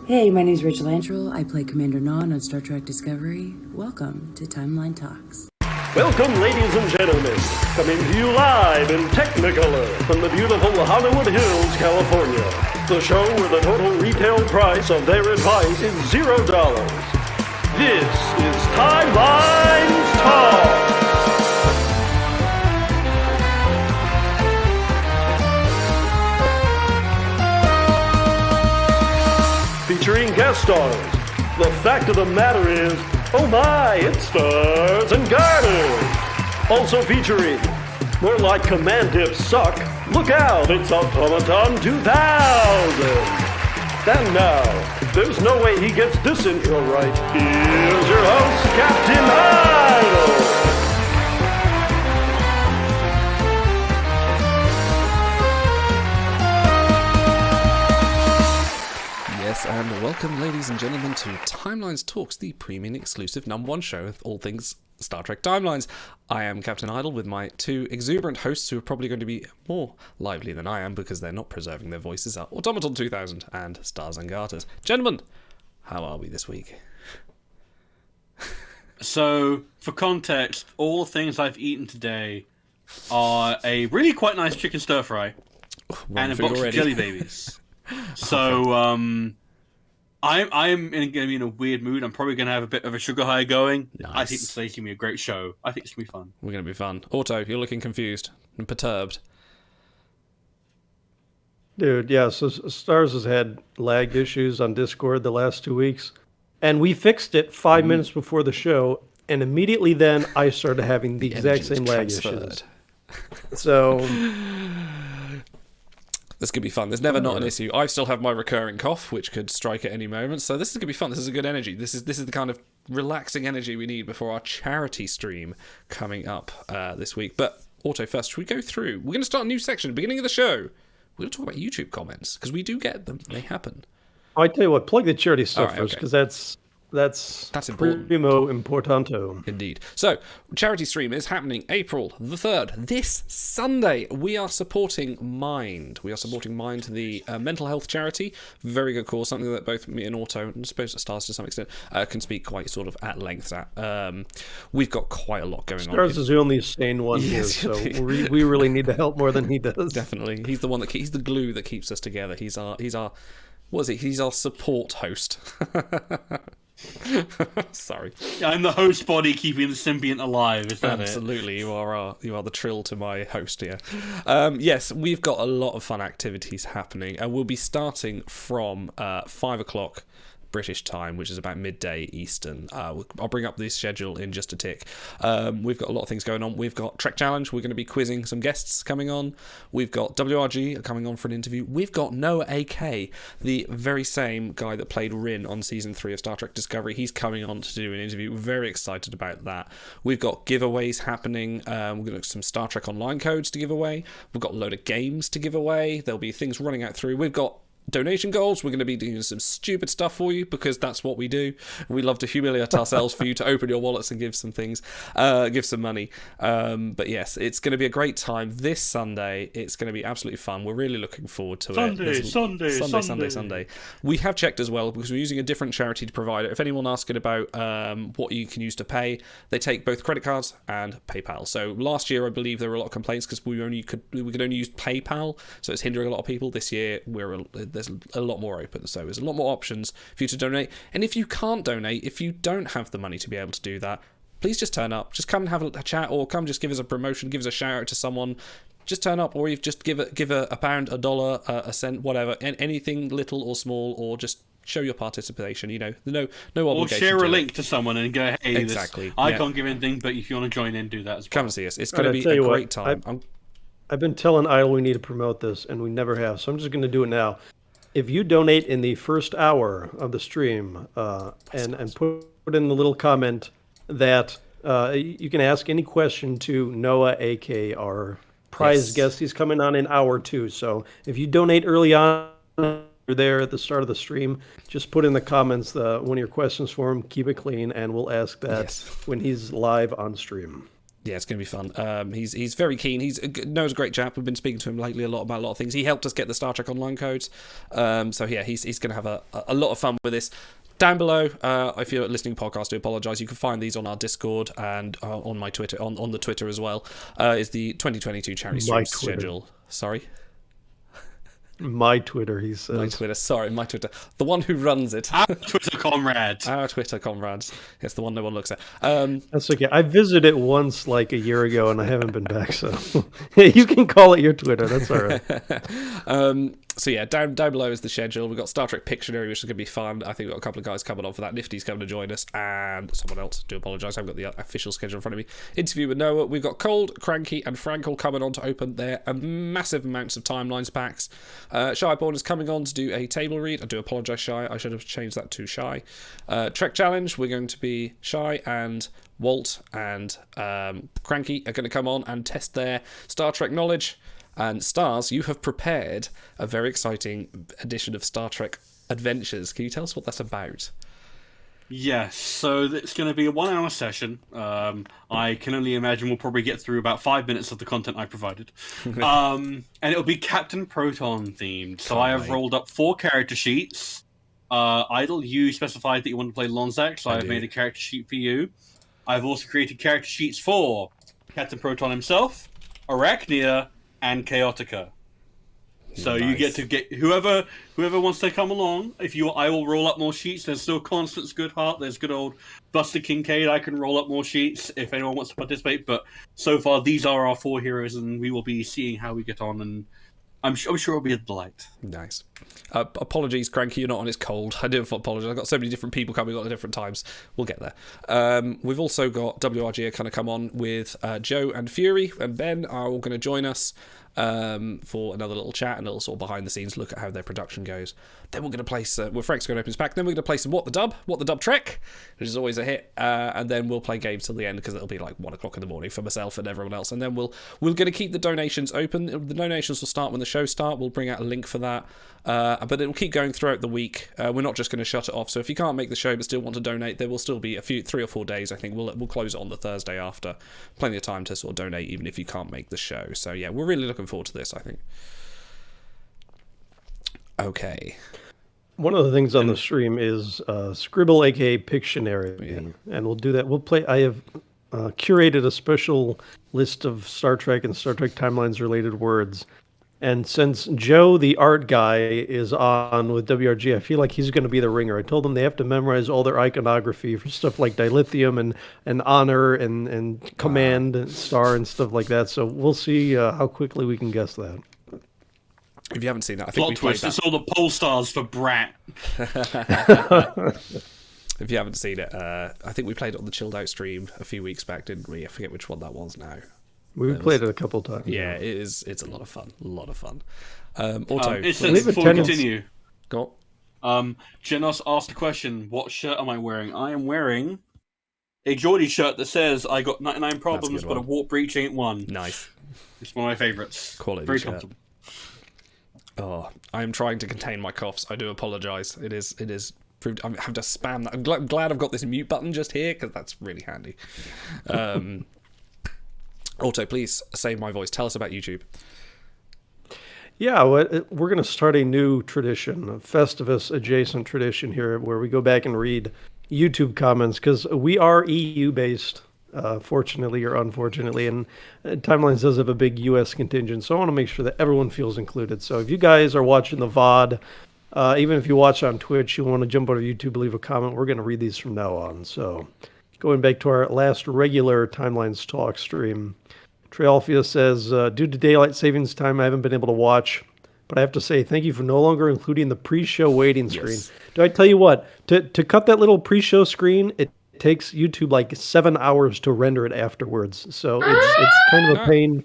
Hey, my name's Rach. I play Commander Non on Star Trek Discovery. Welcome to Timeline Talks. Welcome, ladies and gentlemen. Coming to you live in Technicolor from the beautiful Hollywood Hills, California. The show where the total retail price of their advice is $0. This is Timeline Talks. Featuring guest stars. The fact of the matter is, oh my, it's stars and garters. Also featuring, more like Command Dips suck, look out, it's Automaton 2000. And now, there's no way he gets this intro right. Here's your host, Captain Idol. Yes, and welcome, ladies and gentlemen, to Timelines Talks, the premium exclusive #1 show of all things Star Trek Timelines. I am Captain Idle with my two exuberant hosts who are probably going to be more lively than I am because they're not preserving their voices, are Automaton 2000 and Stars and Garters. Gentlemen, how are we this week? So, for context, all the things I've eaten today are a really quite nice chicken stir fry and a box of jelly babies. So, I am going to be in a weird mood. I'm probably going to have a bit of a sugar high going. Nice. I think today's going to be a great show. I think it's going to be fun. We're going to be fun. Auto, you're looking confused and perturbed. Dude, yeah, so Stars has had lag issues on Discord the last 2 weeks, and we fixed it 5 minutes before the show, and immediately then I started having the exact same lag issues. So... This could be fun. There's never not an issue. I still have my recurring cough, which could strike at any moment. So this is going to be fun. This is a good energy. This is the kind of relaxing energy we need before our charity stream coming up this week. But Auto, first, should we go through? We're going to start a new section at the beginning of the show. We're going to talk about YouTube comments because we do get them. They happen. I tell you what, plug the charity stuff Right, first, okay. because that's important. Primo importanto. Indeed. So, charity stream is happening April the 3rd. This Sunday, we are supporting Mind. We are supporting Mind, the mental health charity. Very good cause, something that both me and Auto, and I suppose Stars to some extent, can speak quite sort of at length at. We've got quite a lot going on. Stars is the only sane one here, so we really need to help more than he does. Definitely. He's the one that he's the glue that keeps us together. He's our what is it? He's our support host. Sorry. I'm the host body keeping the symbiont alive, is that Absolutely, you are the trill to my host here. Yes, we've got a lot of fun activities happening, and we'll be starting from 5 o'clock British time, which is about midday Eastern. I'll bring up the schedule in just a tick. We've got a lot of things going on. We've got Trek Challenge. We're going to be quizzing some guests coming on. We've got WRG coming on for an interview. We've got Noah AK, the very same guy that played Rin on season 3 of Star Trek Discovery. He's coming on to do an interview. We're very excited about that. We've got giveaways happening. We've got some Star Trek Online codes to give away. We've got a load of games to give away. There'll be things running out through. We've got donation goals. We're going to be doing some stupid stuff for you because that's what we do. We love to humiliate ourselves for you to open your wallets and give some things, give some money. But yes, it's going to be a great time this Sunday. It's going to be absolutely fun. We're really looking forward to it. Sunday. We have checked as well because we're using a different charity provider. If anyone asking about what you can use to pay, they take both credit cards and PayPal. So last year, I believe there were a lot of complaints because we could only use PayPal, so it's hindering a lot of people. This year, there's a lot more open, so there's a lot more options for you to donate. And if you can't donate, if you don't have the money to be able to do that, please just turn up. Just come and have a chat, or come just give us a promotion, give us a shout out to someone. Just turn up, or you just give a pound, a dollar, a cent, whatever, anything little or small, or just show your participation. You know, no obligation. Or share a link to someone and go, hey, exactly. I can't give anything, but if you want to join in, do that as well. Come and see us. It's going to be a great time. I've been telling Idle we need to promote this, and we never have, so I'm just going to do it now. If you donate in the first hour of the stream and put in the little comment that you can ask any question to Noah, AK, our prize guest. He's coming on in hour 2. So if you donate early on, you're there at the start of the stream, just put in the comments one of your questions for him, keep it clean, and we'll ask that when he's live on stream. Yeah, it's going to be fun. He's very keen. Knows a great chap. We've been speaking to him lately about a lot of things. He helped us get the Star Trek Online codes. So yeah, he's going to have a lot of fun with this. Down below, if you're listening to podcasts, I do apologise. You can find these on our Discord and on my Twitter, on the Twitter as well. Is the 2022 charity stream schedule? Sorry. My Twitter, he says. My Twitter, sorry, my Twitter. The one who runs it. Our Twitter comrades. Our Twitter comrades. It's the one no one looks at. That's okay. I visited once like a year ago and I haven't been back, so you can call it your Twitter. That's all right. So yeah, down below is the schedule. We've got Star Trek Pictionary, which is going to be fun. I think we've got a couple of guys coming on for that. Nifty's coming to join us, and someone else. Do apologise, I haven't got the official schedule in front of me. Interview with Noah. We've got Cold, Cranky, and Frankel coming on to open their massive amounts of timelines packs. Shyborn is coming on to do a table read. I do apologise, Shy. I should have changed that to Shy. Trek Challenge, we're going to be Shy and Walt and Cranky are going to come on and test their Star Trek knowledge. And Stars, you have prepared a very exciting edition of Star Trek Adventures. Can you tell us what that's about? Yes, so it's going to be a 1 hour session. I can only imagine we'll probably get through about 5 minutes of the content I provided. And it'll be Captain Proton themed. So I have rolled up 4 character sheets. Idle, you specified that you want to play Lonzak, so I've made a character sheet for you. I've also created character sheets for Captain Proton himself, Arachnia, and Chaotica. So you get to get whoever wants to come along. I will roll up more sheets. There's still Constance Goodhart. There's good old Buster Kincaid. I can roll up more sheets if anyone wants to participate. But so far, these are our 4 heroes, and we will be seeing how we get on. And I'm sure it'll be a delight. Nice. Apologies, Cranky, you're not on. It's cold. I do apologise. I've got so many different people coming on at different times. We'll get there. We've also got WRG kind of come on with Joe and Fury, and Ben are all going to join us for another little chat and a little sort of behind the scenes look at how their production goes. Then we're going to place, Frank's going to open his pack. Then we're going to play some What the Dub Trek, which is always a hit. And then we'll play games till the end because it'll be like 1 o'clock in the morning for myself and everyone else. And then we're going to keep the donations open. The donations will start when the show starts. We'll bring out a link for that. But it'll keep going throughout the week. We're not just going to shut it off. So if you can't make the show but still want to donate, there will still be 3 or 4 days. I think we'll close it on the Thursday after. Plenty of time to sort of donate even if you can't make the show. So yeah, we're really looking forward to this, I think. Okay. One of the things on the stream is Scribble, aka Pictionary, and we'll do that. We'll play. I have curated a special list of Star Trek and Star Trek Timelines related words. And since Joe, the art guy, is on with WRG, I feel like he's going to be the ringer. I told them they have to memorize all their iconography for stuff like dilithium and honor and command and star and stuff like that. So we'll see how quickly we can guess that. If you haven't seen that, I think Plot we played twist, that. it's all the pole stars for Brat. If you haven't seen it, I think we played it on the Chilled Out stream a few weeks back, didn't we? I forget which one that was now. We played it a couple times. Yeah, it's a lot of fun. A lot of fun. Before we continue, go on. Genos asked a question, what shirt am I wearing? I am wearing a Geordie shirt that says, I got 99 problems, but a warp breach ain't one. Nice. It's one of my favourites. Quality Very shirt. comfortable. Oh, I am trying to contain my coughs. I do apologise. It is proved. I'm having to spam that. I'm glad I've got this mute button just here because that's really handy. Auto, please save my voice. Tell us about YouTube. Yeah, we're going to start a new tradition, a Festivus adjacent tradition here, where we go back and read YouTube comments because we are EU based. Fortunately or unfortunately, and Timelines does have a big U.S. contingent, so I want to make sure that everyone feels included. So if you guys are watching the VOD, even if you watch on Twitch, you want to jump over to YouTube, leave a comment, we're going to read these from now on. So going back to our last regular Timelines Talk stream, Trialfia says, due to daylight savings time, I haven't been able to watch, but I have to say thank you for no longer including the pre-show waiting screen. Yes. Do I tell you what, to cut that little pre-show screen, it takes YouTube like 7 hours to render it afterwards, so it's kind of a pain.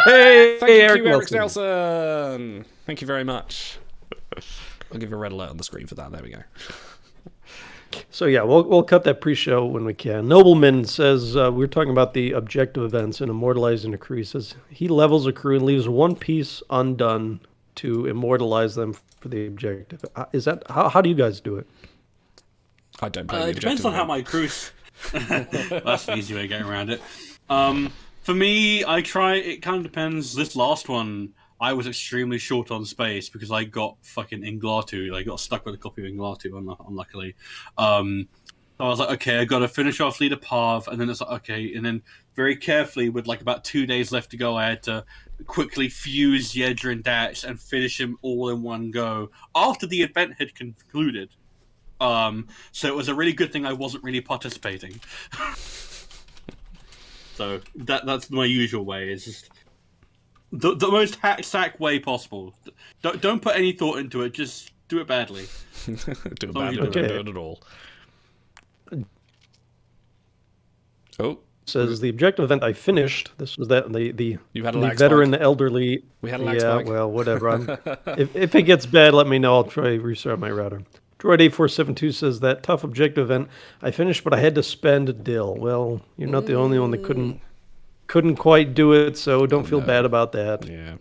Hey, Thank you, Eric Eric Nelson. Nelson. Thank you very much. I'll give you a red alert on the screen for that. There we go. So yeah, we'll cut that pre-show when we can. Nobleman says we're talking about the objective events in immortalizing a crew. He says he levels a crew and leaves one piece undone to immortalize them for the objective. Is that how do you guys do it? I don't play the It depends objective on how event. my cruise. That's the easy way of getting around it. For me, I try. It kind of depends. This last one, I was extremely short on space because I got fucking Inglatu. I got stuck with a copy of Inglatu, unluckily. So I was like, okay, I got to finish off Leader Pav, and then it's like, okay, and then very carefully, with like about 2 days left to go, I had to quickly fuse Yedra and Dash and finish him all in one go after the event had concluded. So it was a really good thing I wasn't really participating. So that's my usual way. It's just the most hack-sack way possible. Don't put any thought into it. Just do it badly. Do it badly. Don't do it at all. Oh. Says the objective event I finished. This was the you had a the veteran, the elderly. We had a lag spike. Well, whatever. If it gets bad, let me know. I'll try to restart my router. Droid8472 says that tough objective event I finished, but I had to spend a dill. Well, you're not the only one that couldn't quite do it, so don't feel bad about that. Yeah,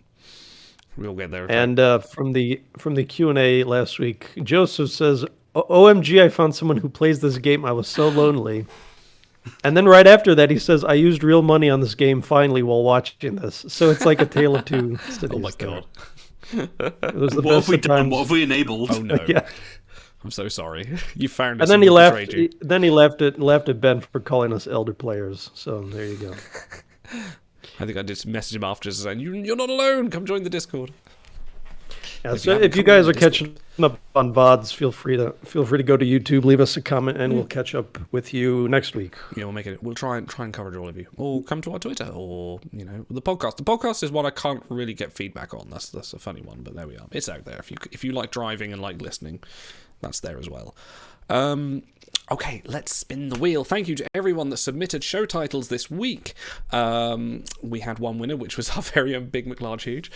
we'll get there. And from the Q&A last week, Joseph says, "OMG, I found someone who plays this game. I was so lonely." And then right after that, he says, "I used real money on this game finally while watching this." So it's like a tale of two cities. Oh my god! It was the what best have we done? times. What have we enabled? Oh no! Yeah. I'm so sorry. You found And us. then he left at Ben for calling us elder players. So there you go. I think I just messaged him after saying, "You're not alone. Come join the Discord." Yeah, so if you guys are catching up on VODs, feel free to go to YouTube, leave us a comment, and we'll catch up with you next week. Yeah, we'll make it. We'll try and cover all of you, or come to our Twitter, or the podcast. The podcast is one I can't really get feedback on. That's a funny one, but there we are. It's out there. If you like driving and like listening, that's there as well. Okay, let's spin the wheel. Thank you to everyone that submitted show titles this week. We had one winner, which was our very own Big McLarge Huge.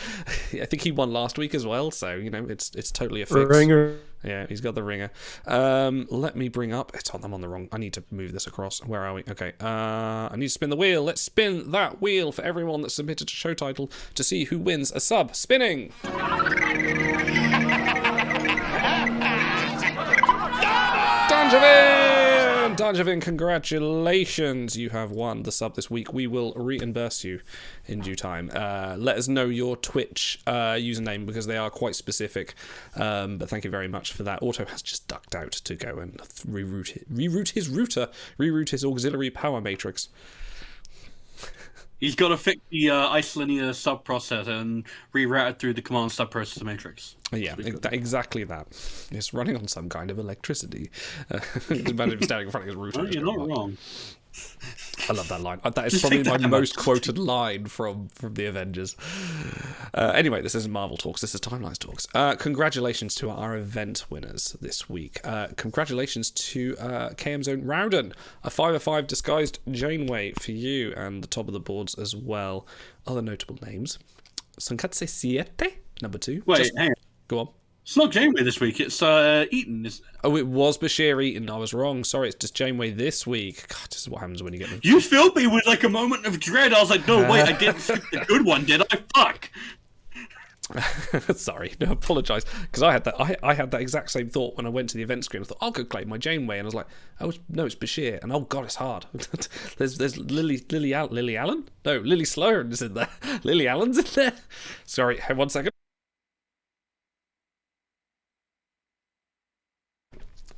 I think he won last week as well, so it's totally a fix. Ringer. Yeah, he's got the ringer. Let me bring up. I'm on the wrong. I need to move this across. Where are we? Okay. I need to spin the wheel. Let's spin that wheel for everyone that submitted a show title to see who wins a sub. Spinning. Danjavin, congratulations. You have won the sub this week. We will reimburse you in due time. Let us know your Twitch username because they are quite specific. But thank you very much for that. Auto has just ducked out to go and reroute his auxiliary power matrix. He's got to fix the isolinear subprocessor and reroute it through the command subprocessor matrix. Yeah, exactly that. It's running on some kind of electricity. Imagine him standing in front of his router. Oh, you're not wrong. I love that line. That is probably my most quoted line from the Avengers. Anyway, this isn't Marvel Talks. This is Timelines Talks. Congratulations to our event winners this week. Congratulations to KM Zone Rowden. A 5/5 disguised Janeway for you, and the top of the boards as well. Other notable names. Sankatse Siete, number 2. Wait, hang on. Go on. It's not Janeway this week. It's Eaton. Oh, it was Bashir Eaton. I was wrong. Sorry, it's just Janeway this week. God, this is what happens when you get them. You filled me with like a moment of dread. I was like, no, wait, I didn't skip the good one, did I? Fuck. Sorry, no, apologise. Because I had that. I had that exact same thought when I went to the event screen. I thought, I'll go claim my Janeway, and I was like, oh no, it's Bashir, and oh god, it's hard. there's Lily Allen. No, Lily Sloan is in there. Lily Allen's in there. Sorry, hey, 1 second.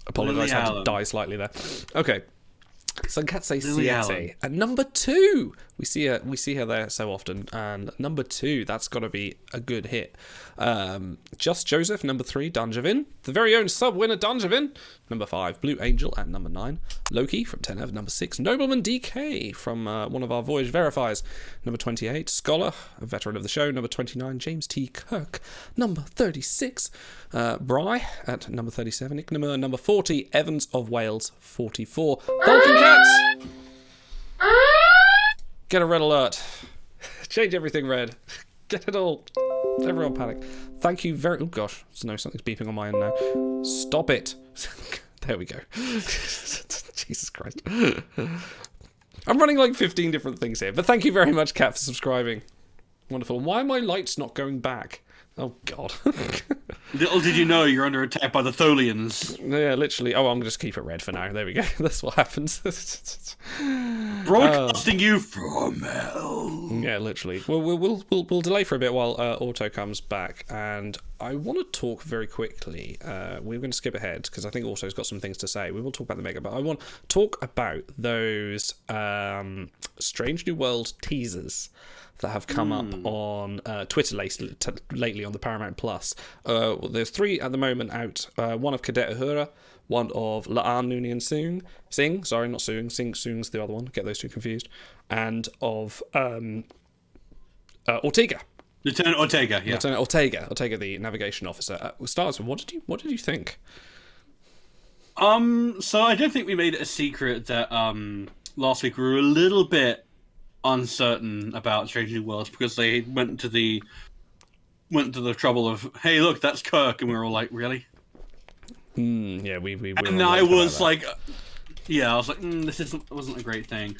Apologise, I had to die slightly there. Okay. Sankatse Siete at number 2. We see her there so often, and number 2, that's got to be a good hit. Just Joseph, number 3, Danjavin, the very own sub winner Danjavin, number 5, Blue Angel at number 9, Loki from 10 at number 6, Nobleman DK from one of our Voyage verifiers, number 28, Scholar, a veteran of the show, number 29, James T. Kirk, number 36, Bry at number 37, Ignama number 40, Evans of Wales 44, Vulcan Cats. Get a red alert. Change everything red. Get it all. Everyone panic. Thank you very... Oh, gosh. No, something's beeping on my end now. Stop it. There we go. Jesus Christ. I'm running like 15 different things here. But thank you very much, Kat, for subscribing. Wonderful. Why are my lights not going back? Oh God. Little did you know you're under attack by the Tholians. Yeah, literally. Oh, I'm gonna just keep it red for now. There we go. That's what happens. Broadcasting you from hell. Yeah, literally. Well, we'll delay for a bit while Auto comes back, and I want to talk very quickly. We're going to skip ahead because I think Auto's got some things to say. We will talk about the Mega, but I want to talk about those Strange New World teasers that have come up on Twitter lately on the Paramount Plus. There's 3 at the moment out. One of Cadet Uhura, one of La'an Noonien Singh. Sorry, not Sung. Sung's the other one. Get those two confused. And of Ortega. Lieutenant Ortega, yeah. Lieutenant Ortega, the navigation officer. Stars, what did you think? So I don't think we made it a secret that last week we were a little bit uncertain about Strange New Worlds because they went to the trouble of, hey, look, that's Kirk, and we were all like, really? Yeah, we and I was like, this wasn't a great thing.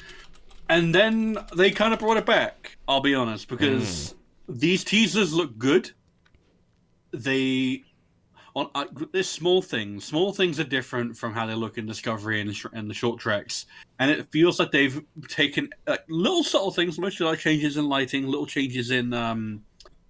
And then they kind of brought it back, I'll be honest, because these teasers look good. There's small things. Small things are different from how they look in Discovery and the short treks, and it feels like they've taken little subtle things, mostly like changes in lighting, little changes in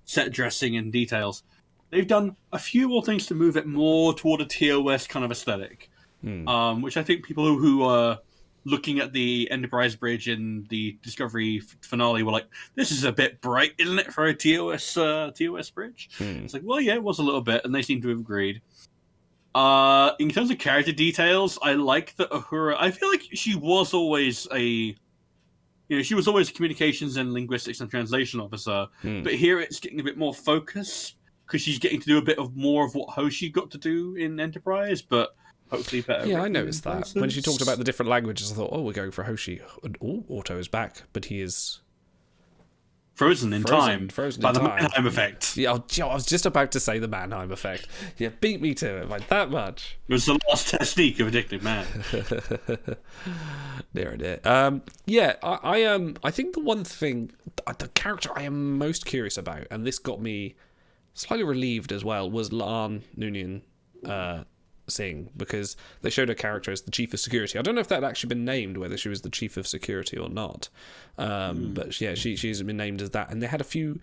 set dressing and details. They've done a few more things to move it more toward a TOS kind of aesthetic, which I think people who are looking at the Enterprise bridge in the Discovery finale were like, this is a bit bright, isn't it, for a TOS bridge? It's like, well, yeah, it was a little bit, and they seem to have agreed. In terms of character details, I like that Uhura. I feel like she was always a communications and linguistics and translation officer, but here it's getting a bit more focus because she's getting to do a bit more of what Hoshi got to do in Enterprise, but hopefully better. Yeah, I noticed that. When she talked about the different languages, I thought, oh, we're going for Hoshi. Oh, Auto is back, but he is frozen in time by the time. Mannheim effect. Yeah, I was just about to say the Mannheim effect. Yeah, beat me to it by that much. It was the last technique of Addicted Man. There it is. Yeah, I think the one thing, the character I am most curious about, and this got me slightly relieved as well, was La'an Noonien Singh, because they showed her character as the chief of security. I don't know if that had actually been named, whether she was the chief of security or not. But yeah, she's been named as that. And they had a few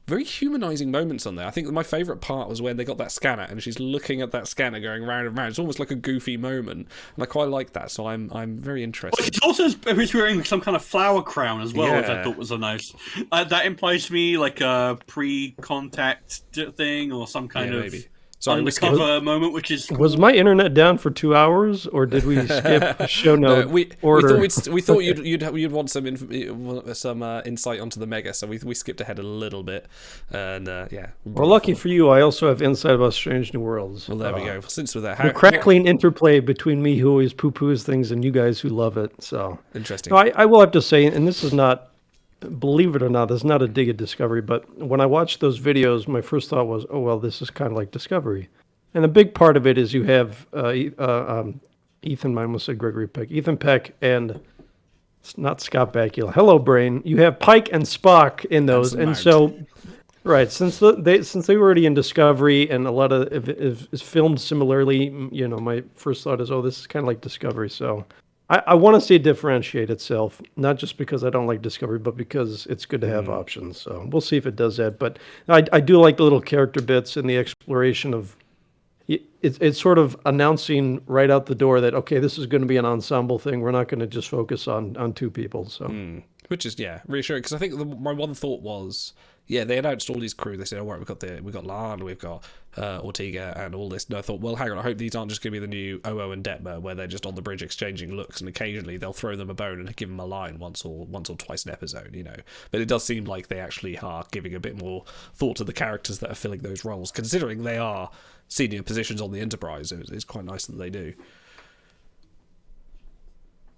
very humanizing moments on there. I think my favorite part was when they got that scanner and she's looking at that scanner going round and round. It's almost like a goofy moment, and I quite like that. So I'm very interested. Well, she's wearing some kind of flower crown as well, which I thought was a nice. That implies to me like a pre-contact thing or some kind of. Maybe. Sorry, undercover moment, which is cool. Was my internet down for 2 hours, or did we skip a show note order? We thought you'd want some insight onto the Mega, so we skipped ahead a little bit, and yeah. Well, lucky for you, I also have insight about Strange New Worlds. Well, there we go. Since we're there, the crackling interplay between me, who always poo-poos things, and you guys who love it. So interesting. No, I will have to say, and this is not. Believe it or not, this is not a dig at Discovery, but when I watched those videos, my first thought was, oh, well, this is kind of like Discovery. And a big part of it is you have Ethan, I almost said Gregory Peck, Ethan Peck and not Scott Bakula. Hello, Brain. You have Pike and Spock in those. And so, right, since they were already in Discovery and a lot of it is filmed similarly, you know, my first thought is, oh, this is kind of like Discovery. So I want to see it differentiate itself, not just because I don't like Discovery, but because it's good to have options. So we'll see if it does that. But I do like the little character bits and the exploration of it's sort of announcing right out the door that, okay, this is going to be an ensemble thing. We're not going to just focus on two people. So, which is reassuring, because I think my one thought was, yeah, they announced all these crew. They said, "Oh, right, we've got La'an, we've got Ortega, and all this." And I thought, well, hang on, I hope these aren't just going to be the new OO and Detmer, where they're just on the bridge exchanging looks, and occasionally they'll throw them a bone and give them a line once or twice an episode, you know. But it does seem like they actually are giving a bit more thought to the characters that are filling those roles, considering they are senior positions on the Enterprise. It's quite nice that they do.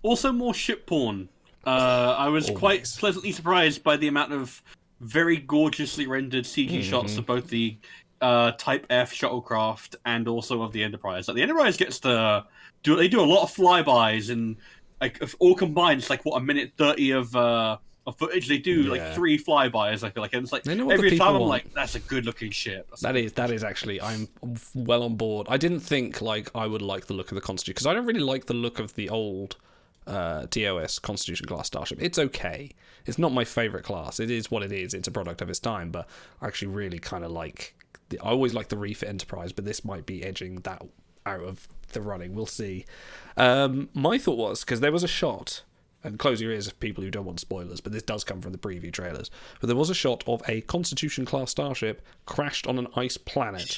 Also, more ship porn. I was quite pleasantly surprised by the amount of very gorgeously rendered CG shots of both the Type F shuttlecraft and also of the Enterprise. Like, the Enterprise gets to do a lot of flybys, and like all combined, it's like what, a minute 30 of of footage. They do like 3 flybys. I feel like, and it's like every time I'm like, that's a good looking ship. That is actually, I'm well on board. I didn't think like I would like the look of the Constitution, because I don't really like the look of the old TOS Constitution class starship. It's okay. It's not my favorite class. It is what it is. It's a product of its time. But I actually really kind of like. I always like the Reef Enterprise, but this might be edging that out of the running. We'll see. My thought was, because there was a shot, and close your ears if people who don't want spoilers, but this does come from the preview trailers, but there was a shot of a Constitution class starship crashed on an ice planet.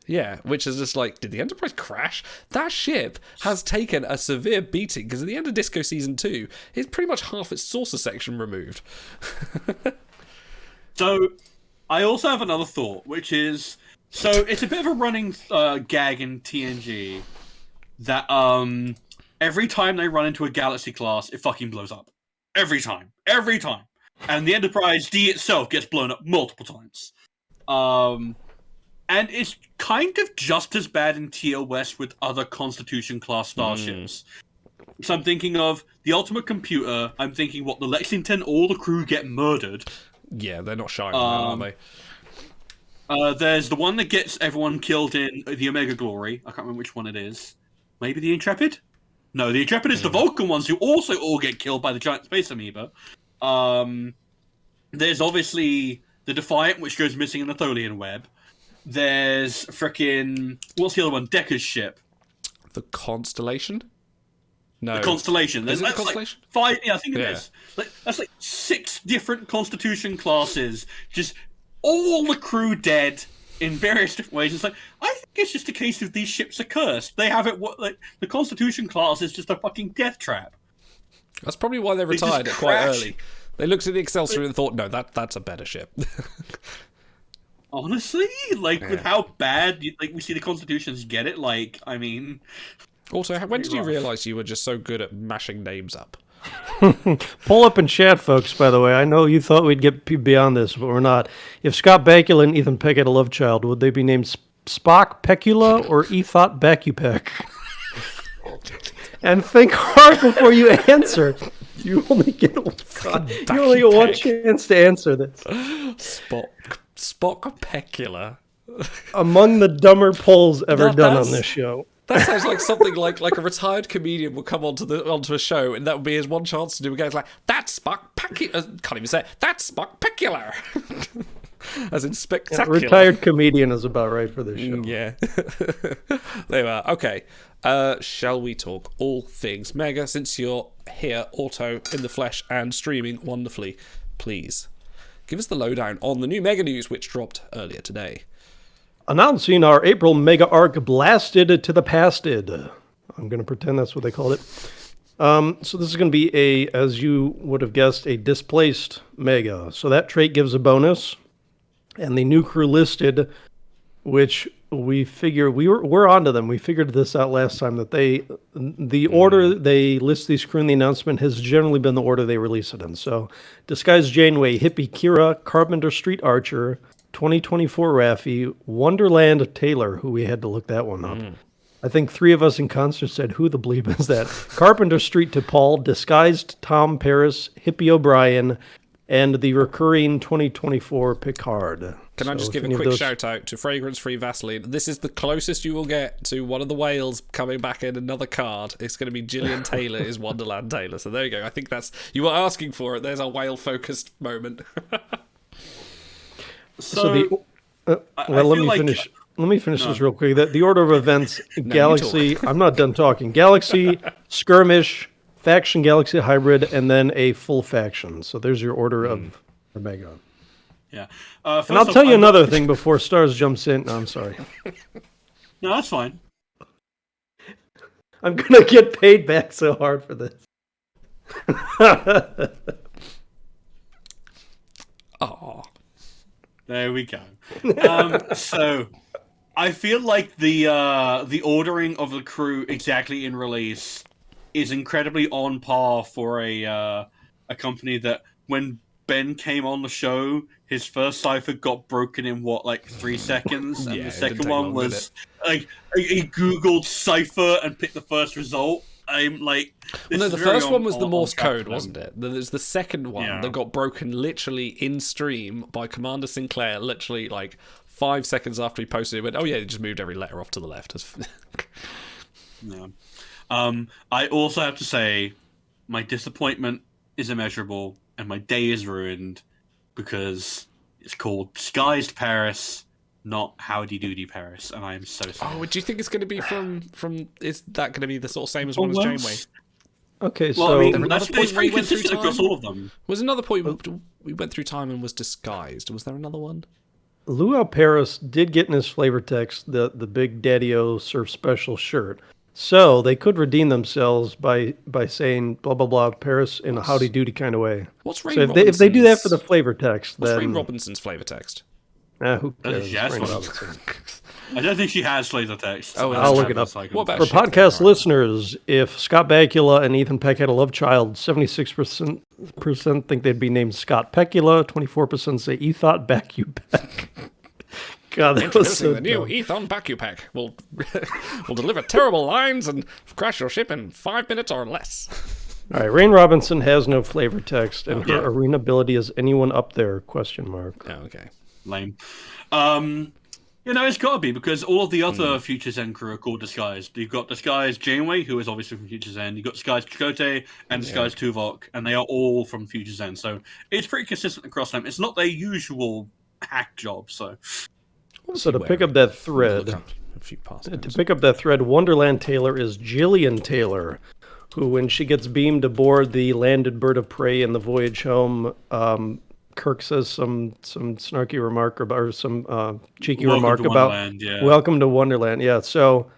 Yeah, which is just like, did the Enterprise crash? That ship has taken a severe beating, because at the end of Disco Season 2, it's pretty much half its saucer section removed. So, I also have another thought, which is, so it's a bit of a running gag in TNG that every time they run into a Galaxy class, it fucking blows up. Every time. And the Enterprise D itself gets blown up multiple times. And it's kind of just as bad in TOS with other Constitution class starships. So I'm thinking of the Ultimate Computer. I'm thinking, the Lexington, all the crew get murdered. Yeah, they're not shy on that, are they? There's the one that gets everyone killed in the Omega Glory. I can't remember which one it is. Maybe the Intrepid? No, the Intrepid is the Vulcan ones who also all get killed by the giant space amoeba. There's obviously the Defiant, which goes missing in the Tholian web. There's frickin'... What's the other one? Decker's ship. The Constellation? No. The Constellation. Is it the Constellation? Like 5... Yeah, I think it is. That's like 6 different Constitution classes. Just all the crew dead in various different ways. It's like, I think it's just a case of these ships are cursed. They have it... Like, the Constitution class is just a fucking death trap. That's probably why they retired it quite early. They looked at the Excelsior and thought, no, that's a better ship. Honestly, with how bad we see the Constitutions get it, I mean. Also, when did you realise you were just so good at mashing names up? Pull up in chat, folks, by the way. I know you thought we'd get beyond this, but we're not. If Scott Bakula and Ethan Peck had a love child, would they be named Spock Pecula or Ethot Bacupec? And think hard before you answer. You only get one chance to answer this. Spock Pecula. Among the dumber polls ever done on this show. That sounds like something like a retired comedian would come onto a show, and that would be his one chance to do again. It's like, that's Spock Pecula. Can't even say it. That's Spock Pecula. As in spectacular. Yeah, retired comedian is about right for this show. Yeah. There we are. Okay. Shall we talk all things Mega? Since you're here, Auto, in the flesh, and streaming wonderfully, please give us the lowdown on the new Mega news, which dropped earlier today. Announcing our April Mega Arc Blasted to the Pasted. I'm going to pretend that's what they called it. So this is going to be as you would have guessed, a Displaced Mega. So that trait gives a bonus. And the new crew listed, which we figure we're onto them. We figured this out last time that the order they list these crew in the announcement has generally been the order they release it in. So Disguised Janeway, Hippie Kira, Carpenter Street Archer, 2024 Raffi, Wonderland Taylor, who we had to look that one up. I think 3 of us in concert said, who the bleep is that? Carpenter Street to Paul, Disguised Tom Paris, Hippie O'Brien, and the recurring 2024 Picard. Can I just give a quick shout out to Fragrance Free Vaseline? This is the closest you will get to one of the whales coming back in another card. It's going to be Gillian Taylor is Wonderland Taylor. So there you go. I think you were asking for it. There's a whale focused moment. Let me finish this real quick. The order of events: Galaxy. I'm not done talking. Galaxy, Skirmish, Faction, Galaxy Hybrid, and then a full faction. So there's your order of Omega. Yeah. And I'll tell you another thing before Stars jumps in. No, I'm sorry. No, that's fine. I'm gonna get paid back so hard for this. Oh. There we go. So, I feel like the ordering of the crew exactly in release is incredibly on par for a company that when Ben came on the show, his first cipher got broken in 3 seconds, and the second one was he Googled cipher and picked the first result, I'm like... Well, no, the first one was the Morse code, wasn't it? There's the second one that got broken literally in stream by Commander Sinclair, literally like 5 seconds after he posted it. Went, oh yeah, he just moved every letter off to the left. Yeah. I also have to say, my disappointment is immeasurable, and my day is ruined because it's called Disguised Paris, not Howdy Doody Paris, and I am so sorry. Oh, do you think it's going to be from? Is that going to be the sort of same as one as Janeway? Okay, well, so I mean, that's very consistent across all of them. Was another point we went through time and was disguised? Was there another one? Luau Paris did get in his flavor text the big Daddy-O Surf Special shirt. So they could redeem themselves by saying blah blah blah Paris in a howdy doody kind of way. What's Ray so Robinson's... if they do that for the flavor text, what's then Ray Robinson's flavor text? Who cares? I don't think she has flavor text. Oh, I'll look it up. What about for podcast listeners, if Scott Bakula and Ethan Peck had a love child, 76% think they'd be named Scott Pecula. 24% say Ethot Bakupek. God, that was so the new Ethon Bakupek will deliver terrible lines and crash your ship in 5 minutes or less. All right, Rain Robinson has no flavor text, and her arena ability is anyone up there? ? Oh, okay. Lame. It's got to be, because all of the other Futures End crew are called Disguised. You've got Disguised Janeway, who is obviously from Futures End. You've got Disguised Chakotay and Disguised Tuvok, and they are all from Futures End. So it's pretty consistent across them. It's not their usual hack job, so... So to pick up that thread, Wonderland Taylor is Jillian Taylor, who, when she gets beamed aboard the landed bird of prey in the voyage home, Kirk says some snarky remark or some cheeky remark about Welcome to Wonderland. Yeah, so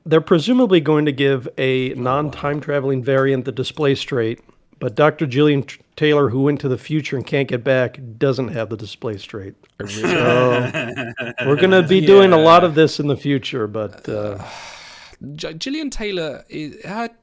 they're presumably going to give a non-time traveling variant the Displaced trait, but Dr. Jillian Taylor, who went to the future and can't get back, doesn't have the Displaced trait. So we're going to be doing a lot of this in the future, but... Jillian Taylor,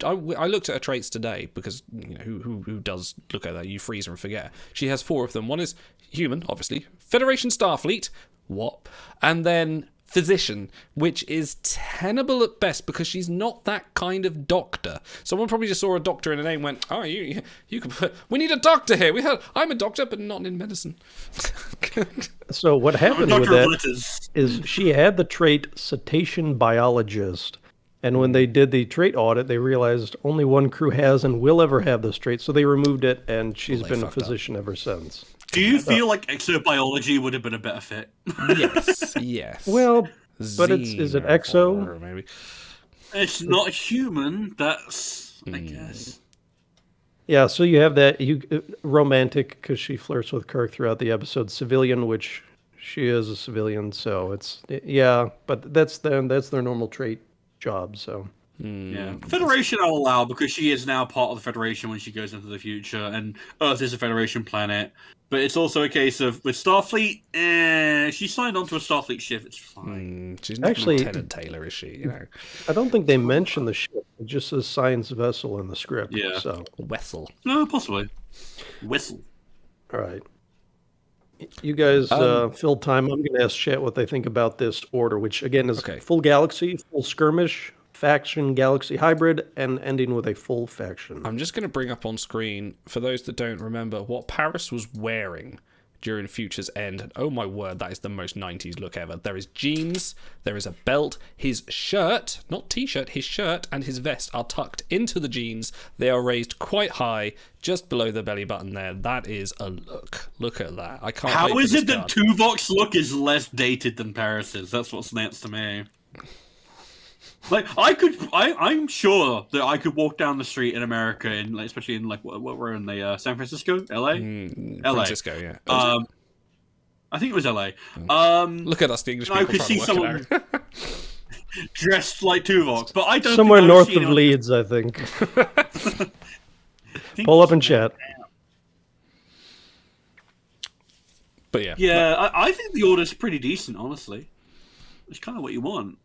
I looked at her traits today because who does look at that? You freeze her and forget. She has 4 of them. One is human, obviously. Federation Starfleet, what? And then physician, which is tenable at best because she's not that kind of doctor. Someone probably just saw a doctor in a name and went, oh, you can. We need a doctor here. I'm a doctor, but not in medicine. So what happened with that is she had the trait cetacean biologist. And when they did the trait audit, they realized only one crew has and will ever have this trait. So they removed it, and she's been a physician ever since. Do you feel like exobiology would have been a better fit? Yes. Well, but is it exo? Maybe. It's not human. That's, I guess. Yeah, so you have that romantic, because she flirts with Kirk throughout the episode. Civilian, which she is a civilian, so it's but that's their normal trait job. So yeah, Federation I'll allow because she is now part of the Federation when she goes into the future, and Earth is a Federation planet. But it's also a case of with Starfleet, she signed on to a Starfleet ship. It's fine. She's not actually Lieutenant Taylor, is she? I don't think they mention the ship. It just says science vessel in the script. Yeah, so Wessel. No, possibly Whistle. All right. You guys filled time. I'm going to ask chat what they think about this order, which again is full galaxy, full skirmish, faction, galaxy hybrid, and ending with a full faction. I'm just going to bring up on screen, for those that don't remember, what Paris was wearing during Future's End. And oh my word, that is the most 90s look ever. There is jeans, there is a belt, his shirt, not t-shirt, his shirt and his vest are tucked into the jeans. They are raised quite high, just below the belly button there. That is a look. Look at that. I can't. How is it that Tuvok's look is less dated than Paris's? That's what stands to me. Like I'm sure that I could walk down the street in America, and especially in what we're in the San Francisco, LA, Francisco, yeah. I think it was LA. Look at us, the English people. I could see someone dressed like Tuvok, but I don't. Somewhere north of Leeds, I think. Pull up and chat. But yeah. Yeah, I think the order's pretty decent, honestly. It's kind of what you want.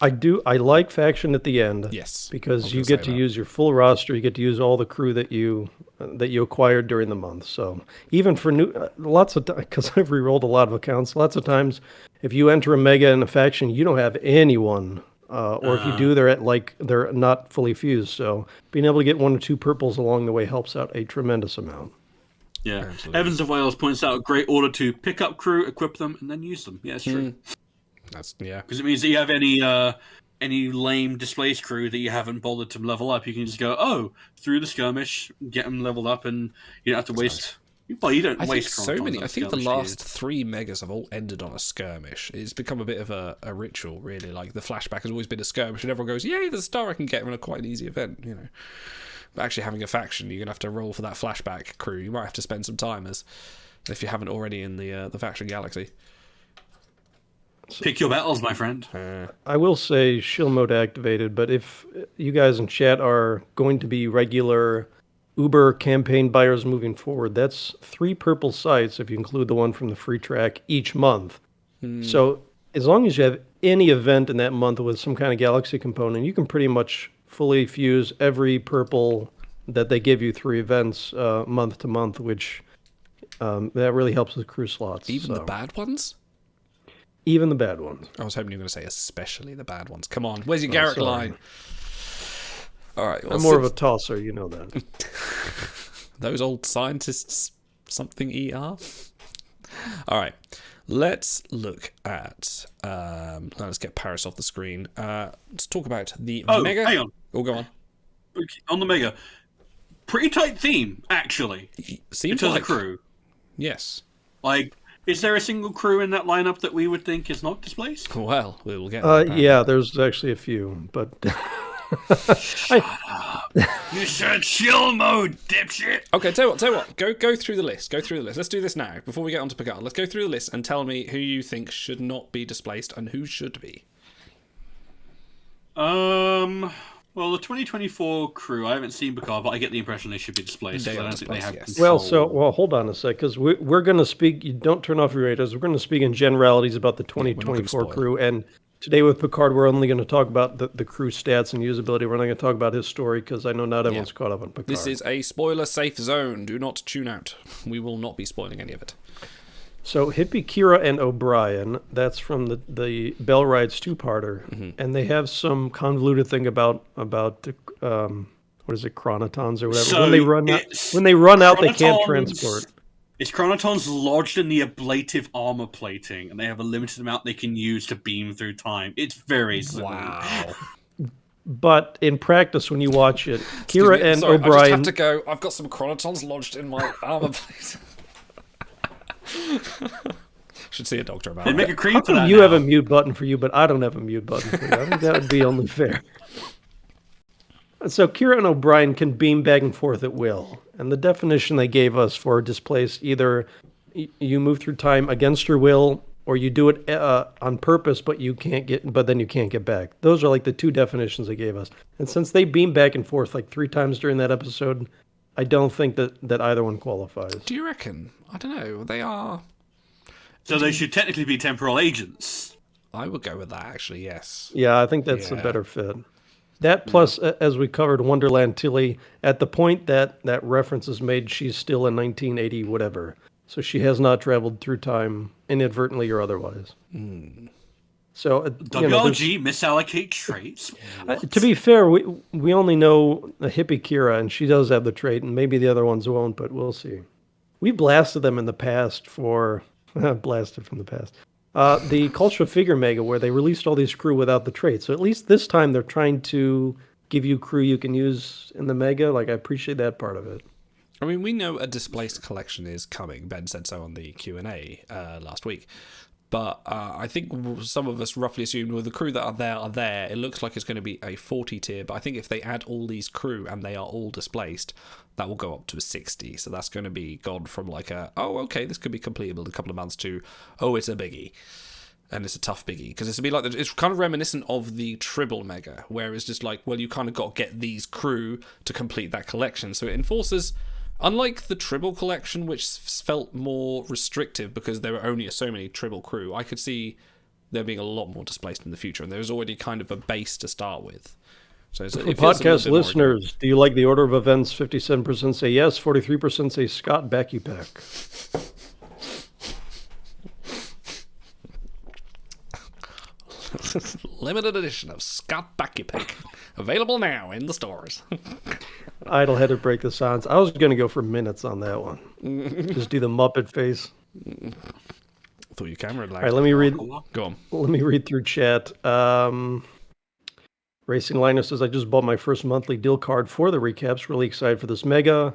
I like faction at the end. Yes. Because you get to use your full roster. You get to use all the crew that you acquired during the month. So even for new, lots of because I've re-rolled a lot of accounts. Lots of times, if you enter a mega in a faction, you don't have anyone or if you do, they're not fully fused. So being able to get 1 or 2 purples along the way helps out a tremendous amount. Yeah, Absolutely. Evans of Wales points out a great order to pick up crew, equip them, and then use them. Yeah, it's true. Because it means that you have any lame displaced crew that you haven't bothered to level up, you can just go through the skirmish, get them leveled up, and you don't have to waste. Well, you don't waste. I think the last 3 megas have all ended on a skirmish. It's become a bit of a ritual, really. Like the flashback has always been a skirmish, and everyone goes, "Yay, there's a star I can get in a quite an easy event," you know. But actually having a faction, you're going to have to roll for that flashback crew. You might have to spend some time if you haven't already in the faction galaxy. Pick your battles, my friend. I will say shield mode activated, but if you guys in chat are going to be regular Uber campaign buyers moving forward, that's 3 purple sites, if you include the one from the free track, each month. So as long as you have any event in that month with some kind of galaxy component, you can pretty much fully fuse every purple that they give you 3 events month to month, which that really helps with crew slots. Even the bad ones? Even the bad ones. I was hoping you were going to say especially the bad ones. Come on, where's your Garrick line? All right. Well, I'm more of a tosser, you know that. Those old scientists, something ER. All right. Let's look at. Let's get Paris off the screen. Let's talk about the Mega. Hang on. Oh, go on. On the Mega. Pretty tight theme, actually. Seems in terms like of crew. Yes. Like, is there a single crew in that lineup that we would think is not displaced? Well, we will get. Yeah, there's actually a few, but. Shut up. You said chill mode, dipshit. Okay, tell you what. Go through the list. Let's do this now before we get on to Picard. Let's go through the list and tell me who you think should not be displaced and who should be. Well, the 2024 crew, I haven't seen Picard, but I get the impression they should be displaced. They I are don't think they have displaced, control. Well, hold on a sec, because we're going to speak. You don't turn off your radars. We're going to speak in generalities about the 2024 crew, and today with Picard, we're only going to talk about the crew stats and usability. We're not going to talk about his story because I know not everyone's caught up on Picard. This is a spoiler-safe zone. Do not tune out. We will not be spoiling any of it. So Hippie, Kira, and O'Brien, that's from the Bell Rides 2-parter, and they have some convoluted thing about the, what is it, chronotons or whatever. So when they run out, they can't transport. It's chronotons lodged in the ablative armor plating, and they have a limited amount they can use to beam through time. It's very simple. Wow. But in practice, when you watch it, Kira and O'Brien... I just have to go, I've got some chronotons lodged in my armor plate. Should see a doctor about it. They make a cream for that. You have a mute button for you, but I don't have a mute button for you. I think that would be only fair. So Kira and O'Brien can beam back and forth at will. And the definition they gave us for displaced, either you move through time against your will, or you do it on purpose, but then you can't get back. Those are like the 2 definitions they gave us. And since they beam back and forth like 3 times during that episode, I don't think that either one qualifies. Do you reckon? I don't know. They are... So they should technically be temporal agents. I would go with that, actually, yes. Yeah, I think that's a better fit. That plus, as we covered, Wonderland Tilly, at the point that reference is made, she's still in 1980 whatever. So she has not traveled through time inadvertently or otherwise. So WLG misallocate traits. To be fair, we only know the Hippie Kira, and she does have the trait, and maybe the other ones won't, but we'll see. We blasted them in the past for... blasted from the past. The Cultural Figure Mega, where they released all these crew without the trait. So at least this time they're trying to give you crew you can use in the Mega. Like, I appreciate that part of it. I mean, we know a Displaced collection is coming. Ben said so on the Q&A last week. But I think some of us roughly assumed, well, the crew that are there. It looks like it's going to be a 40 tier. But I think if they add all these crew and they are all displaced, that will go up to a 60. So that's going to be gone from like this could be completable in a couple of months to, it's a biggie. And it's a tough biggie. Because it's kind of reminiscent of the Tribble Mega, where it's just like, well, you kind of got to get these crew to complete that collection. So it enforces... Unlike the Tribble collection, which felt more restrictive because there were only so many Tribble crew, I could see there being a lot more displaced in the future, and there was already kind of a base to start with. So for podcast listeners, do you like the order of events? 57% say yes, 43% say Scott back you pack. Limited edition of Scott Bakupik. Available now in the stores. Idle had to break the silence. I was going to go for minutes on that one. Just do the Muppet face. Thought your camera lagged. All right, let me read. Go on. Let me read through chat. Racing Liner says, I just bought my first monthly deal card for the recaps. Really excited for this mega.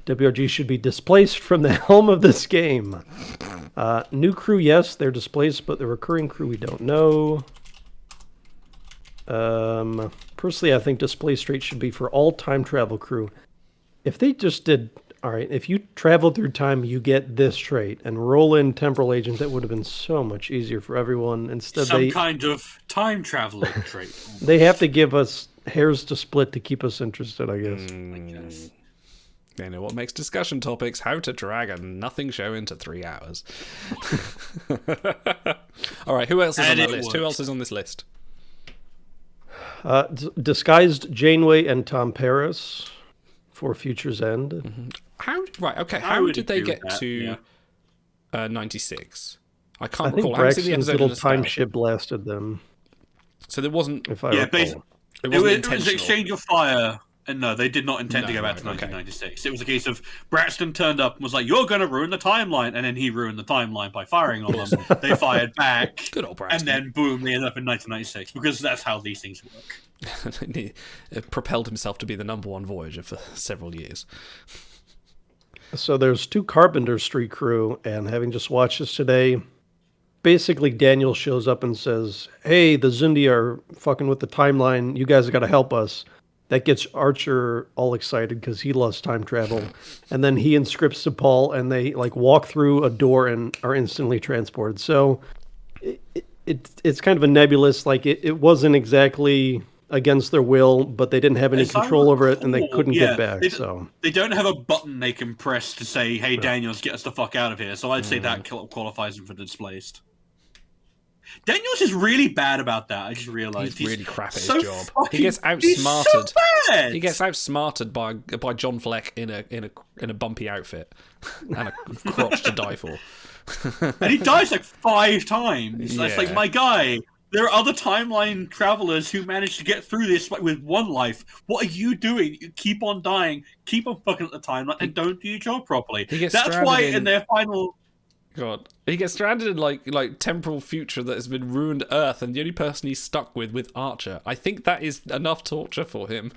WRG should be displaced from the helm of this game. New crew, yes, they're displaced, but the recurring crew we don't know. Personally, I think displaced rate should be for all time travel crew. If they just did, all right, if you travel through time, you get this trait, and roll in temporal agent, that would have been so much easier for everyone. Instead, some kind of time traveling trait. They have to give us hairs to split to keep us interested, I guess. I guess. You know what makes discussion topics? How to drag a nothing show into 3 hours. All right, who else is on that list? Who else is on this list? Disguised Janeway and Tom Paris for Future's End. Mm-hmm. How did they get to 96? I can't recall. I think Braxton's little time ship blasted them. So there wasn't... If I recall. It was exchange of fire. And no, they did not intend to go back to 1996. Okay. It was a case of Braxton turned up and was like, "You're going to ruin the timeline," and then he ruined the timeline by firing on them. They fired back, good old Braxton. And then boom, they ended up in 1996 because that's how these things work. He propelled himself to be the #1 Voyager for several years. So there's 2 Carpenter Street crew, and having just watched this today, basically Daniel shows up and says, "Hey, the Zindi are fucking with the timeline. You guys got to help us." That gets Archer all excited because he loves time travel. And then he inscripts to Paul, and they like walk through a door and are instantly transported. So it's kind of a nebulous, like it wasn't exactly against their will, but they didn't have any control over it, and they couldn't get back. So they don't have a button they can press to say, "Hey, Daniels, get us the fuck out of here." So I'd say that qualifies him for Displaced. Daniels is really bad about that. I just realized he's really crap at his job. He gets outsmarted. He gets outsmarted by John Fleck in a bumpy outfit and a crotch to die for. And he dies like 5 times. Yeah. It's like, my guy, there are other timeline travelers who managed to get through this with 1 life. What are you doing? You keep on dying, keep on fucking at the timeline, and don't do your job properly. That's why in their final... God, he gets stranded in like temporal future that has been ruined Earth, and the only person he's stuck with Archer. I think that is enough torture for him.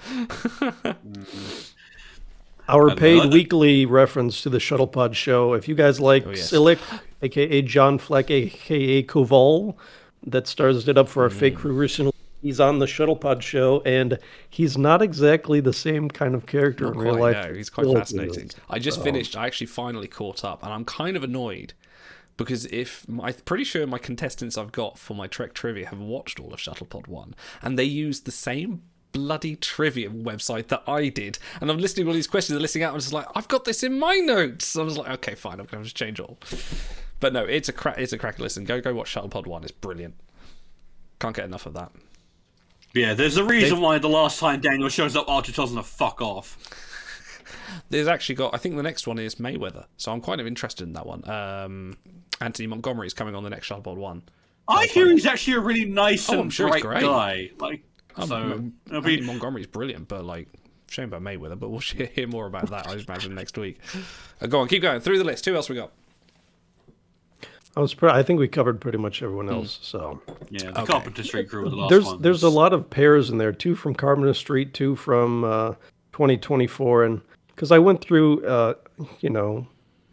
Our paid weekly reference to the Shuttlepod show. If you guys like Silic, aka John Fleck, aka Koval, that stars it up for our fake crew recently. He's on the Shuttlepod show, and he's not exactly the same kind of character in real life. No, he's quite fascinating. I just finished. I actually finally caught up, and I'm kind of annoyed because I'm pretty sure my contestants I've got for my Trek trivia have watched all of Shuttlepod 1, and they used the same bloody trivia website that I did, and I'm listening to all these questions they're listing out, and I'm just like, I've got this in my notes. I was like, okay, fine, I'm going to just change all. But no, it's a crack listen. Go watch Shuttlepod 1. It's brilliant. Can't get enough of that. Yeah, there's a reason why the last time Daniel shows up, Archer tells him to fuck off. There's actually I think the next one is Mayweather, so I'm kind of interested in that one. Anthony Montgomery is coming on the next Shuttlepod 1. I hear he's actually a really nice and bright guy. Anthony Montgomery's brilliant, but shame about Mayweather, but we'll hear more about that, I imagine, next week. Go on, keep going. Through the list. Who else we got? I think we covered pretty much everyone else. So yeah, the Carpenter Street crew were the last one. There's a lot of pairs in there. 2 from Carpenter Street, 2 from 2024, and because I went through,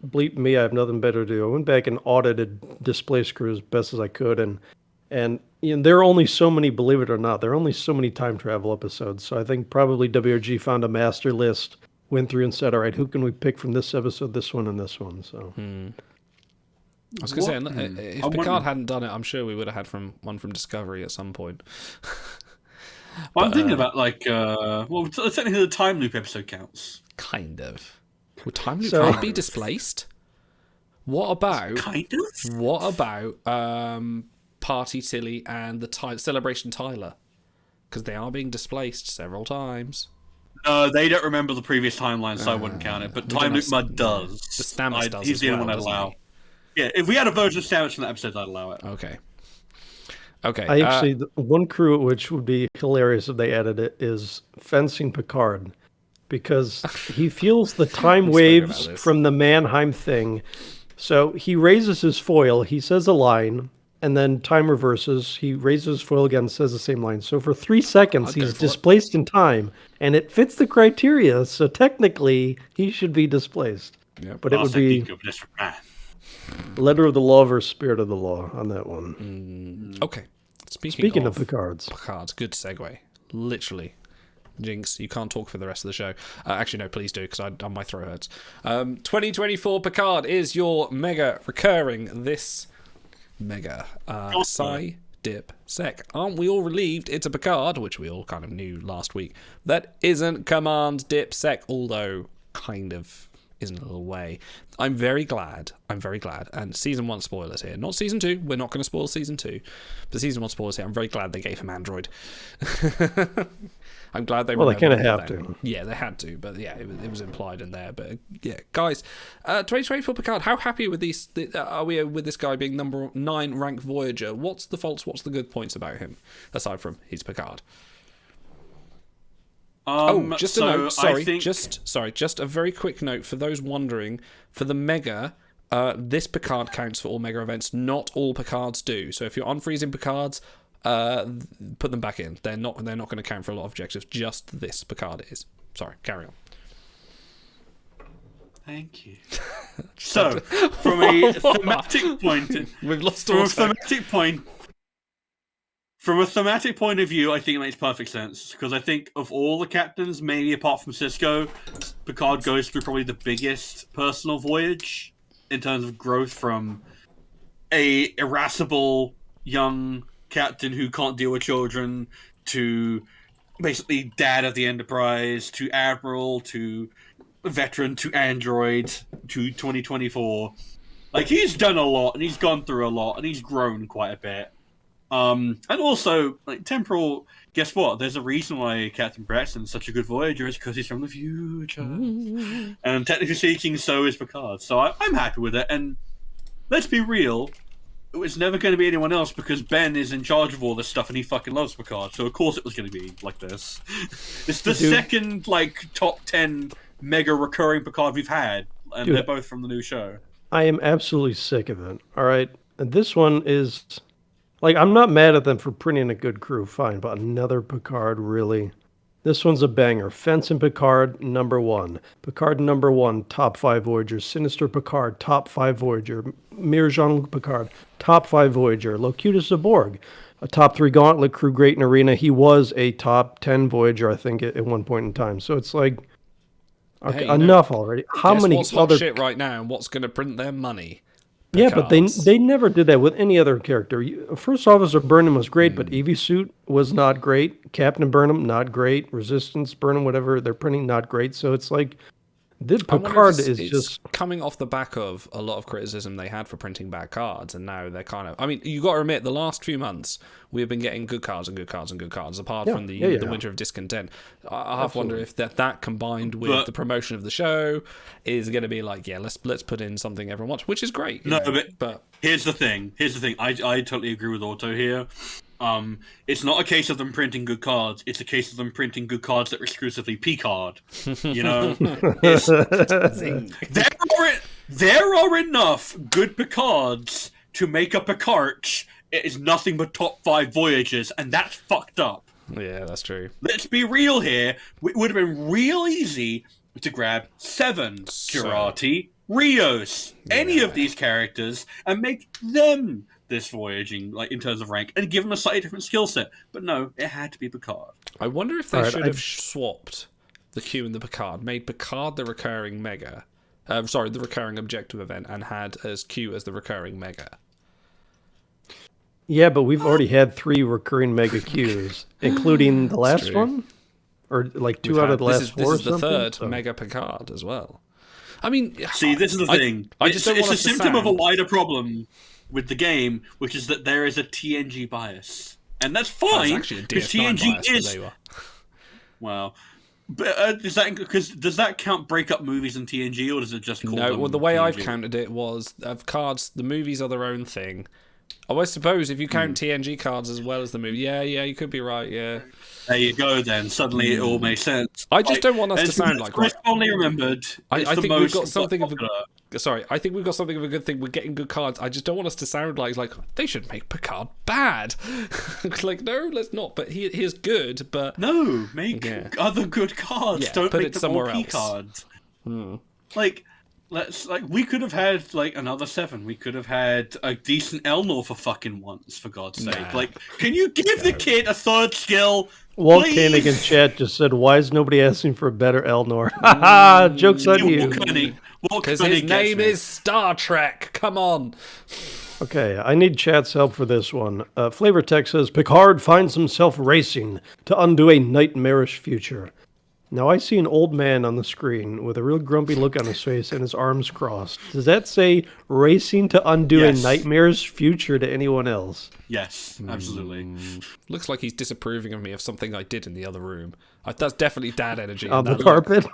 bleep me, I have nothing better to do. I went back and audited Displaced crew as best as I could, and there are only so many, believe it or not, there are only so many time travel episodes. So I think probably WRG found a master list, went through and said, all right, who can we pick from this episode, this one, and this one? So. I was going to say, if Picard hadn't done it, I'm sure we would have had one from Discovery at some point. I'm thinking about technically the time loop episode counts. Kind of. Would time loop be Displaced? What about Party Tilly and the Celebration Tyler? Because they are being displaced several times. No, they don't remember the previous timeline, so I wouldn't count it. But time loop Mud does. The Stamets does. He's the only one I'd allow. Yeah, if we had a version of Stamets from that episode, I'd allow it. Okay. Okay. I actually, the one crew which would be hilarious if they added it is Fencing Picard, because he feels the time waves from the Mannheim thing. So he raises his foil, he says a line, and then time reverses. He raises his foil again, says the same line. So for 3 seconds, he's displaced in time, and it fits the criteria. So technically, he should be displaced. Yep. But it would be letter of the law versus spirit of the law on that one. Okay. Speaking of Picards. Good segue. Literally. Jinx, you can't talk for the rest of the show. Actually, no, please do, because my throat hurts. 2024 Picard is your mega recurring this mega Psi Dip Sec. Aren't we all relieved it's a Picard, which we all kind of knew last week, that isn't Command Dip Sec, although kind of in a little way. I'm very glad, and season 1 spoilers here. Not season 2, we're not going to spoil season 2, but season 1 spoilers here. I'm very glad they gave him Android. I'm glad they. Well, they kind of have to. Yeah, they had to, but yeah, it was implied in there. But yeah, guys, 2024 Picard. How happy with these? Are we with this guy being number 9 rank Voyager? What's the faults? What's the good points about him aside from he's Picard? Just a note. Just a very quick note for those wondering. For the mega, this Picard counts for all mega events. Not all Picards do. So if you're unfreezing Picards, put them back in. They're not going to count for a lot of objectives. Just this Picard is. Sorry, carry on. Thank you. So, from a thematic point, we've lost from a thematic point. From a thematic point of view, I think it makes perfect sense, because I think of all the captains, maybe apart from Sisko, Picard goes through probably the biggest personal voyage in terms of growth from a irascible young captain who can't deal with children to basically dad of the Enterprise to admiral to veteran to android to 2024. Like, he's done a lot and he's gone through a lot and he's grown quite a bit. And also, like, temporal, guess what? There's a reason why Captain Braxton's such a good Voyager, is because he's from the future. And technically speaking, so is Picard. So I'm happy with it. And let's be real, it's never going to be anyone else, because Ben is in charge of all this stuff and he fucking loves Picard. So of course it was going to be like this. It's the second, like, top 10 mega recurring Picard we've had. And they're both from the new show. I am absolutely sick of it. All right. And this one is... Like, I'm not mad at them for printing a good crew, fine, but another Picard, really? This one's a banger. Fence and Picard, number 1. Picard, number 1, top 5 Voyager. Sinister Picard, top 5 Voyager. Mir Jean-Luc Picard, top 5 Voyager. Locutus the Borg, a top 3 Gauntlet crew, great in Arena. He was a top 10 Voyager, I think, at one point in time. So it's like, okay, enough already. How many what's other... hot shit right now and what's going to print their money? Yeah, but they never did that with any other character. First Officer Burnham was great, but Evie Suit was not great. Captain Burnham, not great. Resistance Burnham, whatever they're printing, not great. So it's like, Picard is just coming off the back of a lot of criticism they had for printing bad cards, and now they're kind of... I mean, you got to admit, the last few months we've been getting good cards and good cards and good cards, apart from the Winter of Discontent. I have to wonder if that combined with the promotion of the show is going to be like, yeah, let's put in something everyone wants, which is great. But here's the thing. I totally agree with Otto here. It's not a case of them printing good cards. It's a case of them printing good cards that are exclusively Picard. You know, there are enough good Picards to make up a Picard. It is nothing but top 5 Voyagers, and that's fucked up. Yeah, that's true. Let's be real here. It would have been real easy to grab 7 Kirati, Rios, any of these characters, and make them this voyaging, like, in terms of rank, and give them a slightly different skill set. But no, it had to be Picard. I wonder if they should have swapped the Q and the Picard, made Picard the recurring mega, the recurring objective event, and had as Q as the recurring mega. Yeah, but we've already had 3 recurring mega Qs, including the last one, or like 2 out of the last 4. This is the third mega Picard as well. I mean, see, this is the thing. It's a symptom of a wider problem with the game, which is that there is a TNG bias, and that's fine because TNG is. Well, but does that count breakup movies in TNG, or does it just call them the way TNG? I've counted it was of cards. The movies are their own thing. Oh, I suppose if you count TNG cards as well as the movie, yeah, you could be right. Yeah. There you go. Then suddenly it all makes sense. I just don't want us to sound like. I only remembered. I think we've got something of a. Sorry, I think we've got something of a good thing. We're getting good cards. I just don't want us to sound like they should make Picard bad. Like, no, let's not. But he is good. But no, make other good cards. Don't put make it them somewhere all P else. cards. Like. We could have had another 7. We could have had a decent Elnor for fucking once, for God's sake. Like, can you give the kid a 3rd skill? Walt please? Koenig in chat just said, "Why is nobody asking for a better Elnor?" Haha, joke's on you. Because his name is Star Trek. Come on. Okay, I need chat's help for this one. Flavor Tech says, Picard finds himself racing to undo a nightmarish future. Now I see an old man on the screen with a real grumpy look on his face and his arms crossed. Does that say racing to undo a nightmarish future to anyone else? Yes, absolutely. Looks like he's disapproving of me of something I did in the other room. That's definitely dad energy. On the carpet?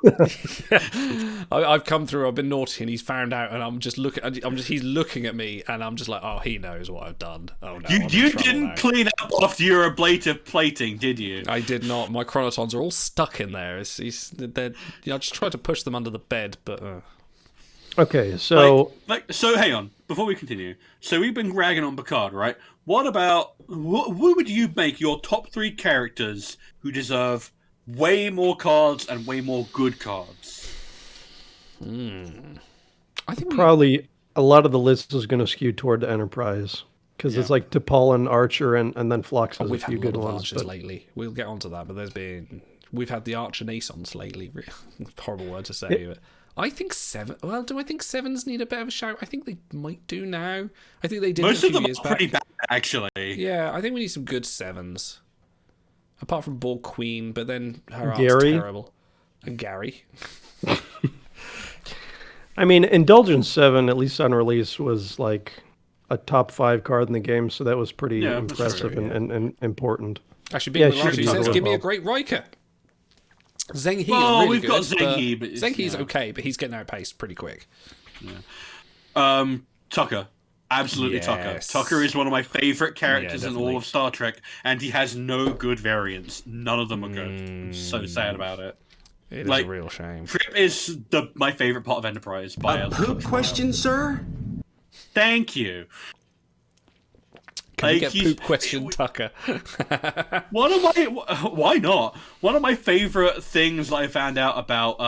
I've come through, I've been naughty, and he's found out, and I'm just looking. He's looking at me, and I'm just like, oh, he knows what I've done. Oh no, you didn't clean up after your ablative plating, did you? I did not. My chronotons are all stuck in there. I just tried to push them under the bed, but. Okay, so so hang on before we continue. So we've been ragging on Picard, right? What about who would you make your top 3 characters who deserve way more cards and way more good cards? I think probably a lot of the list is going to skew toward the Enterprise because it's like T'Pol, Archer, and then Phlox has a few good ones. Archers lately. We'll get onto that, but we've had the Archer Nasons lately. Horrible word to say, but I think 7. Well, do I think 7s need a bit of a shout? I think they might do now. I think they did. Most a of few them years are back. pretty bad, actually. Yeah, I think we need some good 7s. Apart from Borg Queen, but then her art's Gary? terrible. And Gary. I mean, Indulgence 7, at least on release, was like a top 5 card in the game, so that was pretty impressive and important. Actually, being what Rach says, give me a great Riker. Zheng He is really we've good, got Zheng He, but Zheng He's okay, but he's getting outpaced pretty quick. Yeah. Tucker. Absolutely, Yes. Tucker is one of my favourite characters in all of Star Trek, and he has no good variants. None of them are good. I'm so sad about it. It is a real shame. Trip is my favourite part of Enterprise. By A poop question, sir? Thank you. Can we get poop question, Tucker? Why not? One of my favourite things I found out about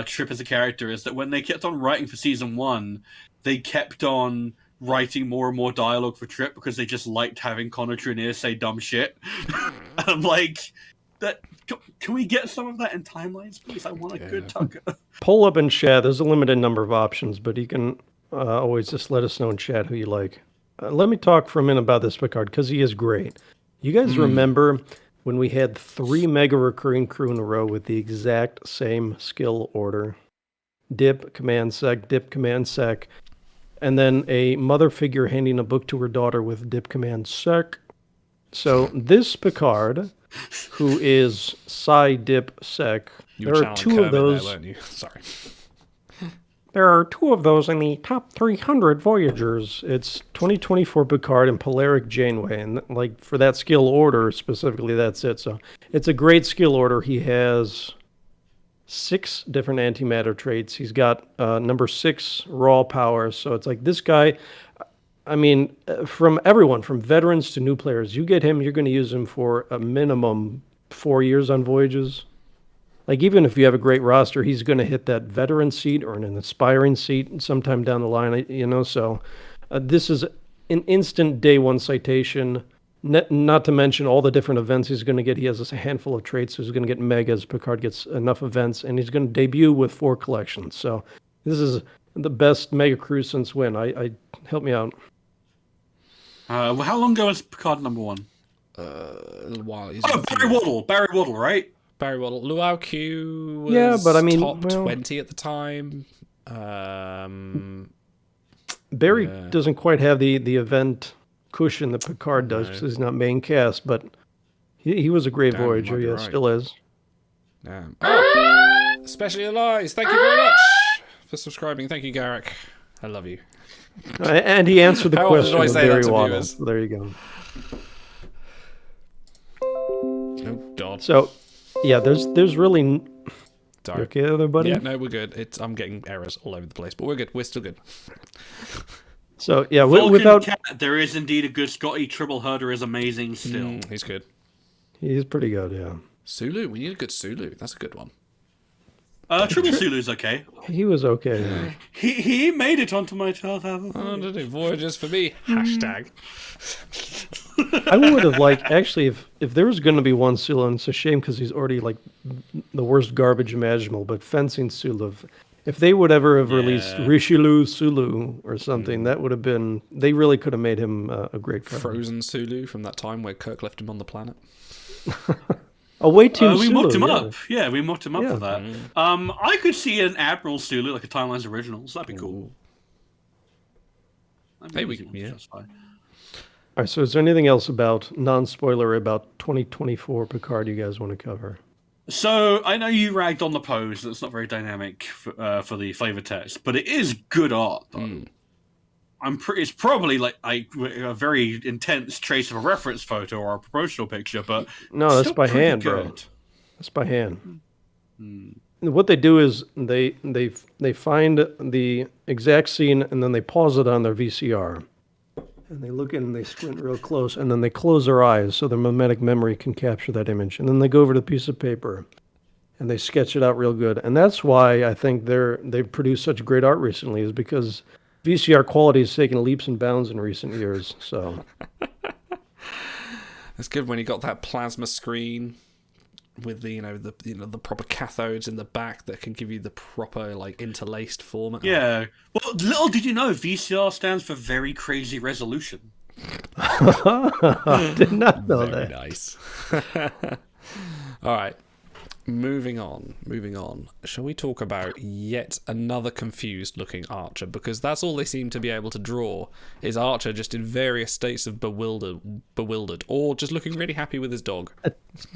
Trip as a character is that when they kept on writing for season 1, they kept on writing more and more dialogue for Trip because they just liked having Connor Trinier say dumb shit. And I'm like, can we get some of that in timelines, please? I want a good Tucker. Pull up in chat. There's a limited number of options, but you can always just let us know in chat who you like. Let me talk for a minute about this Picard, because he is great. You guys remember when we had 3 mega recurring crew in a row with the exact same skill order? Dip, command sec, dip, command sec. And then a mother figure handing a book to her daughter with dip, command sec. So this Picard, who is psi, dip, sec, there are 2 of those. There, weren't you? Sorry. There are 2 of those in the top 300 Voyagers. It's 2024 Picard and Polaric Janeway. And like for that skill order specifically, that's it. So it's a great skill order. He has 6 different antimatter traits. He's got number 6 raw power. So it's like this guy, I mean, from everyone, from veterans to new players, you get him, you're going to use him for a minimum 4 years on voyages. Like, even if you have a great roster, he's going to hit that veteran seat or an aspiring seat sometime down the line, you know? So this is an instant day 1 citation, not to mention all the different events he's going to get. He has a handful of traits, so he's going to get megas. Picard gets enough events, and he's going to debut with 4 collections. So this is the best mega crew since when? Help me out. How long ago was Picard number 1? A little while. Barry Waddle, right? Barry Waddle. Luau Q was top 20 at the time. Barry doesn't quite have the event cushion that Picard does because he's not main cast, but he was a great Voyager. Still is. Especially Elias. Thank you very much for subscribing. Thank you, Garrick. I love you. And he answered the How often question do I say that very to well. viewers? There you go. Oh God. So, yeah, there's really. Sorry. You okay, everybody? Yeah, no, we're good. I'm getting errors all over the place, but we're good. We're still good. So yeah, Vulcan without Cat, there is indeed a good Scotty. Triple Herder is amazing still. He's good. he's pretty good. Yeah, Sulu, we need a good Sulu. That's a good one. Triple Sulu's okay. he was okay. Yeah. He made it onto my 12th album. Oh, did it? Voyagers for me. Hashtag. I would have liked actually if there was going to be one Sulu, and it's a shame because he's already like the worst garbage imaginable. But fencing Sulu, if they would ever have released Richelieu Sulu or something, that would have been. They really could have made him a great cover. Frozen Sulu from that time where Kirk left him on the planet. Away Team We Sulu. mocked him yeah. up. Yeah, we mocked him up for that. I could see an Admiral Sulu, like a Timelines Originals. That'd be cool. Hey, we can, yeah. That's fine. All right. So is there anything else about non-spoiler about 2024 Picard you guys want to cover? So I know you ragged on the pose. That's not very dynamic for the flavor text, but it is good art. Though. It's probably like a very intense trace of a reference photo or a promotional picture, but No, that's still by pretty hand, bro. good. That's by hand. What they do is they find the exact scene and then they pause it on their VCR. And they look in and they squint real close and then they close their eyes so their mimetic memory can capture that image. And then they go over to the piece of paper and they sketch it out real good. And that's why I think they've produced such great art recently, is because VCR quality has taken leaps and bounds in recent years. So It's good when you got that plasma screen with the proper cathodes in the back that can give you the proper like interlaced format. Yeah. Well, little did you know, VCR stands for very crazy resolution. did not know Very that. nice. All right. Moving on. Shall we talk about yet another confused looking Archer? Because that's all they seem to be able to draw is Archer just in various states of bewildered, or just looking really happy with his dog.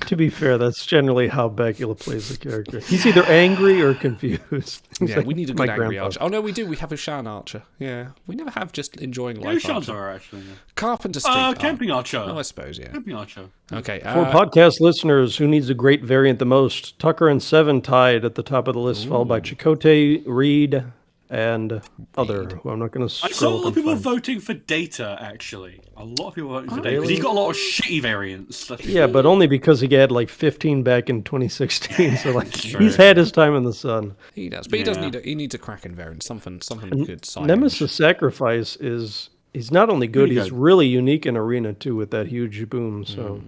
To be fair, that's generally how Bakula plays the character. He's either angry or confused. He's Yeah, like we need a my good angry grandpa. Archer. Oh no, we do. We have a Shan Archer. Yeah, we never have just enjoying life. Shans Archer. are actually. Yeah. Carpenter Street. Camping Archer. Oh, I suppose. Yeah. Camping Archer. Okay. For podcast listeners, who needs a great variant the most? Tucker and Seven tied at the top of the list, followed by Chakotay, Reed, and other, who I'm not going to I saw a scroll lot up of and people find. voting for Data, actually. A lot of people voting for Data. Because he's got a lot of shitty variants. Yeah, but only because he had like 15 back in 2016. So like True. he's had his time in the sun. He does, but he does Yeah. he needs a Kraken variant. Something good. Nemesis Sacrifice is he's not only good, Pretty he's good. really unique in arena too with that huge boom. So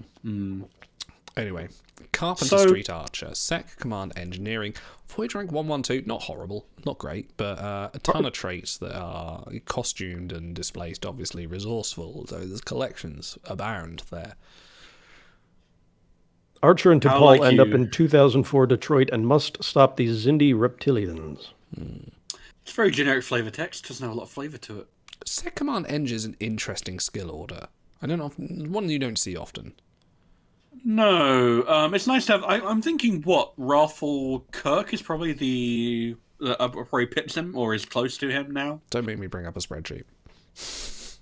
Anyway, Carpenter So- Street Archer, Sec Command Engineering, Voyage Rank 112, not horrible, not great, but a ton of traits that are costumed and displaced, obviously resourceful, so there's collections abound there. Archer and How T'Pol like end up you- in 2004 Detroit and must stop these Zindi reptilians. It's very generic flavor text. Doesn't have a lot of flavor to it. Sec Command Eng is an interesting skill order. I don't know, one you don't see often. No, it's nice to have. I'm thinking what Raffle Kirk is probably the probably pips him or is close to him now. Don't make me bring up a spreadsheet.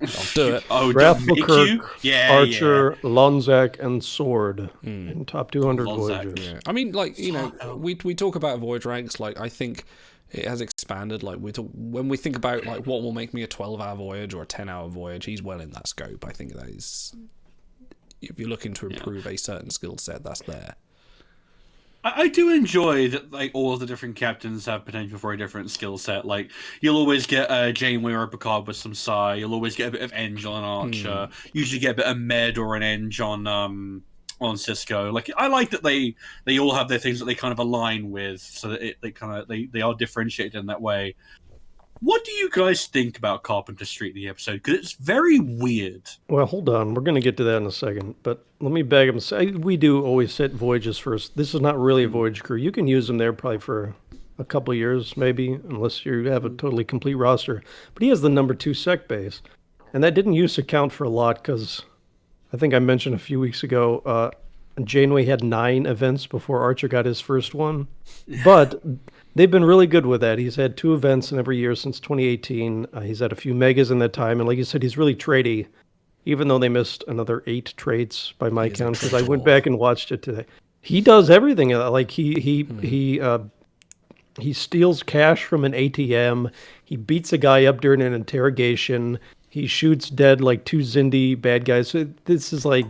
I'll do it. Oh, Raffle don't make Kirk, you? Yeah, Archer, Lonzak, and Sword in top 200 Lonzak, voyages. Yeah. I mean, like, you know, we talk about voyage ranks, like, I think it has expanded. Like, when we think about, like, what will make me a 12-hour voyage or a 10-hour voyage, he's well in that scope. I think that is, if you're looking to improve a certain skill set, that's there. I do enjoy that, like, all of the different captains have potential for a different skill set. Like, you'll always get a Janeway or a Picard with some Psi. You'll always get a bit of Eng on Archer. Usually get a bit of Med or an Eng on Cisco. Like, I like that they all have their things that they kind of align with, so that they are differentiated in that way. What do you guys think about Carpenter Street, the episode? Because it's very weird. Well, hold on. We're going to get to that in a second. But let me beg him. Say, we do always set voyages first. This is not really a voyage crew. You can use them there probably for a couple of years, maybe, unless you have a totally complete roster. But he has the number 2 sec base. And that didn't used to count for a lot because I think I mentioned a few weeks ago, Janeway had 9 events before Archer got his first one. But they've been really good with that. He's had 2 events in every year since 2018. He's had a few megas in that time. And like you said, he's really tradey, even though they missed another 8 trades by my count, because I went back and watched it today. He does everything. Like he steals cash from an ATM. He beats a guy up during an interrogation. He shoots dead like 2 Zindi bad guys. So this is like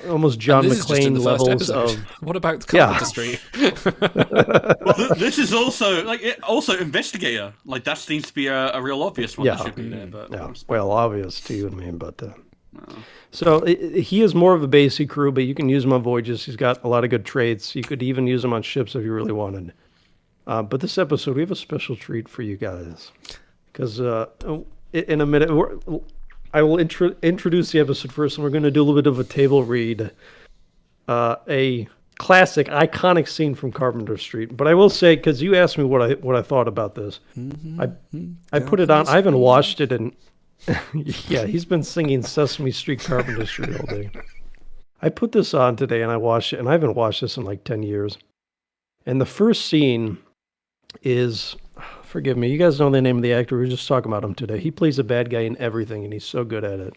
almost John McClane levels of. What about Carpenter Street? Well, this is also also investigator. Like that seems to be a real obvious one that should be there. But well, obvious to you and me, but. So he is more of a basic crew, but you can use him on voyages. He's got a lot of good traits. You could even use him on ships if you really wanted. But this episode, we have a special treat for you guys. Because in a minute, I will introduce the episode first, and we're going to do a little bit of a table read. A classic, iconic scene from Carpenter Street. But I will say, because you asked me what I thought about this, I put it on. I haven't watched it in... Yeah, he's been singing Sesame Street, Carpenter Street all day. I put this on today, and I watched it, and I haven't watched this in like 10 years. And the first scene is... Forgive me, you guys know the name of the actor. We were just talking about him today. He plays a bad guy in everything, and he's so good at it.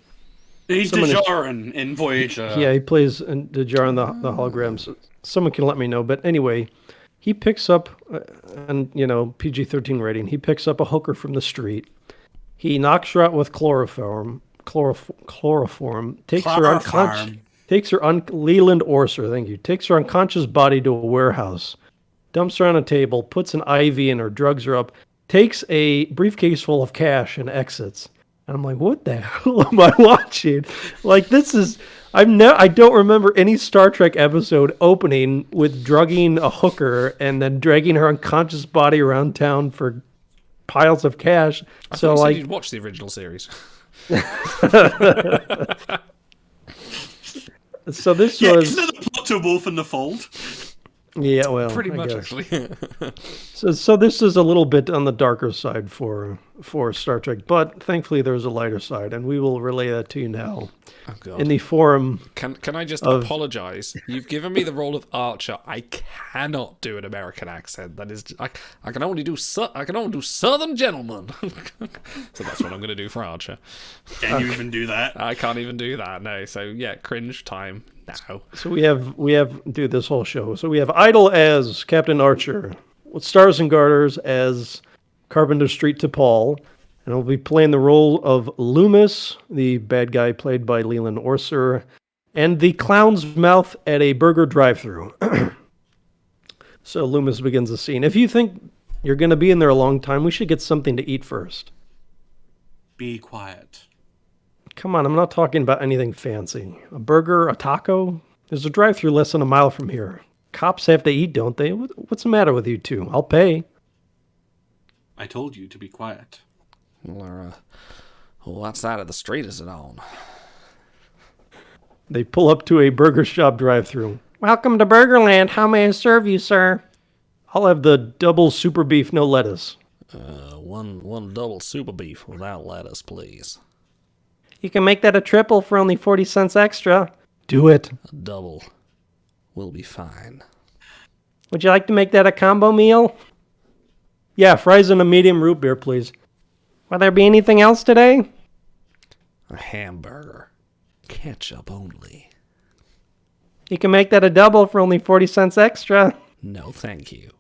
He's Djarin in Voyager. Yeah, he plays Djarin the holograms. Someone can let me know. But anyway, he picks up, and PG-13 rating, he picks up a hooker from the street. He knocks her out with chloroform. Takes her Leland Orser, thank you. Takes her unconscious body to a warehouse. Dumps her on a table, puts an IV in her, drugs her up, takes a briefcase full of cash and exits. And I'm like, what the hell am I watching? Like, this is... I don't remember any Star Trek episode opening with drugging a hooker and then dragging her unconscious body around town for piles of cash. I thought you'd watch the original series. So this was... Isn't that the plot to Wolf in the Fold? Yeah, well, pretty much actually. So this is a little bit on the darker side for Star Trek, but thankfully there's a lighter side, and we will relay that to you now. Oh, God. In the form. Can I just apologize? You've given me the role of Archer. I cannot do an American accent. That is, I can only do Southern gentleman. So that's what I'm going to do for Archer. Can you even do that? I can't even do that. No. So yeah, cringe time. No. So we have do this whole show. So we have Idle as Captain Archer, with Stars and Garters as Carpenter Street to Paul, and I'll be playing the role of Loomis, the bad guy played by Leland Orser, and the clown's mouth at a burger drive-thru. So Loomis begins the scene. If you think you're going to be in there a long time, we should get something to eat first. Be quiet. Come on, I'm not talking about anything fancy. A burger, a taco? There's a drive-thru less than a mile from here. Cops have to eat, don't they? What's the matter with you two? I'll pay. I told you to be quiet. Well, what side of the street is it on? They pull up to a burger shop drive-thru. Welcome to Burgerland. How may I serve you, sir? I'll have the double super beef, no lettuce. One double super beef without lettuce, please. You can make that a triple for only 40 cents extra. Do it. A double will be fine. Would you like to make that a combo meal? Yeah, fries and a medium root beer, please. Will there be anything else today? A hamburger. Ketchup only. You can make that a double for only 40 cents extra. No, thank you.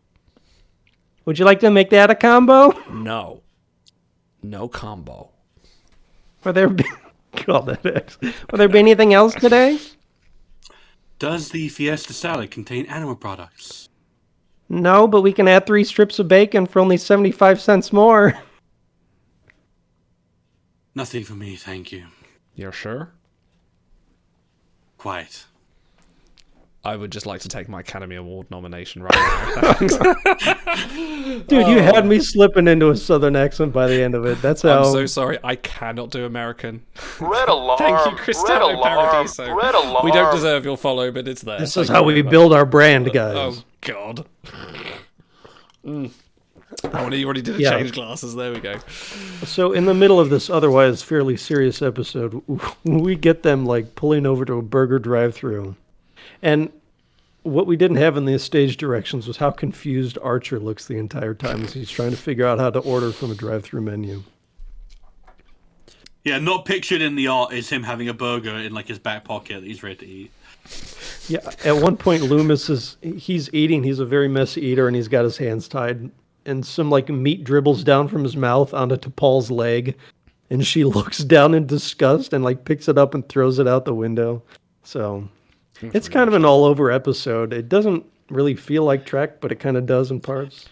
Would you like to make that a combo? No. No combo. Will there be... God, that X. Will there be anything else today? Does the Fiesta salad contain animal products? No, but we can add 3 strips of bacon for only 75 cents more. Nothing for me, thank you. You're sure? Quiet. I would just like to take my Academy Award nomination right now. Dude, you had me slipping into a southern accent by the end of it. That's how... I'm so sorry. I cannot do American. Red alarm. Thank you, Cristiano Paradiso. Red alarm. We don't deserve your follow, but it's there. This is how we build our brand, guys. Oh, God. Oh, you already did change glasses. There we go. So in the middle of this otherwise fairly serious episode, we get them like pulling over to a burger drive-thru. And what we didn't have in the stage directions was how confused Archer looks the entire time as he's trying to figure out how to order from a drive-thru menu. Yeah, not pictured in the art is him having a burger in like his back pocket that he's ready to eat. Yeah, at one point Loomis he's eating, he's a very messy eater, and he's got his hands tied, and some like meat dribbles down from his mouth onto T'Pol's leg, and she looks down in disgust and like picks it up and throws it out the window. So it's kind of an all-over episode. It doesn't really feel like Trek, but it kind of does in parts.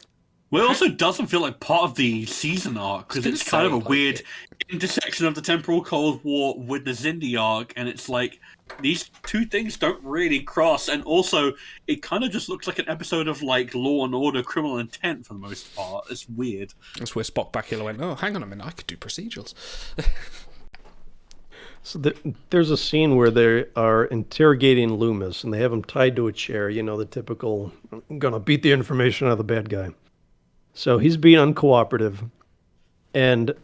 Well, it also doesn't feel like part of the season arc, because it's kind of a weird intersection of the temporal Cold War with the Xindi arc, and it's like, these two things don't really cross, and also, it kind of just looks like an episode of, like, Law and Order Criminal Intent, for the most part. It's weird. That's where Spock Bakula went, oh, hang on a minute, I could do procedurals. So there's a scene where they are interrogating Loomis, and they have him tied to a chair, the typical, I'm gonna beat the information out of the bad guy. So he's being uncooperative, and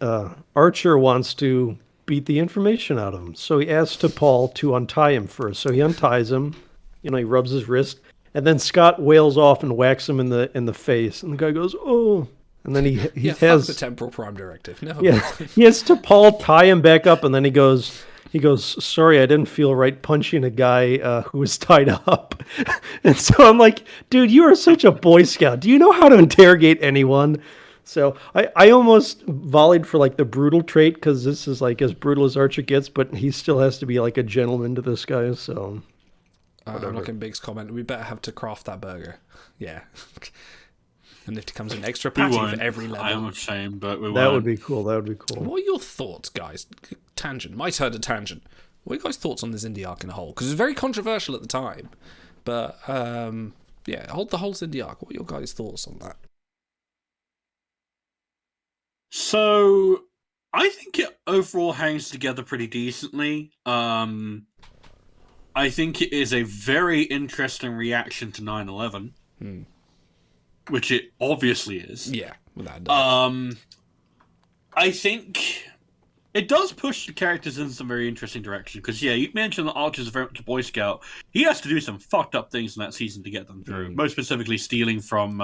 Archer wants to beat the information out of him. So he asks T'Pol to untie him first. So he unties him, he rubs his wrist, and then Scott wails off and whacks him in the face, and the guy goes, "Oh!" And then he has the temporal prime directive. Never he has T'Pol tie him back up, and then he goes, "Sorry, I didn't feel right punching a guy who was tied up." And so I'm like, dude, you are such a Boy Scout. Do you know how to interrogate anyone? So I almost volleyed for like the brutal trait, because this is like as brutal as Archer gets, but he still has to be like a gentleman to this guy. So I'm looking at Big's comment. We better have to craft that burger. Yeah. And if it comes an extra patty for every level. I'm ashamed, but we won't. That would be cool. What are your thoughts, guys? Tangent. My turn to tangent. What are your guys' thoughts on the Xindi arc in a whole? Because it was very controversial at the time. But, the whole Xindi arc. What are your guys' thoughts on that? So, I think it overall hangs together pretty decently. I think it is a very interesting reaction to 9/11. Which it obviously is. Yeah, without a doubt. I think it does push the characters in some very interesting direction. Because, yeah, you mentioned that Archer's very much a Boy Scout. He has to do some fucked up things in that season to get them through. Most specifically, stealing from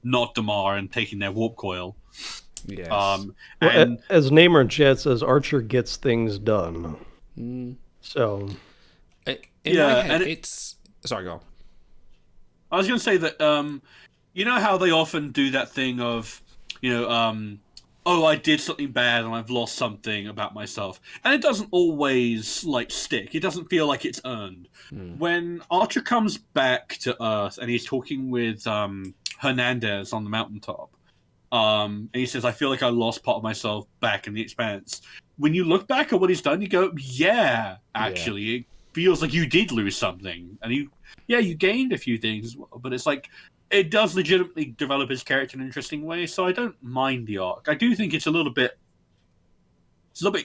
Not Damar and taking their warp coil. Yes. As Namer in chat says, Archer gets things done. So, in my head, it's... Sorry, go on. I was going to say that, you know how they often do that thing of, oh, I did something bad and I've lost something about myself. And it doesn't always, stick. It doesn't feel like it's earned. When Archer comes back to Earth and he's talking with Hernandez on the mountaintop, and he says, I feel like I lost part of myself back in the Expanse. When you look back at what he's done, you go, yeah, actually, it feels like you did lose something. And you gained a few things as well. But it's like, it does legitimately develop his character in an interesting way, so I don't mind the arc. I do think it's a little bit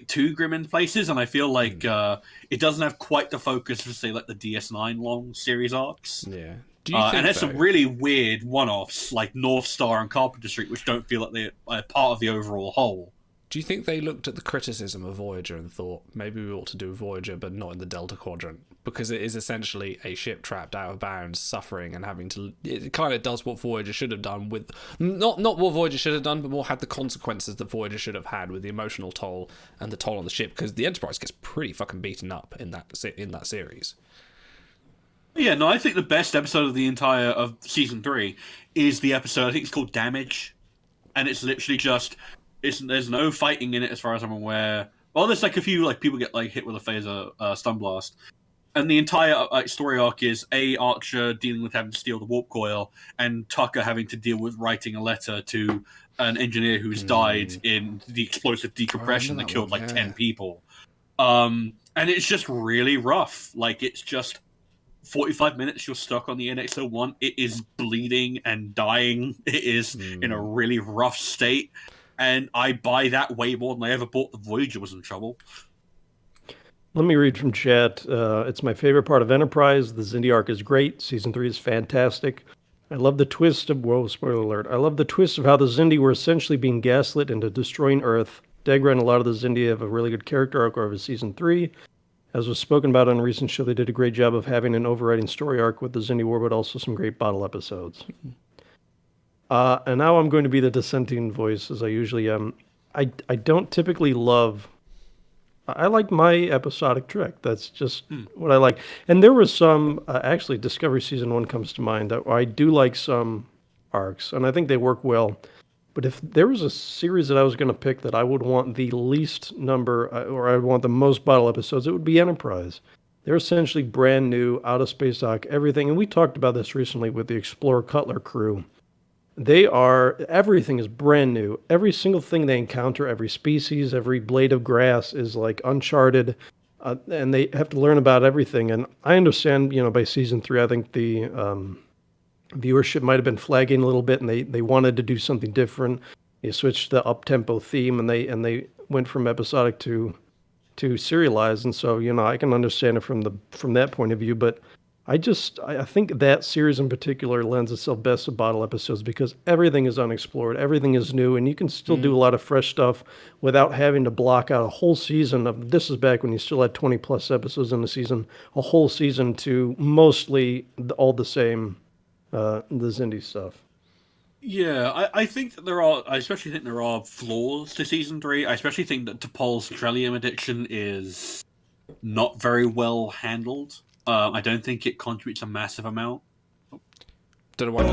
too grim in places, and I feel like it doesn't have quite the focus of, say, like the DS9 long series arcs. Yeah. Do you think and there's some really weird one-offs, like North Star and Carpenter Street, which don't feel like they're part of the overall whole. Do you think they looked at the criticism of Voyager and thought, maybe we ought to do Voyager, but not in the Delta Quadrant? Because it is essentially a ship trapped out of bounds, suffering and having to... It kind of does what Voyager should have done with... Not what Voyager should have done, but more had the consequences that Voyager should have had with the emotional toll and the toll on the ship, because the Enterprise gets pretty fucking beaten up in that series. Yeah, no, I think the best episode of the entire of Season 3 is the episode, I think it's called Damage. And it's literally just... There's no fighting in it as far as I'm aware. Well, there's like a few people get hit with a phaser stun blast. And the entire story arc is Archer dealing with having to steal the warp coil, and Tucker having to deal with writing a letter to an engineer who's died in the explosive decompression that killed 10 people. And it's just really rough. It's just 45 minutes you're stuck on the NX-01. It is bleeding and dying. It is in a really rough state. And I buy that way more than I ever bought the Voyager was in trouble. Let me read from chat. It's my favorite part of Enterprise. The Xindi arc is great. Season 3 is fantastic. I love the twist of... Whoa, spoiler alert. I love the twist of how the Xindi were essentially being gaslit into destroying Earth. Degra and a lot of the Xindi have a really good character arc over Season 3. As was spoken about on a recent show, they did a great job of having an overriding story arc with the Xindi War, but also some great bottle episodes. And now I'm going to be the dissenting voice, as I usually am. I don't typically love... I like my episodic Trek. That's just what I like. And there was some... actually, Discovery Season 1 comes to mind. I do like some arcs, and I think they work well. But if there was a series that I was going to pick that I would want the least number, or I would want the most bottle episodes, it would be Enterprise. They're essentially brand new, out of space dock, everything. And we talked about this recently with the Explorer Cutler crew. Everything is brand new. Every single thing they encounter, every species, every blade of grass is like uncharted. And they have to learn about everything. And I understand, by season 3, I think the viewership might have been flagging a little bit, and they wanted to do something different. They switched the up-tempo theme, and they went from episodic to serialized. And so, I can understand it from that point of view. But I think that series in particular lends itself best to bottle episodes because everything is unexplored, everything is new, and you can still do a lot of fresh stuff without having to block out a whole season of. This is back when you still had 20 plus episodes in the season, a whole season to mostly all the same. The Xindi stuff. Yeah, I think that I especially think there are flaws to season 3. I especially think that T'Pol's Trellium addiction is not very well handled. I don't think it contributes a massive amount. Don't know why.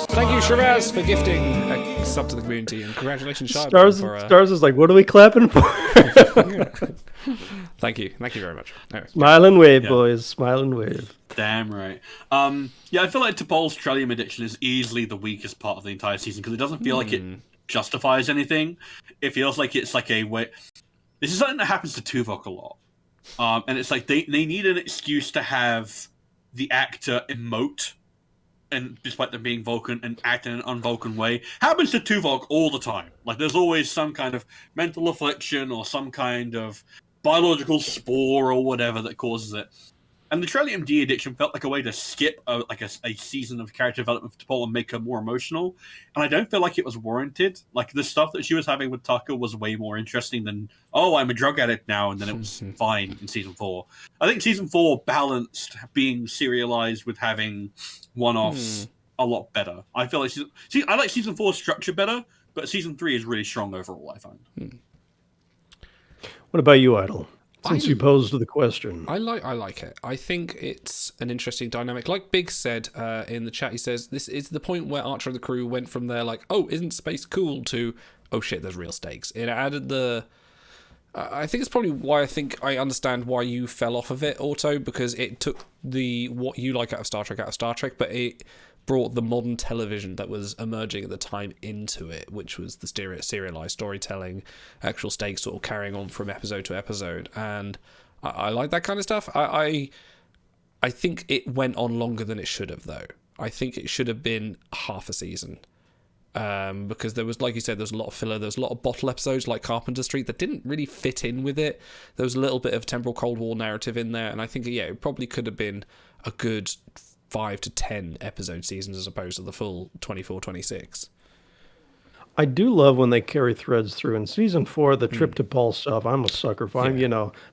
Thank you, Shiraz, for gifting a sub to the community, and congratulations, Shard. Stars is like, what are we clapping for? Thank you very much. Anyway. Smile and wave, boys. Smile and wave. Damn right. Yeah, I feel like T'Pol's Trellium addiction is easily the weakest part of the entire season because it doesn't feel like it justifies anything. It feels like it's like a way. This is something that happens to Tuvok a lot, and it's like they need an excuse to have the actor emote. And despite them being Vulcan and act in an un-Vulcan way, happens to Tuvok all the time. Like, there's always some kind of mental affliction or some kind of biological spore or whatever that causes it. And the Trellium D addiction felt like a way to skip a season of character development for T'Pol and make her more emotional. And I don't feel like it was warranted. Like, the stuff that she was having with Tucker was way more interesting than, oh, I'm a drug addict now, and then it was fine in season 4. I think season 4 balanced being serialized with having one-offs a lot better. I feel like I like season 4's structure better, but season 3 is really strong overall, I find. What about you, Idle? Since you posed the question. I like it. I think it's an interesting dynamic. Like Big said in the chat, he says, this is the point where Archer and the crew went from there like, oh, isn't space cool, to, oh shit, there's real stakes. It added the... I think it's probably why I understand why you fell off of it, Auto, because it took what you like out of Star Trek, but it brought the modern television that was emerging at the time into it, which was the serialized storytelling, actual stakes sort of carrying on from episode to episode. And I like that kind of stuff. I think it went on longer than it should have, though. I think it should have been half a season. Because there was, like you said, there was a lot of filler. There was a lot of bottle episodes like Carpenter Street that didn't really fit in with it. There was a little bit of temporal Cold War narrative in there. And I think, it probably could have been a good 5 to 10 episode seasons as opposed to the full 24, 26. I do love when they carry threads through. In season 4, the trip to Paul stuff, I'm a sucker for. I'm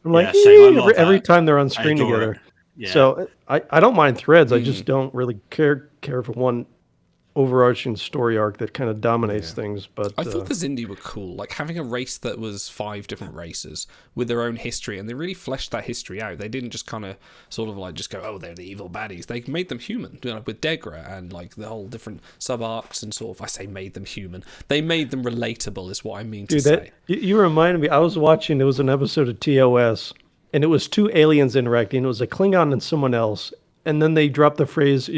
like, every time they're on screen together. Yeah. So I don't mind threads. I just don't really care for one overarching story arc that kind of dominates things. But I thought the Xindi were cool, like having a race that was 5 different races with their own history, and they really fleshed that history out. They didn't just kind of sort of like just go, oh, they're the evil baddies. They made them human, with Degra and like the whole different sub arcs and sort of, I say made them human, they made them relatable is what I mean to say. You reminded me, I was watching, there was an episode of TOS and it was 2 aliens interacting. It was a Klingon and someone else, and then they dropped the phrase,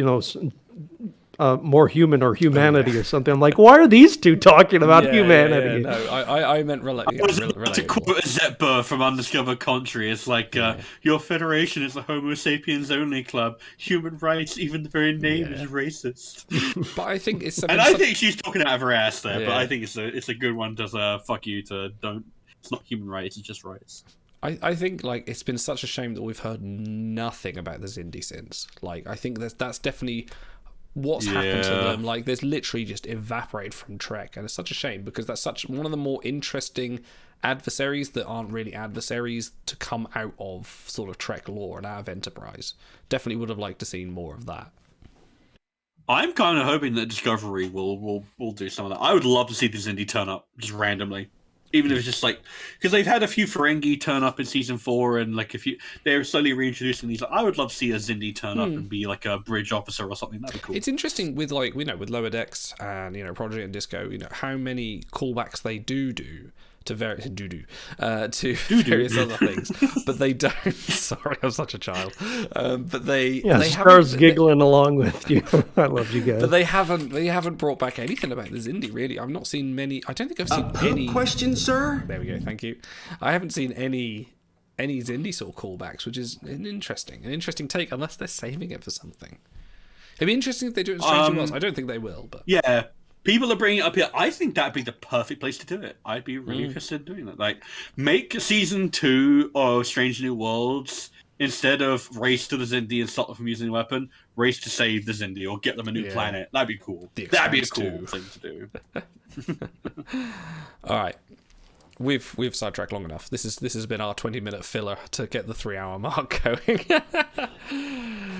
more human or humanity or something. I'm like, why are these 2 talking about humanity? No, I meant to quote Zetber from Undiscovered Country, it's like, your federation is a Homo sapiens only club. Human rights, even the very name is racist. But I think it's and I think she's talking out of her ass there, but I think it's a good one to fuck you to don't. It's not human rights, it's just rights. I think like it's been such a shame that we've heard nothing about the Xindi since. Like I think that's definitely what's happened to them. Like there's literally just evaporated from Trek, and it's such a shame because that's such one of the more interesting adversaries that aren't really adversaries to come out of sort of Trek lore and out of Enterprise. Definitely would have liked to seen more of that. I'm kind of hoping that Discovery will do some of that. I would love to see the Xindi turn up just randomly, even if it's just like, because they've had a few Ferengi turn up in season 4, and like they're slowly reintroducing these. I would love to see a Xindi turn up and be like a bridge officer or something. That'd be cool. It's interesting with with Lower Decks and Project and Disco, how many callbacks they do to various other things, but they don't. Sorry, I'm such a child. But they Stars giggling along with you. I love you guys. But they haven't brought back anything about the Xindi really. I've not seen many. I don't think I've seen any. Question, sir? There we go. Thank you. I haven't seen any Xindi sort of callbacks, which is an interesting take, unless they're saving it for something. It'd be interesting if they do it in Strange New Worlds. I don't think they will, but yeah. People are bringing it up here. I think that'd be the perfect place to do it. I'd be really interested in doing that. Like, make season 2 of Strange New Worlds, instead of race to the Xindi and stop them from using a weapon, race to save the Xindi or get them a new planet. That'd be cool. That'd be a cool thing to do. All right. We've sidetracked long enough. This has been our 20-minute filler to get the 3-hour mark going.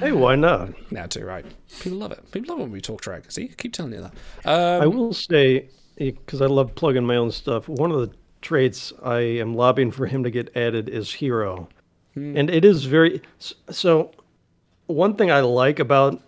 Hey, why not? Now too, right? People love it. People love when we talk Trek. See, I keep telling you that. I will say, because I love plugging my own stuff, one of the traits I am lobbying for him to get added is hero. And it is very... So, one thing I like about...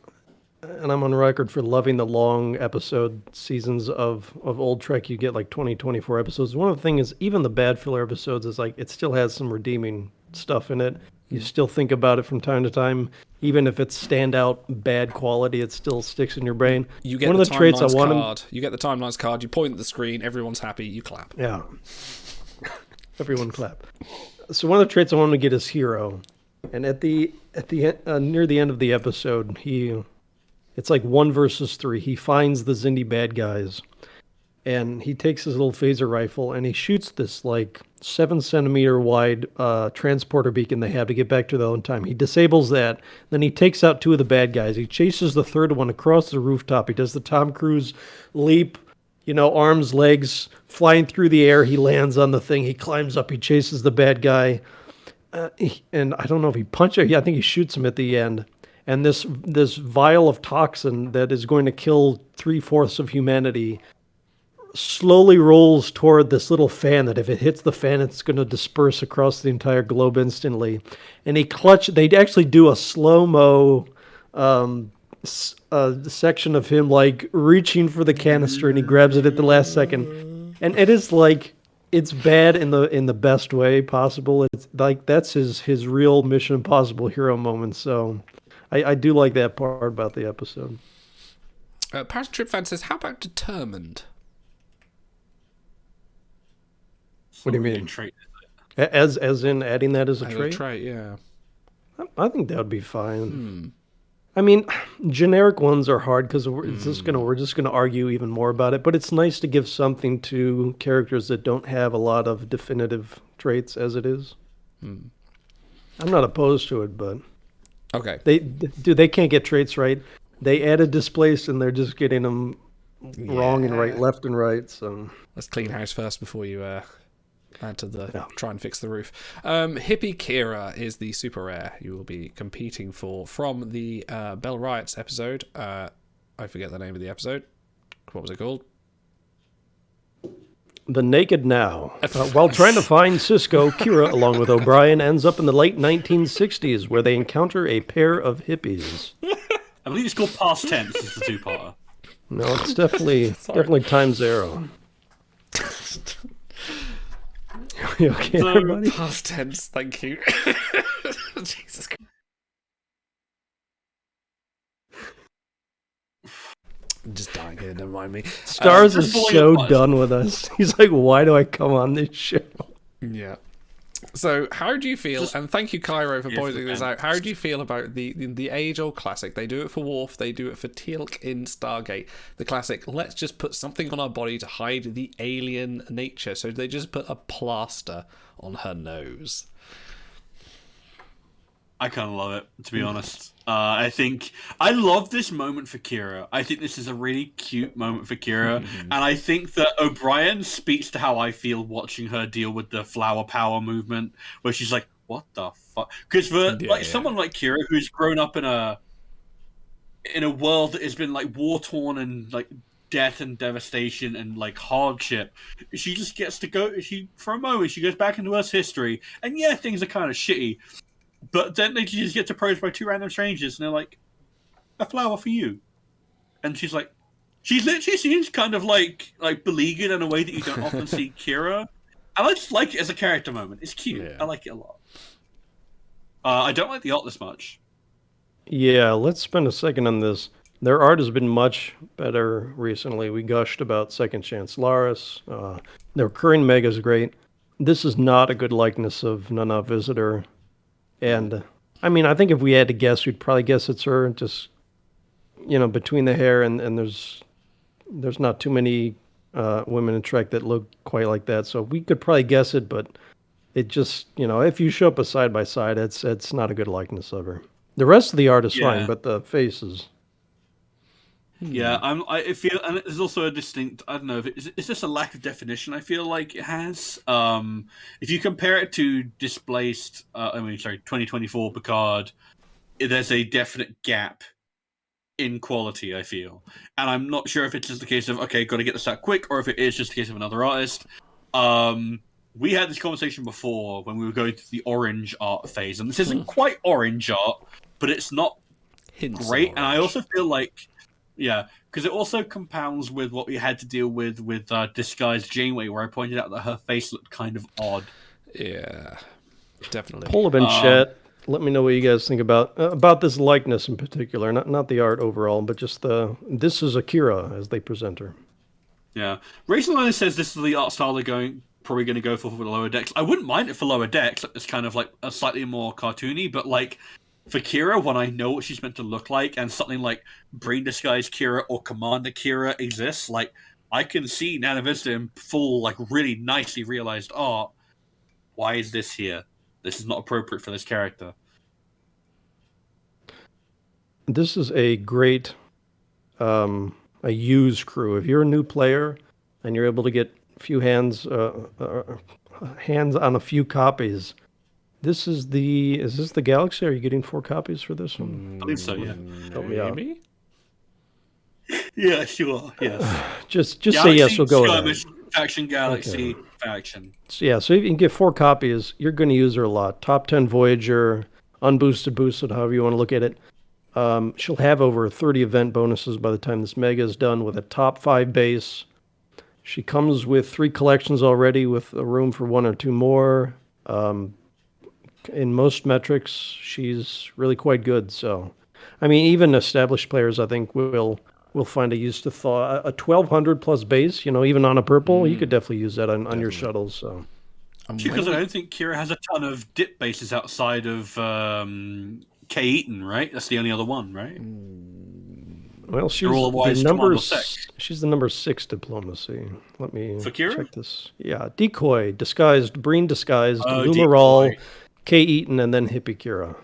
And I'm on record for loving the long episode seasons of old Trek. You get like 20, 24 episodes. One of the things is, even the bad filler episodes is like, it still has some redeeming stuff in it. You still think about it from time to time. Even if it's standout bad quality, it still sticks in your brain. You get one the of the traits I want card. You get the timelines card. You point at the screen. Everyone's happy. You clap. Yeah. Everyone clap. So one of the traits I want to get is hero. And at the near the end of the episode, it's like 1 versus 3. He finds the Xindi bad guys, and he takes his little phaser rifle and he shoots this like 7-centimeter wide transporter beacon they have to get back to their own time. He disables that. Then he takes out 2 of the bad guys. He chases the third one across the rooftop. He does the Tom Cruise leap, arms, legs, flying through the air. He lands on the thing. He climbs up. He chases the bad guy. And I don't know if he punches. I think he shoots him at the end. And this vial of toxin that is going to kill 3/4 of humanity slowly rolls toward this little fan that if it hits the fan, it's going to disperse across the entire globe instantly. And they actually do a slow-mo section of him like reaching for the canister, and he grabs it at the last second. And it is like, it's bad in the best way possible. It's like, that's his real Mission Impossible hero moment. So I do like that part about the episode. Paris Trip Fan says, how about determined? What do you mean? Trait. As in adding that as a trait? A trait, yeah. I think that would be fine. I mean, generic ones are hard because we're just gonna argue even more about it. But it's nice to give something to characters that don't have a lot of definitive traits as it is. I'm not opposed to it, but okay, they can't get traits right. They added Displaced, and they're just getting them wrong and right, left and right. So let's clean house first before you add to the try and fix the roof. Hippie Kira is the super rare you will be competing for from the Bell Riots episode. I forget the name of the episode. What was it called? The Naked Now. While trying to find Cisco, Kira, along with O'Brien, ends up in the late 1960s, where they encounter a pair of hippies. I believe it's called Past Tense. It's the 2-parter. No, it's definitely time zero. You okay, everybody? Past tense, thank you. Jesus Christ. I'm just dying here, never mind me. Stars is so done with us. He's like, why do I come on this show? Yeah. So, how do you feel, and thank you, Cairo, for pointing this out, how do you feel about the age-old classic? They do it for Worf, they do it for Teal'c in Stargate. The classic, let's just put something on our body to hide the alien nature. So they just put a plaster on her nose. I kind of love it, to be honest. I think I love this moment for Kira. I think this is a really cute moment for Kira, and I think that O'Brien speaks to how I feel watching her deal with the flower power movement, where she's like, "What the fuck?" Because for someone like Kira, who's grown up in a world that has been like war torn and like death and devastation and like hardship, she just gets to go. For a moment, she goes back into Earth's history, and yeah, things are kind of shitty. But then they just get approached by 2 random strangers, and they're like, "A flower for you," and she's like, she literally seems kind of like beleaguered in a way that you don't often see Kira. And I just like it as a character moment. It's cute. Yeah. I like it a lot. I don't like the art this much. Yeah, let's spend a second on this. Their art has been much better recently. We gushed about Second Chance Laris. Their recurring mega is great. This is not a good likeness of Nana Visitor. And, I mean, I think if we had to guess, we'd probably guess it's her. Just, between the hair and there's not too many women in Trek that look quite like that. So we could probably guess it, but it just, if you show up a side by side, it's not a good likeness of her. The rest of the art is fine, but the faces. Yeah, I feel, and there's also a distinct. I don't know if it's just a lack of definition. I feel like it has. If you compare it to Displaced, 2024 Picard, there's a definite gap in quality. I feel, and I'm not sure if it's just a case of okay, got to get this out quick, or if it is just a case of another artist. We had this conversation before when we were going through the orange art phase, and this isn't quite orange art, but it's not great. And I also feel like. Yeah, because it also compounds with what we had to deal with Disguised Janeway, where I pointed out that her face looked kind of odd. Yeah, definitely. Pull up in chat. Let me know what you guys think about this likeness in particular. Not the art overall, but just this is Akira as they present her. Yeah, Rachel says this is the art style they're probably going to go for the Lower Decks. I wouldn't mind it for Lower Decks. It's kind of like a slightly more cartoony, but like. For Kira, when I know what she's meant to look like, and something like Brain Disguise Kira or Commander Kira exists, like I can see Nana Vista in full, like really nicely realized art. Why is this here? This is not appropriate for this character. This is a great a use crew. If you're a new player and you're able to get a few hands on a few copies. Is this the Galaxy? Are you getting 4 copies for this one? I believe so, yeah. Help me out. Yeah, sure. Yes. Just say yes, we'll go with that. Faction Galaxy faction. So if you can get 4 copies, you're going to use her a lot. Top 10 Voyager, unboosted, boosted, however you want to look at it. She'll have over 30 event bonuses by the time this mega is done with a top 5 base. She comes with 3 collections already with a room for 1 or 2 more. In most metrics, she's really quite good. So, I mean, even established players, I think, will find a use to thaw. A 1200 plus base, even on a purple, you could definitely use that on your shuttles. So, because I don't think Kira has a ton of dip bases outside of K. Eaton, right? That's the only other one, right? Well, she's the number 6 diplomacy. Let me check this. Yeah, Decoy, Disguised, Breen Disguised, Lumeral, K. Eaton, and then Hippie Kira.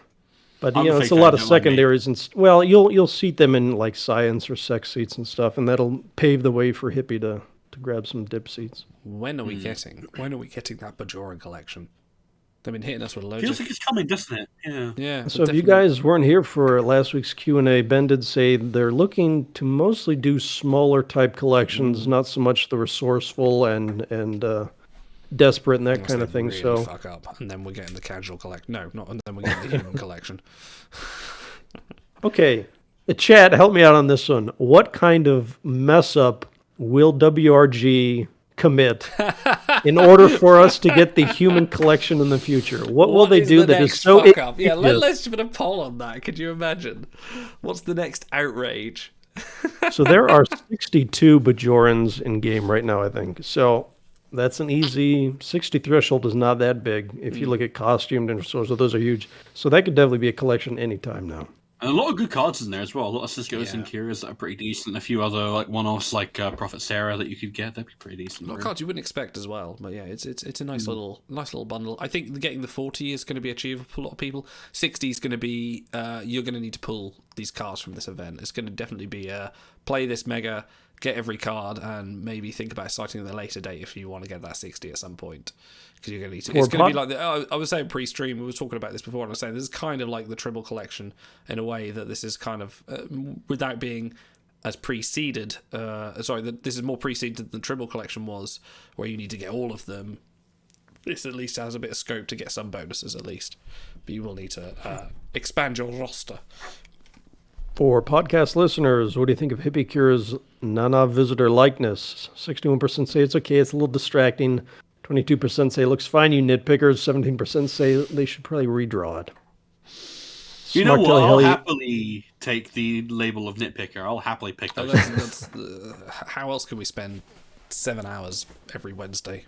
But it's a lot of secondaries, and you'll seat them in like science or sex seats and stuff, and that'll pave the way for Hippie to grab some dip seats. When are we getting that Bajoran collection? They've been hitting us with loads. Feels like it's coming, doesn't it? Yeah. So if you guys weren't here for last week's Q&A, Ben did say they're looking to mostly do smaller type collections, not so much the resourceful and desperate and that kind of thing. Really so fuck up, and then we're getting the casual collection. No, not and then we're getting the human collection. Okay, the chat, help me out on this one. What kind of mess up will WRG commit in order for us to get the human collection in the future? What will they do that is so fuck up? Yeah, let's put a poll on that. Could you imagine? What's the next outrage? So there are 62 Bajorans in game right now, I think. So that's an easy 60 threshold is not that big if you look at costumed and so those are huge. So that could definitely be a collection anytime now. And a lot of good cards in there as well. A lot of Cisco's and Kiras that are pretty decent. A few other like one-offs like Prophet Sarah that you could get. That'd be pretty decent. A lot of cards you wouldn't expect as well. But yeah, it's a nice little bundle. I think getting the 40 is going to be achievable for a lot of people. 60 is going to be you're going to need to pull these cards from this event. It's going to definitely be play this mega, get every card, and maybe think about citing at a later date if you want to get that 60 at some point. Because you're going to need to. It's going to be like I was saying pre-stream. We were talking about this before, and I was saying this is kind of like the Tribble collection in a way that this is kind of without being as preceded. This is more preceded than the Tribble collection was, where you need to get all of them. This at least has a bit of scope to get some bonuses at least, but you will need to expand your roster. For podcast listeners, what do you think of Hippie Kira's Nana visitor likeness? 61% say it's okay, it's a little distracting. 22% say it looks fine, you nitpickers. 17% say they should probably redraw it. You know what? I'll happily take the label of nitpicker. I'll happily pick those. How else can we spend 7 hours every Wednesday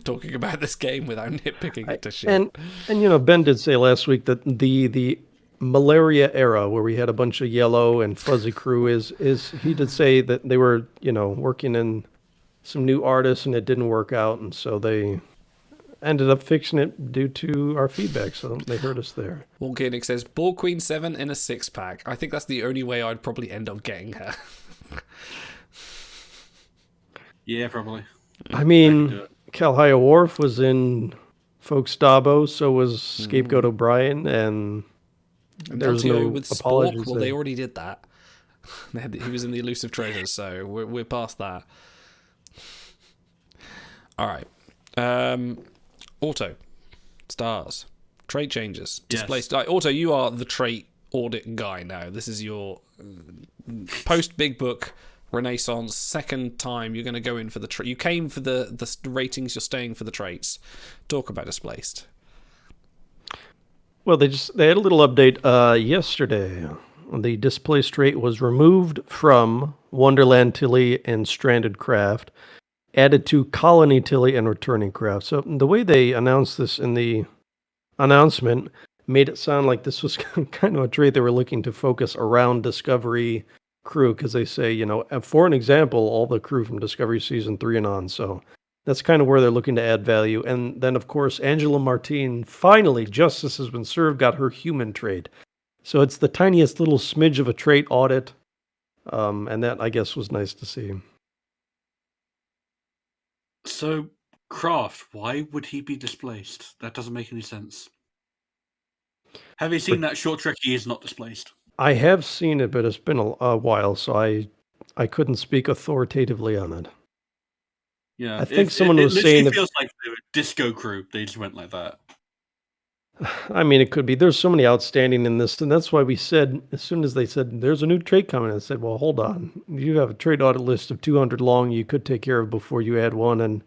talking about this game without nitpicking it to shit? And Ben did say last week that the malaria era where we had a bunch of yellow and fuzzy crew is he did say that they were working in some new artists and it didn't work out, and so they ended up fixing it due to our feedback, so they heard us there. Volcanic says Ball Queen 7 in a 6-pack. I think that's the only way I'd probably end up getting her. Yeah, probably. I mean, Calhia Wharf was in Folks Dabo, so was Scapegoat O'Brien, and there's no with apologies. Well, they already did that. He was in the Elusive Treasures, so we're past that. All right. Auto. Stars. Trait changes. Displaced. Yes. Auto, you are the trait audit guy now. This is your post-Big Book Renaissance. Second time you're going to go in for the trait. You came for the ratings, you're staying for the traits. Talk about Displaced. Well, they had a little update yesterday. The Displaced trait was removed from Wonderland Tilly and Stranded Craft, added to Colony Tilly and Returning Craft. So the way they announced this in the announcement made it sound like this was kind of a trait they were looking to focus around Discovery crew, because they say, for an example, all the crew from Discovery Season 3 and on. So that's kind of where they're looking to add value. And then, of course, Angela Martin, finally, justice has been served, got her human trait. So it's the tiniest little smidge of a trait audit. And that, I guess, was nice to see. So, Craft, why would he be displaced? That doesn't make any sense. Have you seen that short trek? He is not displaced. I have seen it, but it's been a while, so I couldn't speak authoritatively on it. Yeah, I think someone was saying it feels like the disco crew. They just went like that. I mean, it could be. There's so many outstanding in this, and that's why we said, as soon as they said, there's a new trait coming, I said, well, hold on. You have a trait audit list of 200 long you could take care of before you add one, and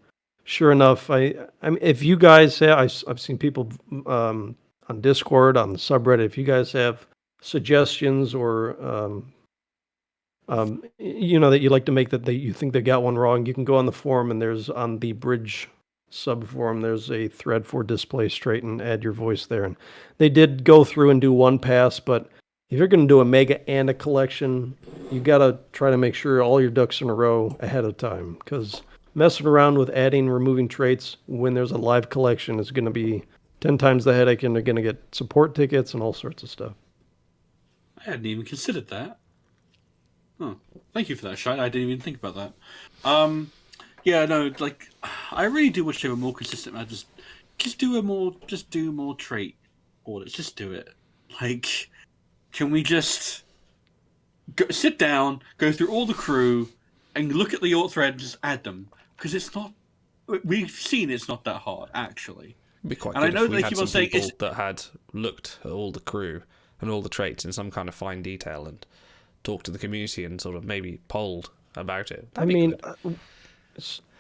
sure enough, I mean, if you guys have, I've seen people on Discord, on the subreddit, if you guys have suggestions or, that you'd like to make that you think they got one wrong, you can go on the forum, and there's on the Bridge subforum, there's a thread for Displaced trait, and add your voice there. And they did go through and do one pass, but if you're going to do a mega and a collection, you got to try to make sure all your ducks in a row ahead of time, because messing around with adding, removing traits when there's a live collection is going to be 10 times the headache, and they're going to get support tickets and all sorts of stuff. I hadn't even considered that. Oh, thank you for that, Shai. I didn't even think about that. Yeah, no, like, I really do wish they were more consistent, man. Just do more trait audits. Just do it. Like, can we just sit down, go through all the crew, and look at the alt thread and just add them? Because it's not. We've seen it's not that hard, actually. It'd be quite and good I know if we they had keep some on saying people that had looked at all the crew and all the traits in some kind of fine detail and talked to the community and sort of maybe polled about it.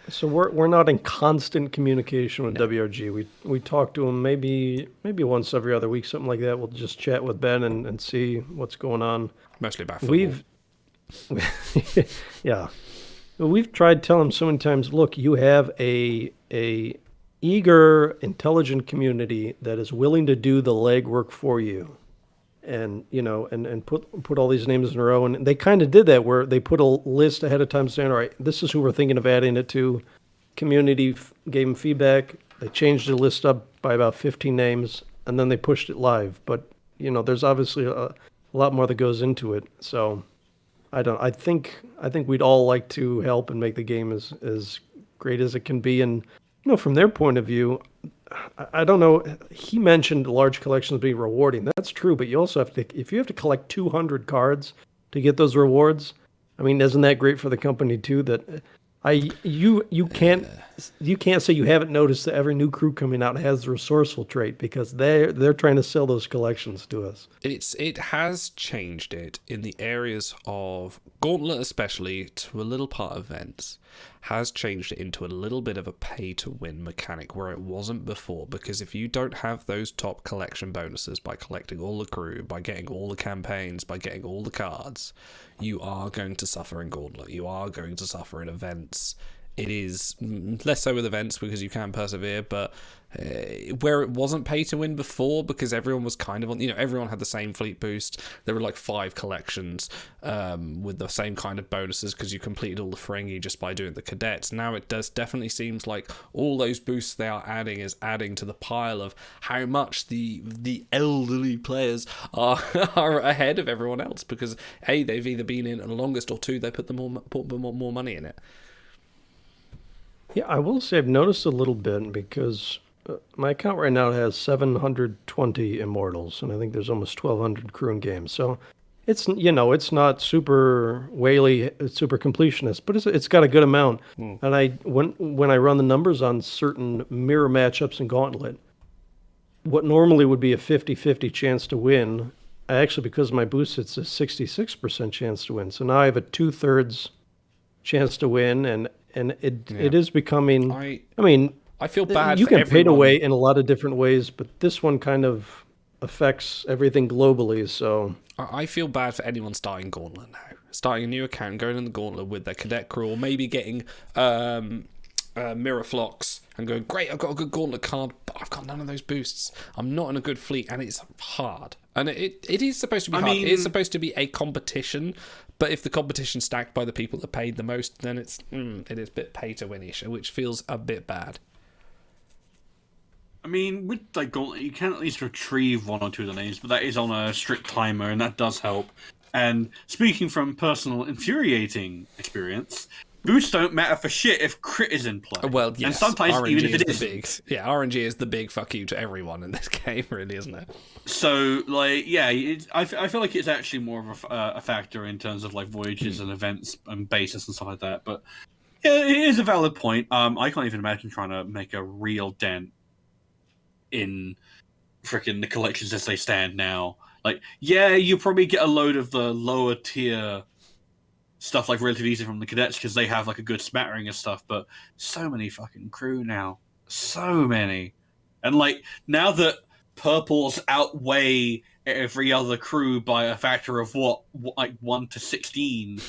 So we're not in constant communication with WRG. We talk to them maybe once every other week, something like that. We'll just chat with Ben and see what's going on. Mostly about football. Yeah. We've tried telling them so many times, look, you have a eager, intelligent community that is willing to do the legwork for you. and and put all these names in a row. And they kind of did that where they put a list ahead of time saying, all right, this is who we're thinking of adding it to. Community gave them feedback. They changed the list up by about 15 names, and then they pushed it live. But there's obviously a lot more that goes into it. So I think we'd all like to help and make the game as great as it can be. And from their point of view, I don't know. He mentioned large collections being rewarding. That's true, but you also have to, if you have to collect 200 cards to get those rewards, I mean, isn't that great for the company too? That you can't say you haven't noticed that every new crew coming out has the resourceful trait, because they're trying to sell those collections to us. It has changed it in the areas of Gauntlet, especially to a little part of events, has changed it into a little bit of a pay-to-win mechanic where it wasn't before, because if you don't have those top collection bonuses by collecting all the crew, by getting all the campaigns, by getting all the cards, you are going to suffer in Gauntlet. You are going to suffer in events. It is less so with events because you can persevere, but where it wasn't pay to win before, because everyone was kind of on, everyone had the same fleet boost. There were like 5 collections with the same kind of bonuses because you completed all the Ferengi just by doing the cadets. Now it does definitely seems like all those boosts they are adding is adding to the pile of how much the elderly players are ahead of everyone else, because A, they've either been in the longest, or 2, they put more money in it. Yeah, I will say I've noticed a little bit, because my account right now has 720 immortals, and I think there's almost 1,200 crew and games. So it's it's not super whaley, it's super completionist, but it's got a good amount. And when I run the numbers on certain mirror matchups in Gauntlet, what normally would be a 50-50 chance to win, I actually, because of my boost, it's a 66% chance to win. So now I have a 2/3 chance to win, and it is becoming. I feel bad. You for can pay everyone. away in a lot of different ways, but this one kind of affects everything globally. So I feel bad for anyone starting Gauntlet now, starting a new account, going in the Gauntlet with their cadet crew, or maybe getting mirror flocks and going, great, I've got a good Gauntlet card, but I've got none of those boosts. I'm not in a good fleet, and it's hard. And it is supposed to be hard. It's supposed to be a competition, but if the competition's stacked by the people that paid the most, then it is a bit pay to win-ish, which feels a bit bad. I mean, with Gauntlet, you can at least retrieve 1 or 2 of the names, but that is on a strict timer, and that does help. And speaking from personal infuriating experience, boosts don't matter for shit if crit is in play. Well, yes, and sometimes RNG even if it is the isn't. big. Yeah, RNG is the big fuck you to everyone in this game, really, isn't it? So, I feel like it's actually more of a factor in terms of voyages and events and bases and stuff like that. But yeah, it is a valid point. I can't even imagine trying to make a real dent in frickin' the collections as they stand now. You probably get a load of the lower tier stuff relatively easy from the cadets because they have a good smattering of stuff, but so many fucking crew now. So many. And now that purples outweigh every other crew by a factor of 1 to 16,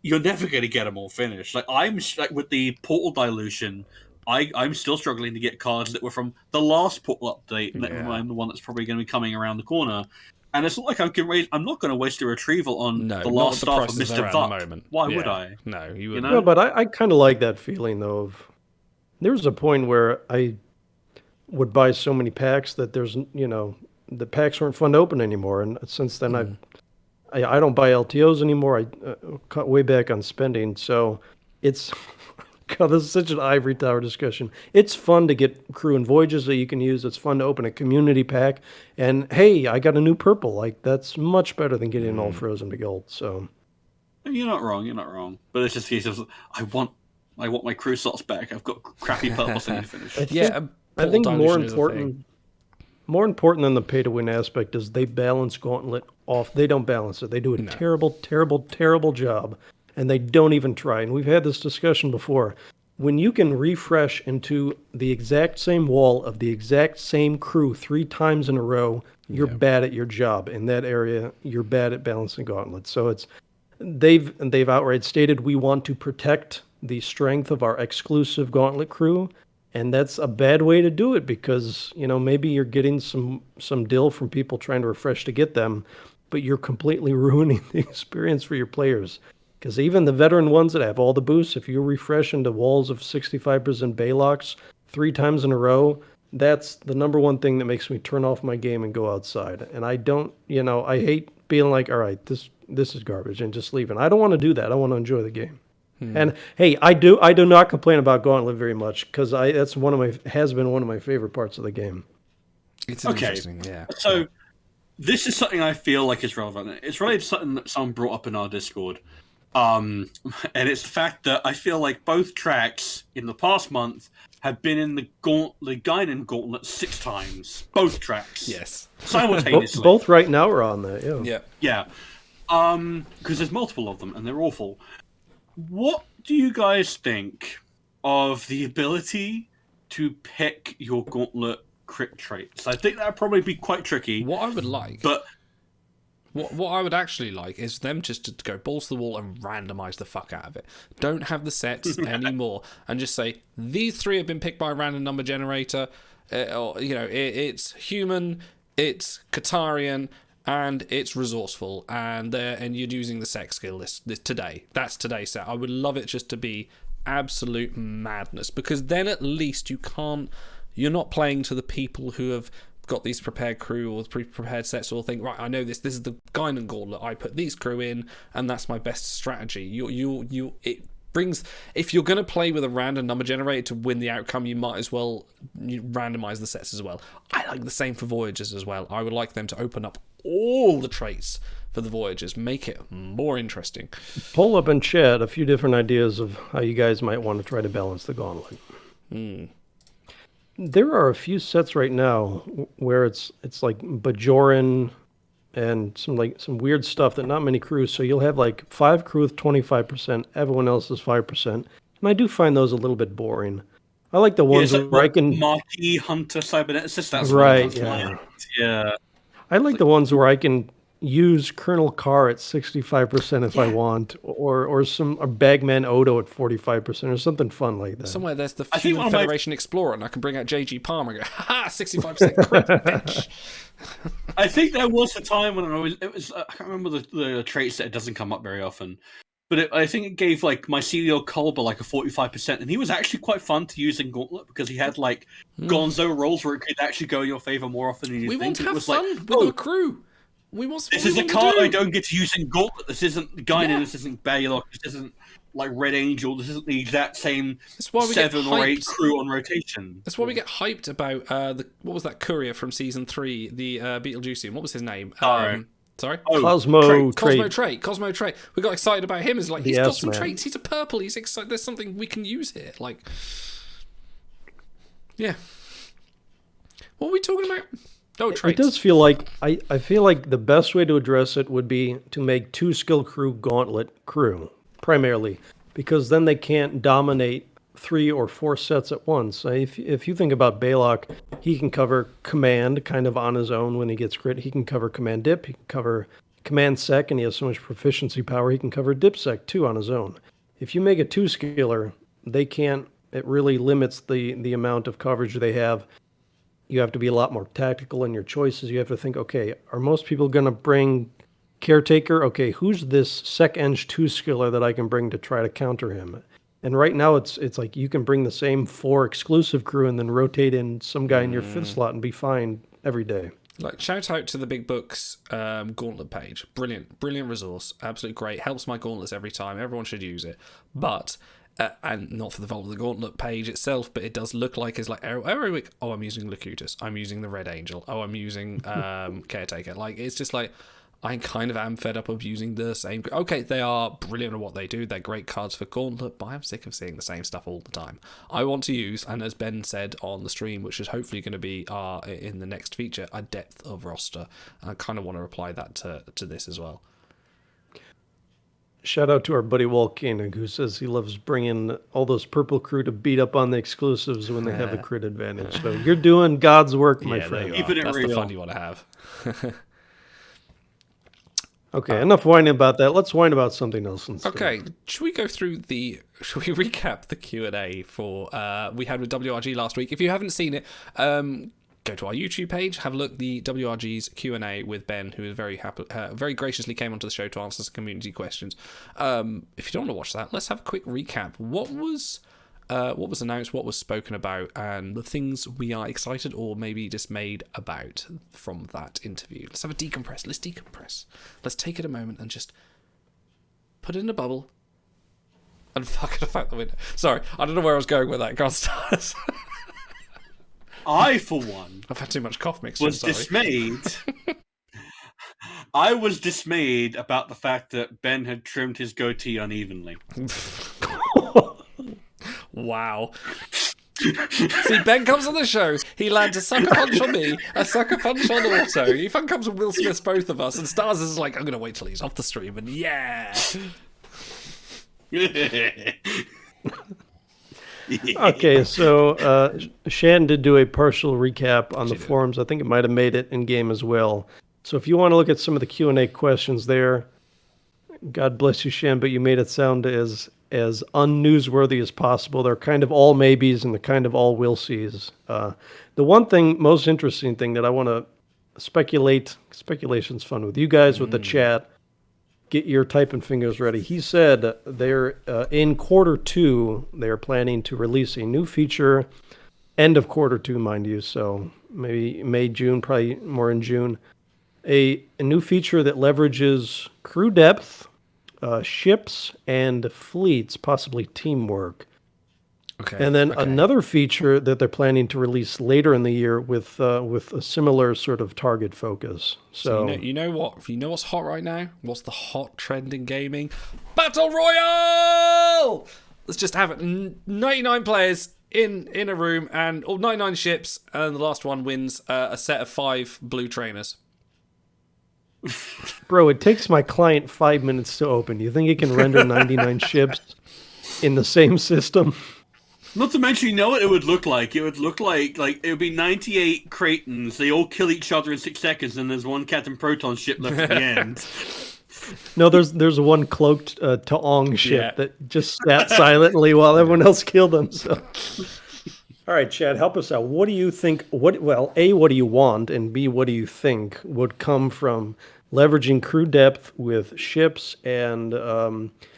you're never going to get them all finished. I'm with the portal dilution, I'm still struggling to get cards that were from the last portal update, never mind the one that's probably going to be coming around the corner. And it's not like I'm not going to waste a retrieval on the last staff of Mr. Vuck. Why would I? No, you wouldn't. No, but I kind of like that feeling, though. There was a point where I would buy so many packs that the packs weren't fun to open anymore. And since then, I don't buy LTOs anymore. I cut way back on spending. So it's... God, this is such an ivory tower discussion. It's fun to get crew and voyages that you can use. It's fun to open a community pack. And, hey, I got a new purple. That's much better than getting all frozen to gold. So You're not wrong. But it's just a case of, I want my crew slots back. I've got crappy purples I need to finish. I think more important than the pay-to-win aspect is they balance Gauntlet off. They don't balance it. They do a terrible job. And they don't even try. And we've had this discussion before. When you can refresh into the exact same wall of the exact same crew 3 times in a row, you're bad at your job. In that area, you're bad at balancing Gauntlet. So they've outright stated we want to protect the strength of our exclusive Gauntlet crew, And that's a bad way to do it because, maybe you're getting some dill from people trying to refresh to get them, but you're completely ruining the experience for your players. Because even the veteran ones that have all the boosts, if you refresh into walls of 65% Baylocks 3 times in a row, that's the number one thing that makes me turn off my game and go outside. And I don't, I hate being like, all right, this is garbage and just leaving. I don't want to do that. I want to enjoy the game. And hey, I do not complain about Gauntlet very much because that's has been one of my favorite parts of the game. It's interesting, yeah. So this is something I feel like is relevant. It's related to something that someone brought up in our Discord. And it's the fact that I feel like both tracks in the past month have been in the Guinan Gauntlet 6 times. Both tracks. Yes. Simultaneously. Both right now are on that, yeah. Yeah. Because there's multiple of them, and they're awful. What do you guys think of the ability to pick your Gauntlet crit traits? I think that would probably be quite tricky. What I would like... But... What I would actually like is them just to go balls to the wall and randomise the fuck out of it. Don't have the sets anymore, and just say these 3 have been picked by a random number generator. It's human, it's Qatarian, and it's resourceful, and you're using the sex skill this today. That's today's set. I would love it just to be absolute madness, because then at least you're not playing to the people who have got these prepared crew or pre-prepared sets or think, right, I know this is the Guinan Gauntlet, I put these crew in and that's my best strategy. It brings, if you're going to play with a random number generator to win the outcome, you might as well randomize the sets as well. I like the same for Voyagers as well. I would like them to open up all the traits for the Voyagers, make it more interesting. Pull up in chat a few different ideas of how you guys might want to try to balance the Gauntlet. There are a few sets right now where it's like Bajoran and some weird stuff that not many crews. So you'll have like 5 crew with 25%, everyone else is 5%. And I do find those a little bit boring. I like the ones where I can... Marquee Hunter Cyberneticist, that's right, yeah. I like the ones where I can use Colonel Carr at 65% if I want, or Bagman Odo at 45%, or something fun like that. Somewhere there's the Human Federation Explorer, and I can bring out J.G. Palmer and go, ha 65% crit, bitch. I think there was a time when I can't remember the traits that it doesn't come up very often, but I think it gave like my Celio Culber like a 45%, and he was actually quite fun to use in Gauntlet because he had like Gonzo rolls where it could actually go in your favor more often than you think. We want to have fun with a crew. This is a card I don't get to use in Gauntlet. This isn't Guinan, this isn't Baylock, this isn't like Red Angel, this isn't the exact same 7 or 8 crew on rotation. That's why we get hyped about what was that courier from season 3, the Beetlejuicean, what was his name? Sorry? Cosmo Trait. We got excited about him. It's like, he's got some traits, he's a purple, he's excited, there's something we can use here. Like, yeah. What are we talking about? Oh, traits. It does feel like, I feel like the best way to address it would be to make 2 skill crew Gauntlet crew, primarily, because then they can't dominate 3 or 4 sets at once. If you think about Baylock, he can cover command kind of on his own when he gets crit. He can cover command dip, he can cover command sec, and he has so much proficiency power, he can cover dip sec too on his own. If you make a 2-skiller, they can't, it really limits the amount of coverage they have. You have to be a lot more tactical in your choices. You have to think, okay, are most people going to bring Caretaker? Okay, who's this sec-eng 2-skiller that I can bring to try to counter him? And right now it's like you can bring the same 4 exclusive crew and then rotate in some guy in your 5th slot and be fine every day. Like, shout out to the Big Books Gauntlet page. Brilliant resource. Absolutely great. Helps my gauntlets every time. Everyone should use it. But... and not for the fault of the Gauntlet page itself, but it does look like it's like every week, oh, I'm using Locutus, I'm using the Red Angel, oh, I'm using Caretaker. Like, it's just like, I kind of am fed up of using the same. Okay, they are brilliant at what they do, they're great cards for Gauntlet, but I'm sick of seeing the same stuff all the time. I want to use, and as Ben said on the stream, which is hopefully going to be in the next feature, a depth of roster. And I kind of want to apply that to this as well. Shout out to our buddy Walt Koenig, who says he loves bringing all those purple crew to beat up on the exclusives when they have a crit advantage. So you're doing God's work, my friend. That's the fun you want to have. Okay, enough whining about that. Let's whine about something else instead. Okay, should we recap the Q&A for we had with WRG last week? If you haven't seen it, go to our YouTube page, have a look at the WRG's Q&A with Ben, who is very graciously came onto the show to answer some community questions. If you don't want to watch that, let's have a quick recap. What was announced, what was spoken about, and the things we are excited or maybe dismayed about from that interview. Let's have a decompress. Let's decompress. Let's take it a moment and just put it in a bubble and fuck it out the window. Sorry, I don't know where I was going with that. Go on, Stars. I, for one, I've had too much cough mixture. Was dismayed. I was dismayed about the fact that Ben had trimmed his goatee unevenly. Wow. See, Ben comes on the show, he lands a sucker punch on me, a sucker punch on Auto. He fun comes and Will Smiths both of us, and Stars is like, I'm going to wait till he's off the stream, and yeah. Okay, so Shan did do a partial recap on the forums. I think it might have made it in game as well. So if you want to look at some of the Q&A questions there, God bless you, Shan, but you made it sound as unnewsworthy as possible. They're kind of all maybes and the kind of all will sees. The one thing, most interesting thing that I want to speculation's fun with you guys with the chat. Get your typing fingers ready. He said they're in quarter 2. They're planning to release a new feature, end of quarter 2, mind you. So maybe May, June, probably more in June. A new feature that leverages crew depth, ships, and fleets, possibly teamwork. Okay. And then another feature that they're planning to release later in the year with a similar sort of target focus. So you know what's hot right now? What's the hot trend in gaming? Battle Royale! Let's just have it. 99 players in a room and 99 ships, and the last one wins a set of 5 blue trainers. Bro, it takes my client 5 minutes to open. You think it can render 99 ships in the same system? Not to mention, you know what it would look like? It would look like it would be 98 Cretans. They all kill each other in 6 seconds, and there's one Captain Proton ship left at the end. No, there's one cloaked Taong ship that just sat silently while everyone else killed them. So. All right, Chad, help us out. What do you think? A, what do you want? And B, what do you think would come from leveraging crew depth with ships? And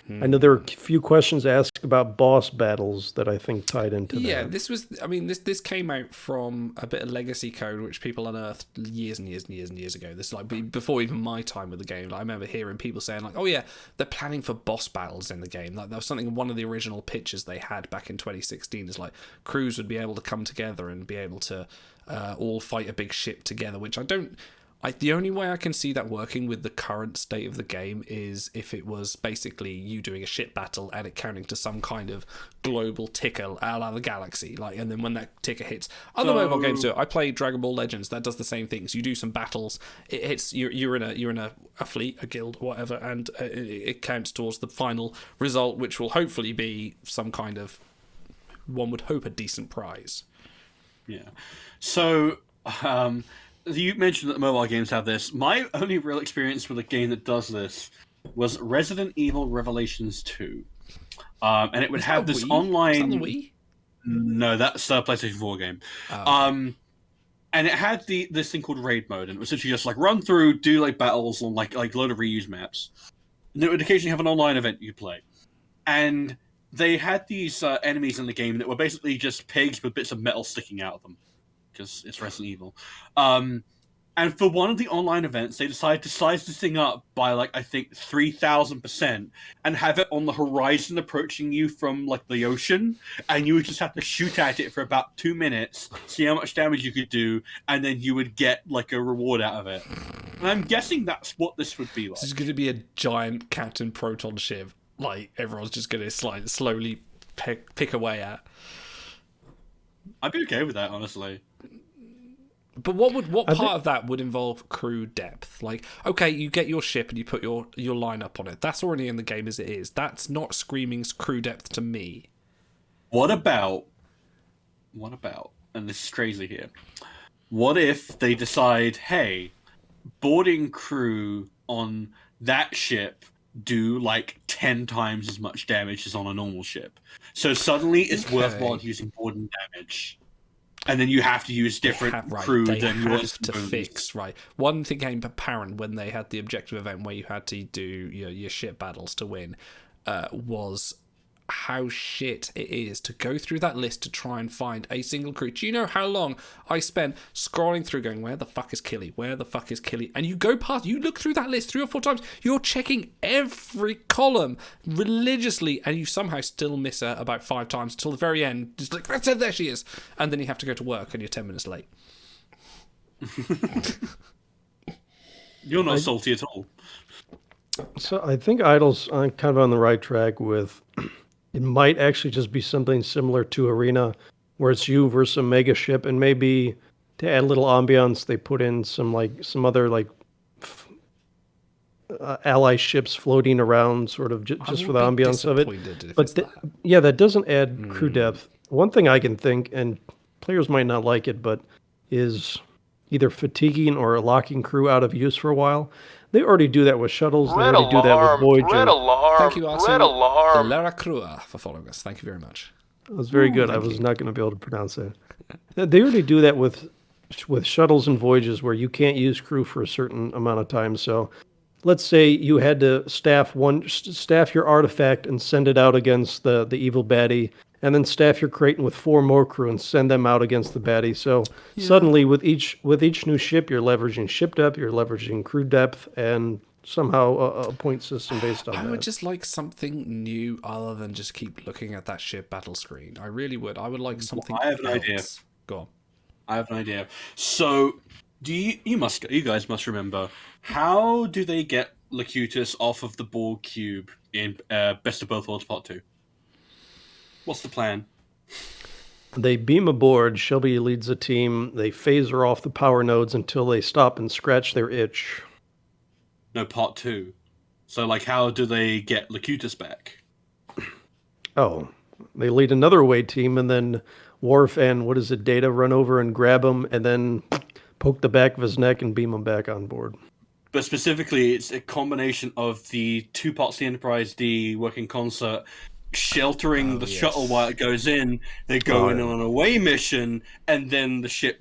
I know there were a few questions asked about boss battles that I think tied into that. Yeah, this came out from a bit of legacy code which people unearthed years and years and years and years ago. This is like before even my time with the game. Like, I remember hearing people saying like, "Oh yeah, they're planning for boss battles in the game." Like, that was something, one of the original pitches they had back in 2016 is like crews would be able to come together and be able to all fight a big ship together, which the only way I can see that working with the current state of the game is if it was basically you doing a ship battle and it counting to some kind of global ticker a la the galaxy. Like, and then when that ticker hits, other mobile games do it. I played Dragon Ball Legends. That does the same things. You do some battles. It hits. You're in a fleet, a guild, whatever, and it counts towards the final result, which will hopefully be some kind of, one would hope, a decent prize. Yeah. So. You mentioned that mobile games have this. My only real experience with a game that does this was Resident Evil Revelations 2. And it would have this online... Is that the Wii? No, that's a PlayStation 4 game. Oh. And it had this thing called Raid Mode, and it was essentially just like run through, do like battles on like a load of reuse maps. And it would occasionally have an online event you could play. And they had these enemies in the game that were basically just pigs with bits of metal sticking out of them. Because it's Resident Evil. And for one of the online events, they decided to size this thing up by, like, I think 3,000% and have it on the horizon approaching you from, like, the ocean. And you would just have to shoot at it for about 2 minutes, see how much damage you could do, and then you would get, like, a reward out of it. And I'm guessing that's what this would be like. This is going to be a giant Captain Proton ship. Like, everyone's just going to slowly pick away at. I'd be okay with that, honestly. But what part of that would involve crew depth? Like, okay, you get your ship and you put your line up on it. That's already in the game as it is. That's not screaming crew depth to me. What about, and this is crazy here, what if they decide, hey, boarding crew on that ship do like 10 times as much damage as on a normal ship. So suddenly it's worthwhile using boarding damage. And then you have to use different crew than you want to fix. Right. One thing came apparent when they had the objective event where you had to do your ship battles to win, was how shit it is to go through that list to try and find a single crew. Do you know how long I spent scrolling through going, where the fuck is Killy? Where the fuck is Killy? And you go past, you look through that list 3 or 4 times, you're checking every column religiously, and you somehow still miss her about 5 times till the very end. Just like, that's it, there she is. And then you have to go to work and you're 10 minutes late. You're not salty at all. So I think Idle's kind of on the right track with... It might actually just be something similar to Arena, where it's you versus a mega ship, and maybe to add a little ambiance, they put in some other ally ships floating around, sort of just for the ambiance of it. But that doesn't add crew depth. One thing I can think, and players might not like it, but is either fatiguing or locking crew out of use for a while. They already do that with shuttles. They already do that with Voyager. Red alarm! Thank you, Arsenal. Red alarm! Lara Crua for following us. Thank you very much. That was very good. I was not going to be able to pronounce that. They already do that with shuttles and Voyages where you can't use crew for a certain amount of time. So let's say you had to staff your artifact and send it out against the evil baddie, and then staff your Kraken with 4 more crew and send them out against the baddie. So suddenly with each new ship, you're leveraging ship depth, you're leveraging crew depth, and somehow a point system based on that. I would just like something new other than just keep looking at that ship battle screen. I really would. I would like something I have an idea. Go on. I have an idea. So, you guys must remember, how do they get Locutus off of the Borg cube in Best of Both Worlds Part 2? What's the plan? They beam aboard. Shelby leads a team. They phaser off the power nodes until they stop and scratch their itch. No, Part 2. So, how do they get Locutus back? Oh, they lead another away team, and then Worf and, Data run over and grab him, and then poke the back of his neck and beam him back on board. But specifically, it's a combination of the 2 parts of the Enterprise D working in concert, sheltering the shuttle while it goes in. They go in on an away mission, and then the ship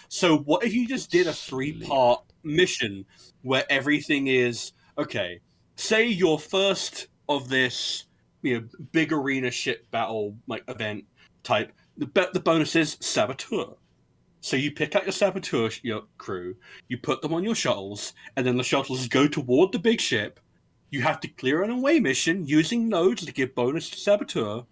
so what if you just did a 3-part mission where everything is okay? Say your first of this big arena ship battle event type. The bonus is Saboteur. So you pick out your Saboteur crew, you put them on your shuttles, and then the shuttles go toward the big ship. You have to clear an away mission using nodes to give bonus to Saboteur,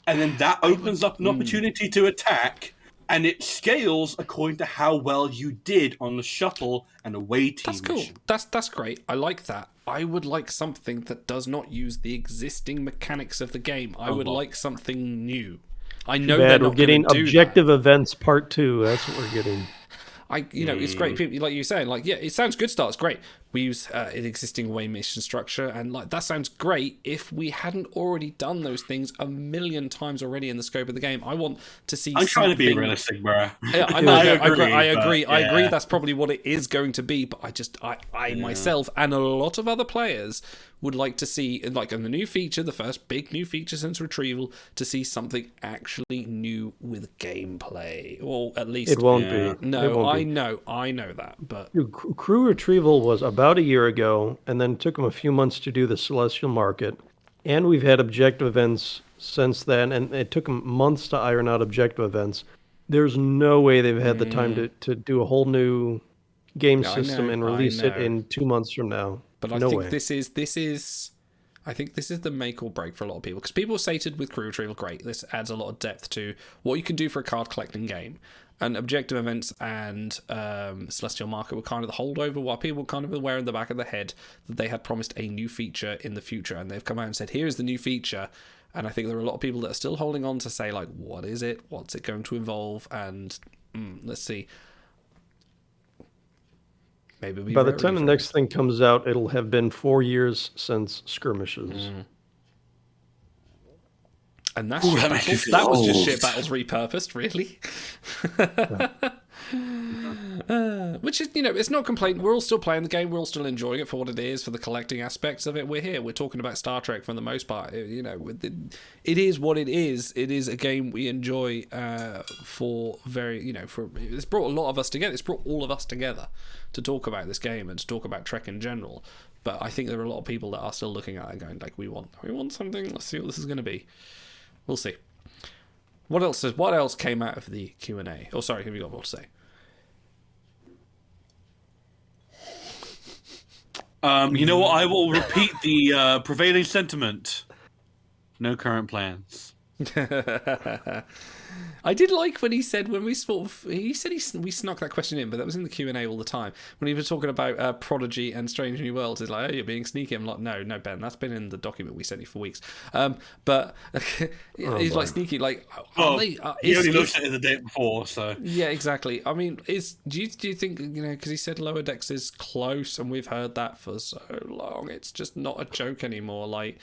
and then that opens up an opportunity to attack, and it scales according to how well you did on the shuttle and away team. That's cool. Mission. That's great. I like that. I would like something that does not use the existing mechanics of the game. I would like something new. I know they're not getting do objective that. Events Part 2. That's what we're getting. It's great. People, like you're saying, it sounds good. It's great. We use an existing away mission structure, and that sounds great. If we hadn't already done those things a million times already in the scope of the game, I want to see. I'm trying to be realistic, bro. Yeah, I know. I agree. I agree. That's probably what it is going to be. But I myself and a lot of other players would like to see, in the new feature, the first big new feature since Retrieval, to see something actually new with gameplay, or at least it won't be. No, I know that, but Crew Retrieval was about a year ago, and then it took them a few months to do the Celestial Market, and we've had objective events since then, and it took them months to iron out objective events. There's no way they've had the time to do a whole new game system and release it in 2 months from now. But I think this is I think this is the make or break for a lot of people, because people sated with Crew Retrieval, great. This adds a lot of depth to what you can do for a card collecting game. And objective events and Celestial Market were kind of the holdover, while people were kind of aware in the back of their head that they had promised a new feature in the future, and they've come out and said, here's the new feature. And I think there are a lot of people that are still holding on to say, what is it? What's it going to involve? And let's see. Maybe by the time the next thing comes out, it'll have been 4 years since skirmishes. And that was just ship battles repurposed, really. Which is, it's not a complaint. We're all still playing the game. We're all still enjoying it for what it is, for the collecting aspects of it. We're here. We're talking about Star Trek for the most part. It is what it is. It is a game we enjoy for very, it's brought a lot of us together. It's brought all of us together to talk about this game and to talk about Trek in general. But I think there are a lot of people that are still looking at it and going, like, we want something. Let's see what this is going to be. We'll see. What else came out of the Q&A? Oh, sorry, have you got more to say? You know what? I will repeat the prevailing sentiment. No current plans. I did like when he said we snuck that question in, but that was in the Q&A all the time. When he was talking about Prodigy and Strange New Worlds, he's like, "Oh, you're being sneaky." I'm like, "No, Ben, that's been in the document we sent you for weeks." But he's like sneaky, like. He only looked at it the day before, so. Yeah, exactly. I mean, do you think because he said Lower Decks is close, and we've heard that for so long, it's just not a joke anymore. Like,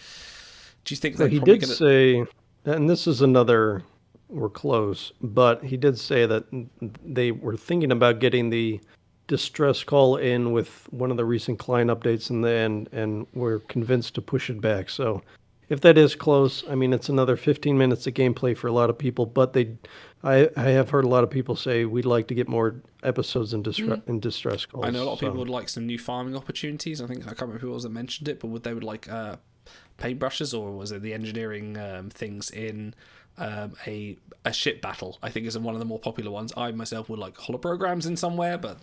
do you think he did say, and this is another. We're close, but he did say that they were thinking about getting the distress call in with one of the recent client updates in the end, and we're convinced to push it back. So if that is close, I mean, it's another 15 minutes of gameplay for a lot of people, but I have heard a lot of people say we'd like to get more episodes in distress calls. I know a lot of people would like some new farming opportunities. I can't remember who it was that mentioned it, but they would like paintbrushes, or was it the engineering things in a ship battle? I think is one of the more popular ones. I myself would like holograms in somewhere, but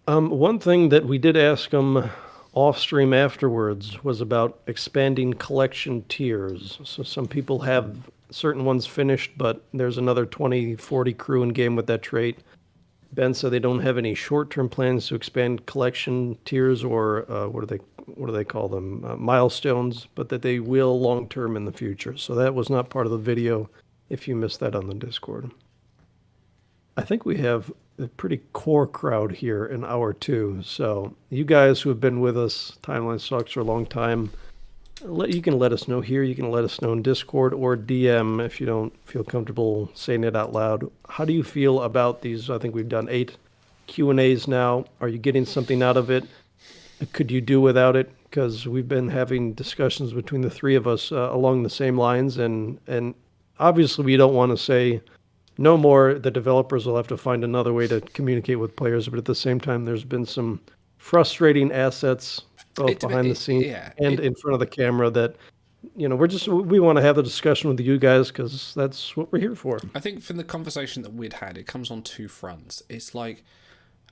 one thing that we did ask him off stream afterwards was about expanding collection tiers. So some people have certain ones finished, but there's another 20-40 crew in game with that trait. Ben said they don't have any short-term plans to expand collection tiers or what do they call them? Milestones, but that they will long-term in the future. So that was not part of the video if you missed that on the Discord. I think we have a pretty core crowd here in hour 2. So you guys who have been with us, Timeline Sucks, for a long time, you can let us know here. You can let us know in Discord or DM if you don't feel comfortable saying it out loud. How do you feel about these? I think we've done 8 Q&As now. Are you getting something out of it? Could you do without it? Because we've been having discussions between the three of us along the same lines, and obviously we don't want to say no more. The developers will have to find another way to communicate with players, but at the same time, there's been some frustrating assets both behind the scenes and in front of the camera that we want to have the discussion with you guys because that's what we're here for. I think from the conversation that we'd had, it comes on 2 fronts. It's like,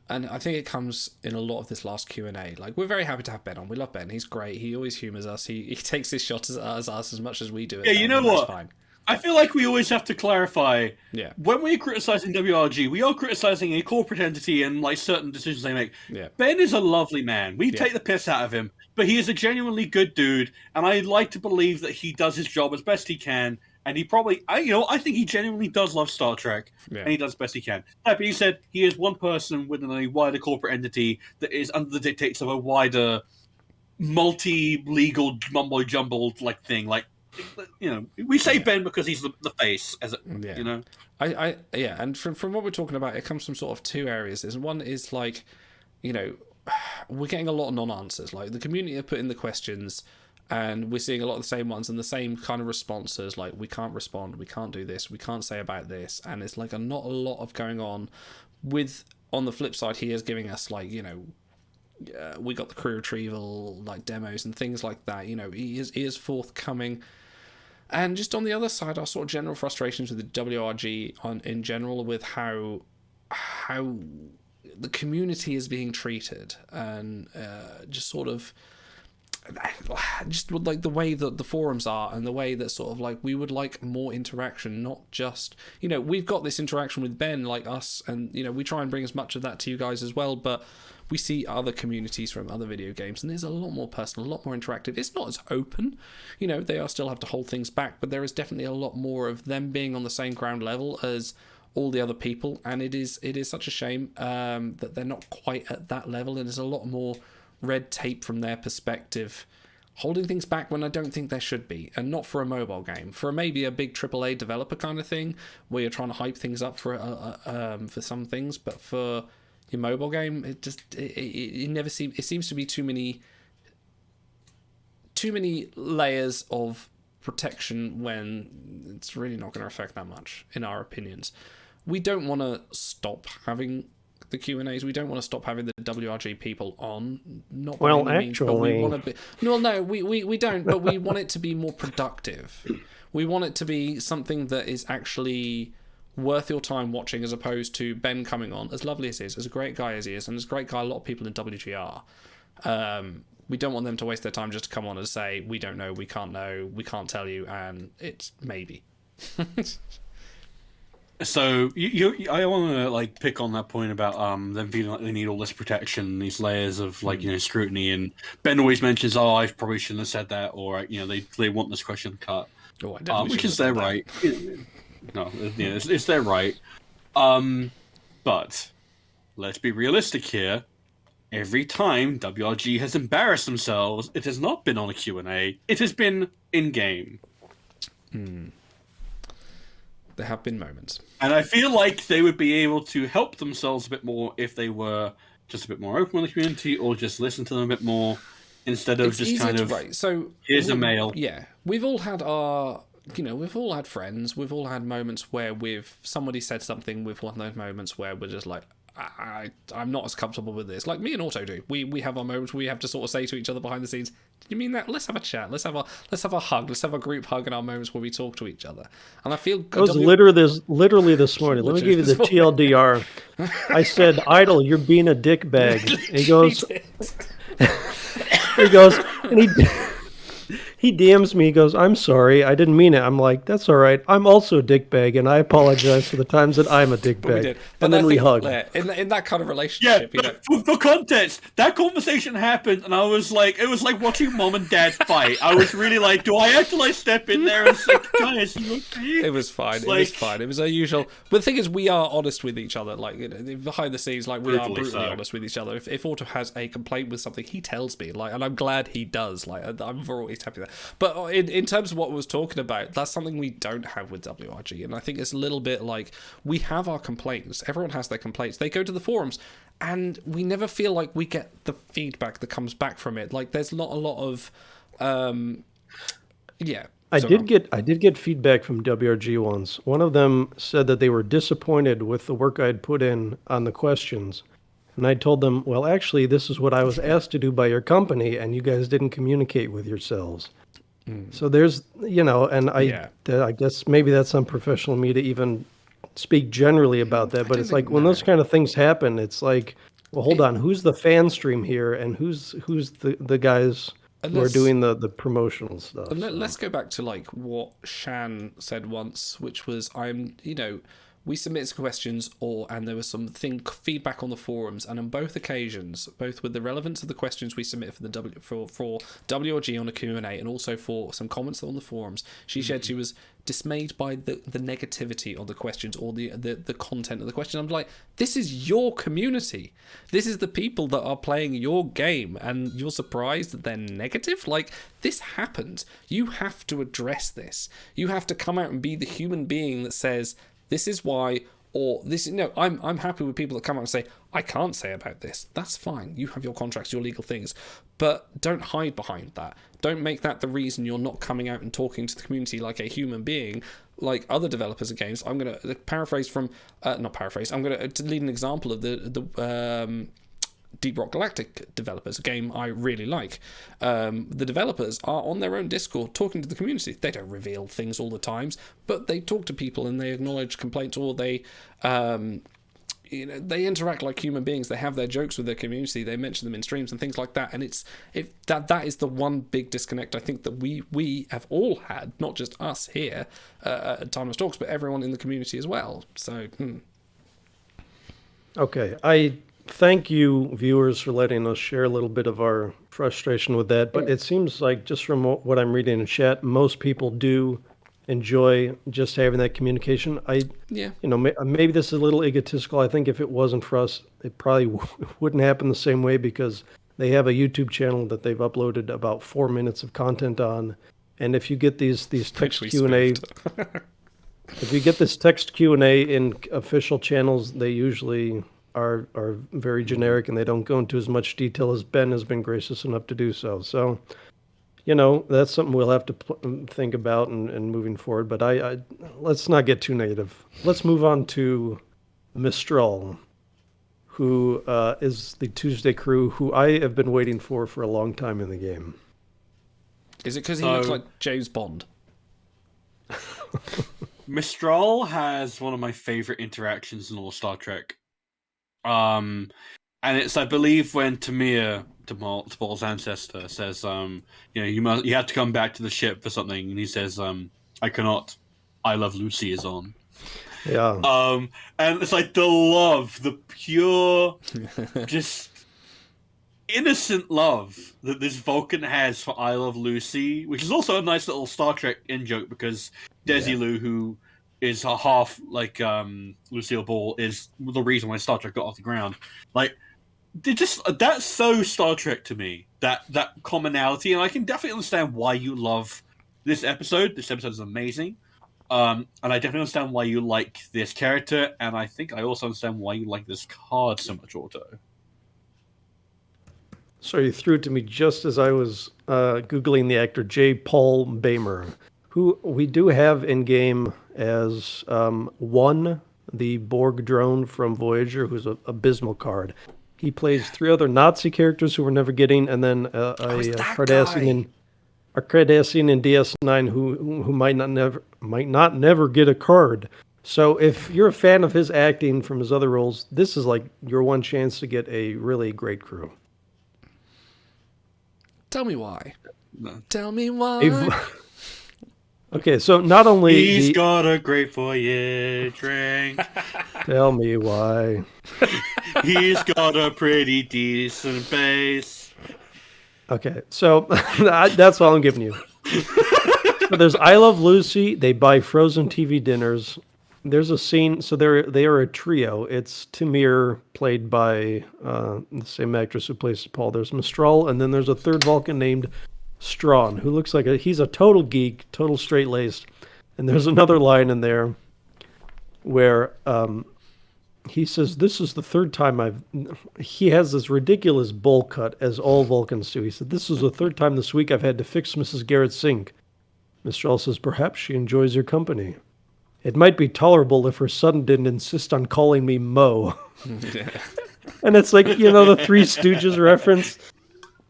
and I think it comes in a lot of this last Q&A. Like, we're very happy to have Ben on. We love Ben. He's great. He always humours us. He takes his shots at us as much as we do it. Yeah, you know what? Fine. I feel like we always have to clarify. Yeah. When we're criticizing WRG, we are criticizing a corporate entity and like certain decisions they make. Yeah. Ben is a lovely man. We take the piss out of him, but he is a genuinely good dude, and I like to believe that he does his job as best he can. And he probably, I think he genuinely does love Star Trek, and he does the best he can. That being said, he is one person within a wider corporate entity that is under the dictates of a wider, multi-legal mumbo-jumbled like thing. Like, we say Ben because he's the face, And from what we're talking about, it comes from sort of 2 areas. One is like, we're getting a lot of non-answers. Like, the community have put in the questions, and we're seeing a lot of the same ones and the same kind of responses. Like, we can't respond, we can't do this, we can't say about this, and it's like not a lot of going on. On the flip side, he is giving us like, we got the crew retrieval like demos and things like that. He is forthcoming. And just on the other side, our sort of general frustrations with the WRG in general, with how the community is being treated, and just sort of just like the way that the forums are, and the way that sort of like we would like more interaction, not just we've got this interaction with Ben, like us, and we try and bring as much of that to you guys as well, but we see other communities from other video games, and there's a lot more personal, a lot more interactive. It's not as open, they are still have to hold things back, but there is definitely a lot more of them being on the same ground level as all the other people, and it is such a shame that they're not quite at that level, and there's a lot more red tape from their perspective holding things back when I don't think there should be, and not for a mobile game. For maybe a big AAA developer kind of thing, where you're trying to hype things up for some things, but for your mobile game, it never seems. It seems to be too many layers of protection when it's really not going to affect that much, in our opinions. We don't want to stop having the Q&As. We don't want to stop having the WRG people on. Not by any means, but we want to be. No, we don't. But we want it to be more productive. We want it to be something that is actually worth your time watching, as opposed to Ben coming on, as lovely as he is, as a great guy as he is, and as a great guy a lot of people in WGR. We don't want them to waste their time just to come on and say, we don't know, we can't tell you, and it's maybe. So I want to like pick on that point about them feeling like they need all this protection, these layers of like scrutiny. And Ben always mentions, "Oh, I probably shouldn't have said that," or they want this question cut, which is their right. No, it's their right. But let's be realistic here. Every time WRG has embarrassed themselves, it has not been on a Q&A. It has been in game. There have been moments. And I feel like they would be able to help themselves a bit more if they were just a bit more open with the community, or just listen to them a bit more instead of just kind of, right. So here's a mail. Yeah. We've all had we've all had friends. We've all had moments where somebody said something. We've had those moments where we're just like, I'm not as comfortable with this. Like me and Otto do. We have our moments where we have to sort of say to each other behind the scenes, "Did you mean that? Let's have a chat. Let's have a hug. Let's have a group hug in our moments where we talk to each other." And I feel it was literally this morning. Let me give you the TLDR. I said, "Idle, you're being a dick bag." He goes, and he DMs me. He goes, "I'm sorry, I didn't mean it." I'm like, "That's all right. I'm also a dick bag, and I apologize for the times that I'm a dick bag." And then we hug. In that kind of relationship, for context, that conversation happened, and I was like, it was like watching mom and dad fight. I was really like, do I have to like step in there and say, "Guys, you okay?" It was fine. It was fine. It was unusual. But the thing is, we are honest with each other. Like behind the scenes, like we are brutally honest with each other. If Otto has a complaint with something, he tells me. Like, and I'm glad he does. Like, I'm always happy with that. But in terms of what I was talking about, that's something we don't have with WRG, and I think it's a little bit like we have our complaints. Everyone has their complaints. They go to the forums, and we never feel like we get the feedback that comes back from it. Like there's not a lot of, I did get feedback from WRG once. One of them said that they were disappointed with the work I'd put in on the questions. And I told them, well, actually, this is what I was asked to do by your company, and you guys didn't communicate with yourselves. So there's, and I guess maybe that's unprofessional of me to even speak generally about that, but it's like when those kind of things happen, it's like, well, hold on, who's the fan stream here, and who's the guys who are doing the promotional stuff? Let's go back to like what Shan said once, which was, we submitted questions, and there was some feedback on the forums, and on both occasions, both with the relevance of the questions we submitted for WRG on a Q&A, and also for some comments on the forums, she said she was dismayed by the negativity of the questions, or the content of the question. I'm like, this is your community. This is the people that are playing your game, and you're surprised that they're negative? Like, this happens. You have to address this. You have to come out and be the human being that says, this is why, or this. No, I'm happy with people that come out and say, I can't say about this. That's fine. You have your contracts, your legal things, but don't hide behind that. Don't make that the reason you're not coming out and talking to the community like a human being, like other developers of games. I'm going to paraphrase from, not paraphrase. I'm going to lead an example of the Deep Rock Galactic developers, a game I really like. The developers are on their own Discord talking to the community. They don't reveal things all the times, but they talk to people and they acknowledge complaints, or they they interact like human beings. They have their jokes with their community. They mention them in streams and things like that. And that is the one big disconnect I think that we have all had, not just us here at Timeless Talks, but everyone in the community as well. So, Okay, I thank you, viewers, for letting us share a little bit of our frustration with that. But it seems like, just from what I'm reading in chat, most people do enjoy just having that communication. Maybe this is a little egotistical. I think if it wasn't for us, it probably wouldn't happen the same way, because They have a YouTube channel that they've uploaded about 4 minutes of content on. And if you get these text Q&A, if you get this text Q&A in official channels, they usually are very generic and they don't go into as much detail as Ben has been gracious enough to do so. So, that's something we'll have to think about and moving forward. But I let's not get too negative. Let's move on to Mestral, who is the Tuesday crew, who I have been waiting for a long time in the game. Is it because he looks like James Bond? Mestral has one of my favorite interactions in all Star Trek. And it's, I believe, when Tamir, T'Pol's ancestor, says, you have to come back to the ship for something, and he says, I cannot. I Love Lucy is on. Yeah. And it's like the love, the pure, just innocent love that this Vulcan has for I Love Lucy, which is also a nice little Star Trek in-joke, because Desilu, who is a half like Lucille Ball, is the reason why Star Trek got off the ground. Like, that's so Star Trek to me, that commonality, and I can definitely understand why you love this episode. This episode is amazing. And I definitely understand why you like this character, and I think I also understand why you like this card so much, Otto. Sorry, you threw it to me just as I was Googling the actor J. Paul Bamer, who we do have in-game as one, the Borg drone from Voyager, who's a abysmal card. He plays 3 other Nazi characters who we're never getting, and then a Cardassian in DS9 who might not never get a card. So if you're a fan of his acting from his other roles, this is like your one chance to get a really great crew. Tell me why. No. Tell me why. Okay, so not only he's got a great voyage drink. Tell me why. He's got a pretty decent base. Okay, so that's all I'm giving you. So there's I Love Lucy. They buy frozen TV dinners. There's a scene. So they are a trio. It's Tamir, played by the same actress who plays Paul. There's Mestral, and then there's a third Vulcan named Strawn, who looks like he's a total geek, total straight-laced. And there's another line in there where he says, this is the third time he has this ridiculous bowl cut, as all Vulcans do. He said, this is the third time this week I've had to fix Mrs. Garrett's sink. Mestral says, perhaps she enjoys your company. It might be tolerable if her son didn't insist on calling me Mo. And it's like, the Three Stooges reference.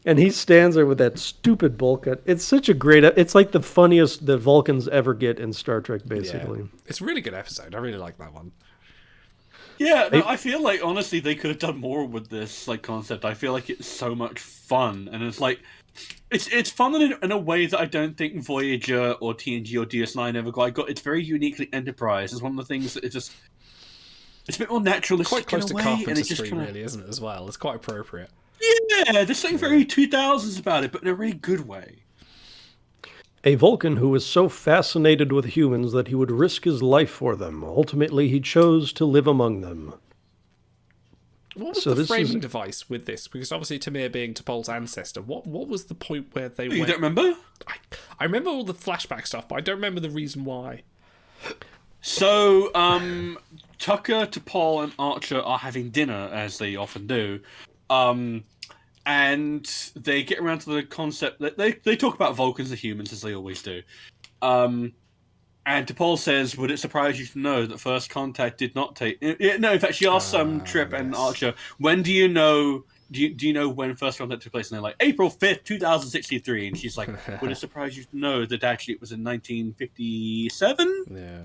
And he stands there with that stupid bowl cut. It's such a great... It's like the funniest the Vulcans ever get in Star Trek, basically. Yeah. It's a really good episode. I really like that one. Yeah, no, I feel like, honestly, they could have done more with this concept. I feel like it's so much fun. And it's like... It's fun in a way that I don't think Voyager or TNG or DS9 ever got. It's very uniquely Enterprise. It's one of the things that it's a bit more naturalistic. Quite close in a to way, Carpenter and it's just Street, really, isn't it, as well? It's quite appropriate. Yeah, there's something very 2000s about it, but in a really good way. A Vulcan who was so fascinated with humans that he would risk his life for them. Ultimately, he chose to live among them. What was the framing device with this? Because obviously Tamir being T'Pol's ancestor, what was the point where they went... You don't remember? I remember all the flashback stuff, but I don't remember the reason why. So, Tucker, T'Pol, and Archer are having dinner, as they often do. And they get around to the concept that they talk about Vulcans and humans, as they always do. And T'Pol says, would it surprise you to know that First Contact did not take... No, in fact, she asks Trip and Archer, when do you know... Do you know when First Contact took place? And they're like, April 5th, 2063. And she's like, would it surprise you to know that actually it was in 1957? Yeah.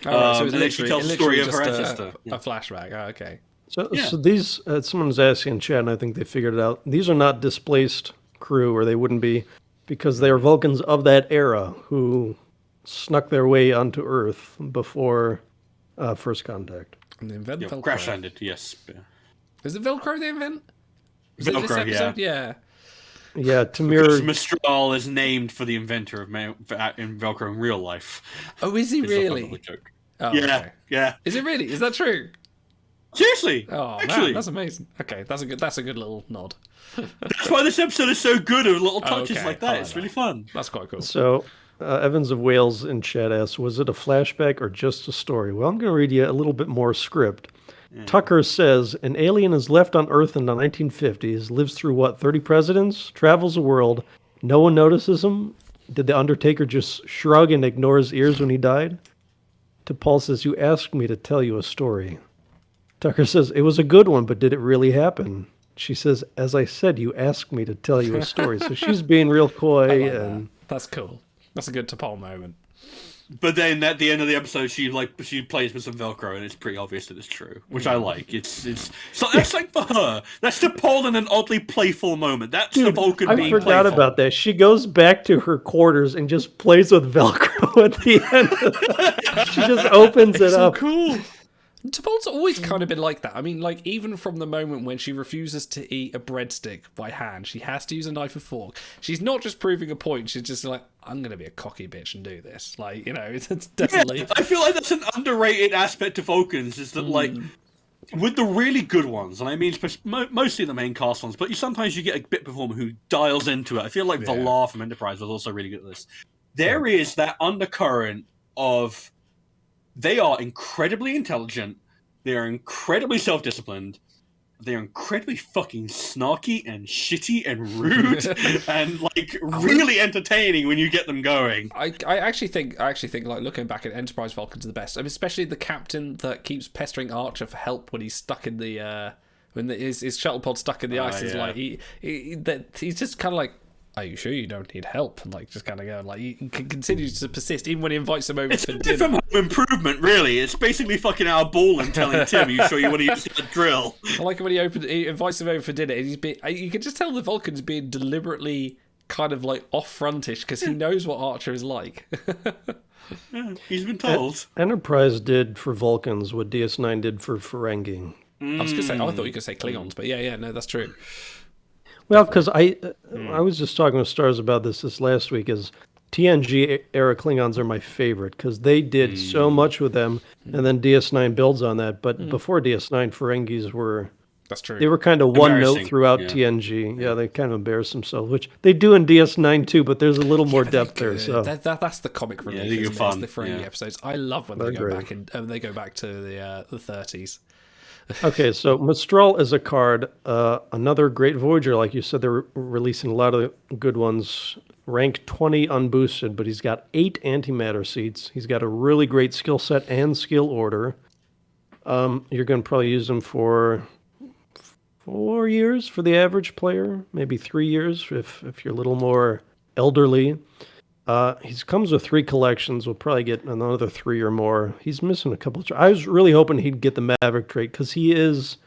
So and then she tells the story of her ancestor. A flashback. Oh, okay. So these... someone's asking in chat, and I think they figured it out. These are not displaced crew, or they wouldn't be, because they are Vulcans of that era who... snuck their way onto Earth before First Contact. And they invent Velcro. Crash landed, yes. Is it Velcro they invent? Velcro, yeah. Yeah, Tamir... Mestral is named for the inventor of in Velcro in real life. Oh, is he really? Joke. Oh, yeah, okay. yeah. Is it really? Is that true? Seriously. Oh actually. man, that's amazing. Okay, that's a good little nod. That's why this episode is so good with little touches Okay, like that. It's really fun. That's quite cool. So, Evans of Wales in chat asks, was it a flashback or just a story? Well, I'm going to read you a little bit more script. Tucker says, an alien is left on Earth in the 1950s, lives through, 30 presidents, travels the world. No one notices him. Did the Undertaker just shrug and ignore his ears when he died? T'Pol says, you asked me to tell you a story. Tucker says, it was a good one, but did it really happen? She says, as I said, you asked me to tell you a story. So she's being real coy. And That's cool. That's a good T'Pol moment. But then at the end of the episode, she plays with some Velcro, and it's pretty obvious that it's true, which I like. It's so that's like for her. That's T'Pol in an oddly playful moment. That's the Vulcan being playful. I forgot about that. She goes back to her quarters and just plays with Velcro at the end. She just opens it up. So cool. T'Pol's always kind of been like that. I mean, like, even from the moment when she refuses to eat a breadstick by hand, she has to use a knife and fork. She's not just proving a point, she's just like, I'm going to be a cocky bitch and do this. Like, it's definitely... Yeah, I feel like that's an underrated aspect of Vulcans, is that, like, with the really good ones, and I mean mostly the main cast ones, but sometimes you get a bit performer who dials into it. I feel like Valar from Enterprise was also really good at this. There is that undercurrent of... They are incredibly intelligent. They are incredibly self-disciplined. They are incredibly fucking snarky and shitty and rude and like really entertaining when you get them going. I actually think like looking back at Enterprise Vulcans are the best. I mean, especially the captain that keeps pestering Archer for help when he's stuck in the his shuttle pod stuck in the ice. Is like he's just kind of like, are you sure you don't need help? And like just kind of going like he continues to persist even when he invites him over for dinner. It's from Home Improvement, really. It's basically fucking Al Ball and telling Tim, "Are you sure you want to use that drill?" I like when he invites him over for dinner, and you can just tell the Vulcan's being deliberately kind of like off-frontish because he knows what Archer is like. Yeah, he's been told. Enterprise did for Vulcans what DS9 did for Ferengi. I was gonna say, I thought you could say Klingons, but yeah, no, that's true. Well, because I was just talking with Stars about this last week, is TNG era Klingons are my favorite because they did so much with them, and then DS9 builds on that. But before DS9, Ferengis were... That's true. They were kind of one note throughout TNG. Yeah, they kind of embarrassed themselves, which they do in DS9 too, but there's a little more depth there. So that's the comic relief. Yeah, fun. The Ferengi episodes. I love when they go back to the 30s. Okay, so Mestral is a card. Another great Voyager, like you said, they're releasing a lot of good ones. Rank 20 unboosted, but he's got 8 antimatter seats. He's got a really great skill set and skill order. You're going to probably use him for 4 years for the average player, maybe 3 years if you're a little more elderly. He comes with 3 collections. We'll probably get another 3 or more. He's missing a couple of... I was really hoping he'd get the Maverick trait because he is...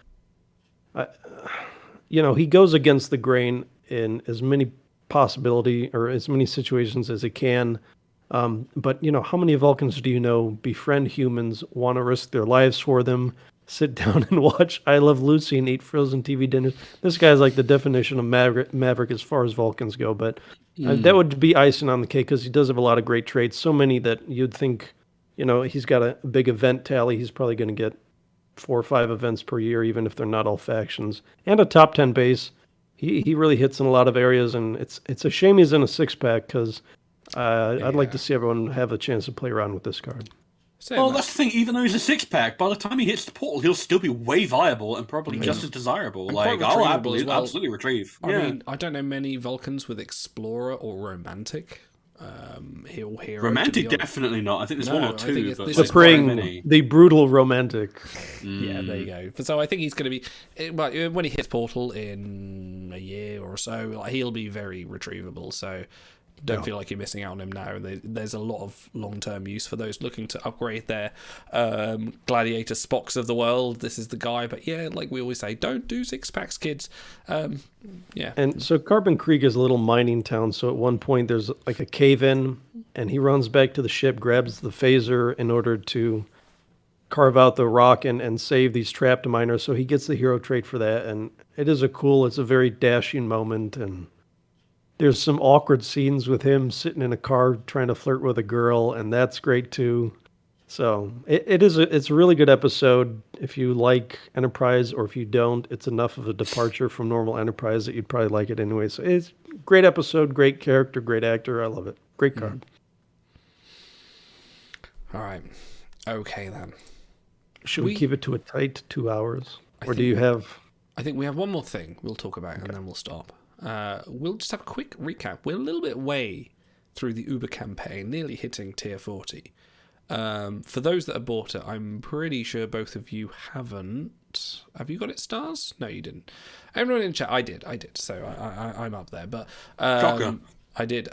he goes against the grain in as many possibility or as many situations as he can. But, how many Vulcans do you know befriend humans, want to risk their lives for them, sit down and watch I Love Lucy and eat frozen TV dinners? This guy's like the definition of Maverick as far as Vulcans go, but... that would be icing on the cake because he does have a lot of great traits. So many that you'd think, he's got a big event tally. He's probably going to get 4 or 5 events per year, even if they're not all factions. And a top 10 base. He really hits in a lot of areas, and it's a shame he's in a 6-pack because I'd like to see everyone have a chance to play around with this card. Well, that's the thing. Even though he's a 6-pack, by the time he hits the portal, he'll still be way viable and probably just as desirable. Like, I'll absolutely retrieve. I mean, I don't know many Vulcans with Explorer or Romantic. Hero. Romantic, definitely not. I think there's 1 or 2. The brutal Romantic. Yeah, there you go. So I think he's going to be... Well, when he hits portal in a year or so, he'll be very retrievable. So... Don't feel like you're missing out on him now. There's a lot of long-term use for those looking to upgrade their Gladiator Spocks of the world. This is the guy. But yeah, like we always say, don't do 6-packs, kids. Yeah. And so Carbon Creek is a little mining town. So at one point there's like a cave-in, and he runs back to the ship, grabs the phaser in order to carve out the rock and save these trapped miners. So he gets the hero trait for that. And it's a very dashing moment, and... There's some awkward scenes with him sitting in a car trying to flirt with a girl, and that's great too. So it's a really good episode. If you like Enterprise, or if you don't, it's enough of a departure from normal Enterprise that you'd probably like it anyway. So it's a great episode, great character, great actor. I love it. Great card. All right. Okay, then. Should we keep it to a tight 2 hours? Or do you have... I think we have one more thing we'll talk about, and then we'll stop. We'll just have a quick recap. We're a little bit way through the Uber campaign, nearly hitting tier 40. For those that have bought it, I'm pretty sure both of you haven't. Have you got it stars? No, you didn't. Everyone in chat, I did. So I'm up there. But I did.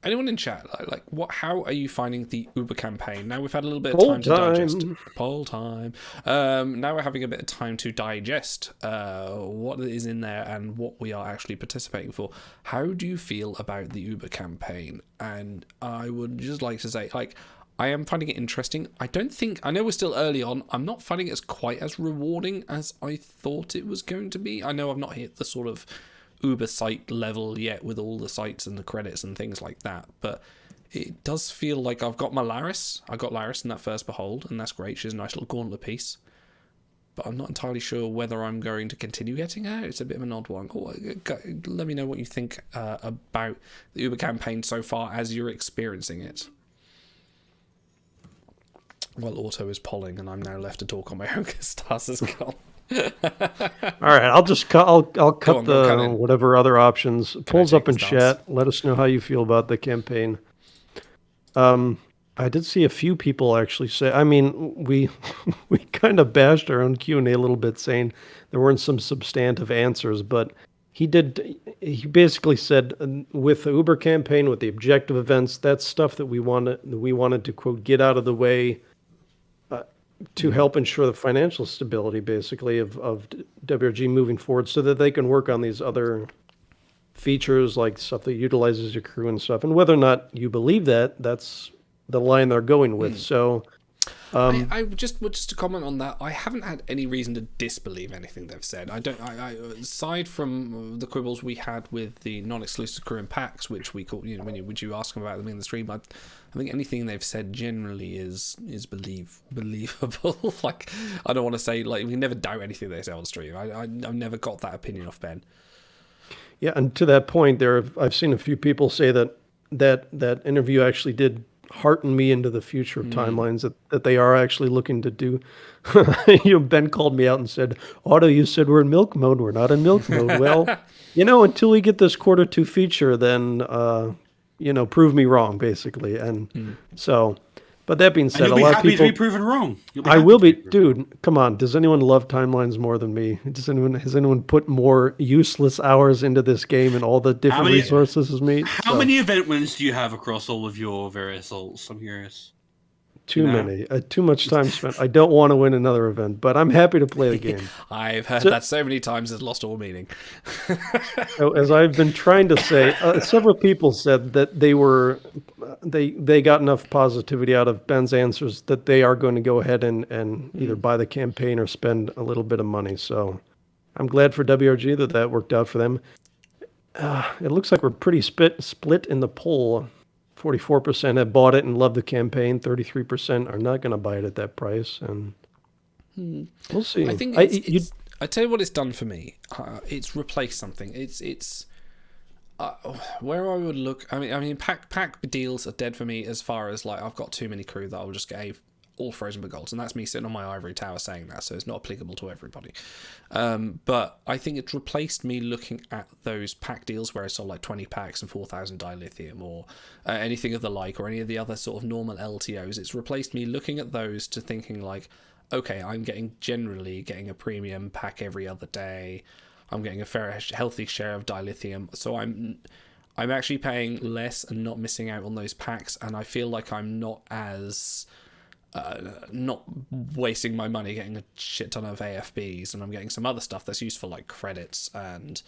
Anyone in chat, like what? How are you finding the Uber campaign? Now we've had a little bit of time to digest. Poll time. Now we're having a bit of time to digest what is in there and what we are actually participating for. How do you feel about the Uber campaign? And I would just like to say, like, I am finding it interesting. I know we're still early on. I'm not finding it as quite as rewarding as I thought it was going to be. I know I've not hit the sort of Uber site level yet with all the sites and the credits and things like that, but it does feel like I've got my Laris. I got Laris in that first Behold, and that's great. She's a nice little Gauntlet piece, but I'm not entirely sure whether I'm going to continue getting her. It's a bit of an odd one. Let me know what you think about the Uber campaign so far as you're experiencing it. While Auto is polling and I'm now left to talk on my own because Stars has gone. All right, I'll cut whatever other options. Polls up in chat. Let us know how you feel about the campaign. I did see a few people actually say. I mean, we kind of bashed our own Q&A a little bit, saying there weren't some substantive answers, but he basically said with the Uber campaign, with the objective events, that's stuff that we wanted to quote get out of the way. To help ensure the financial stability, basically, of WRG moving forward, so that they can work on these other features, like stuff that utilizes your crew and stuff. And whether or not you believe that, that's the line they're going with. So, I just to comment on that, I haven't had any reason to disbelieve anything they've said. I aside from the quibbles we had with the non-exclusive crew and packs, which we call, when you ask them about them in the stream, I think anything they've said generally is believable. Like, I don't want to say, like, we never doubt anything they say on stream. I've never got that opinion off Ben. Yeah, and to that point, I've seen a few people say that interview actually did hearten me into the future of timelines, that they are actually looking to do. Ben called me out and said, Otto, you said we're in milk mode. We're not in milk mode. Well, until we get this Q2 feature, then, prove me wrong, basically. And so, but that being said, a lot of people... to be proven wrong. I will be, dude, come on. Does anyone love timelines more than me? Has anyone put more useless hours into this game and all the different resources as me? How many event wins do you have across all of your various alts? I'm curious. Too many. Too much time spent. I don't want to win another event, but I'm happy to play the game. I've heard that so many times it's lost all meaning. So, as I've been trying to say, several people said that they got enough positivity out of Ben's answers that they are going to go ahead and either buy the campaign or spend a little bit of money. So I'm glad for WRG that worked out for them. It looks like we're pretty split in the poll. 44% have bought it and love the campaign. 33% are not going to buy it at that price, and we'll see. I think I tell you what it's done for me. It's replaced something. It's where I would look. I mean, pack deals are dead for me as far as, like, I've got too many crew that I'll just get all frozen but golds, and that's me sitting on my ivory tower saying that, so it's not applicable to everybody. But I think it's replaced me looking at those pack deals where I saw like 20 packs and 4,000 dilithium or anything of the like, or any of the other sort of normal LTOs. It's replaced me looking at those to thinking like, okay, I'm generally getting a premium pack every other day. I'm getting a fair, healthy share of dilithium, so I'm actually paying less and not missing out on those packs, and I feel like I'm not as not wasting my money getting a shit ton of AFBs, and I'm getting some other stuff that's useful, like credits and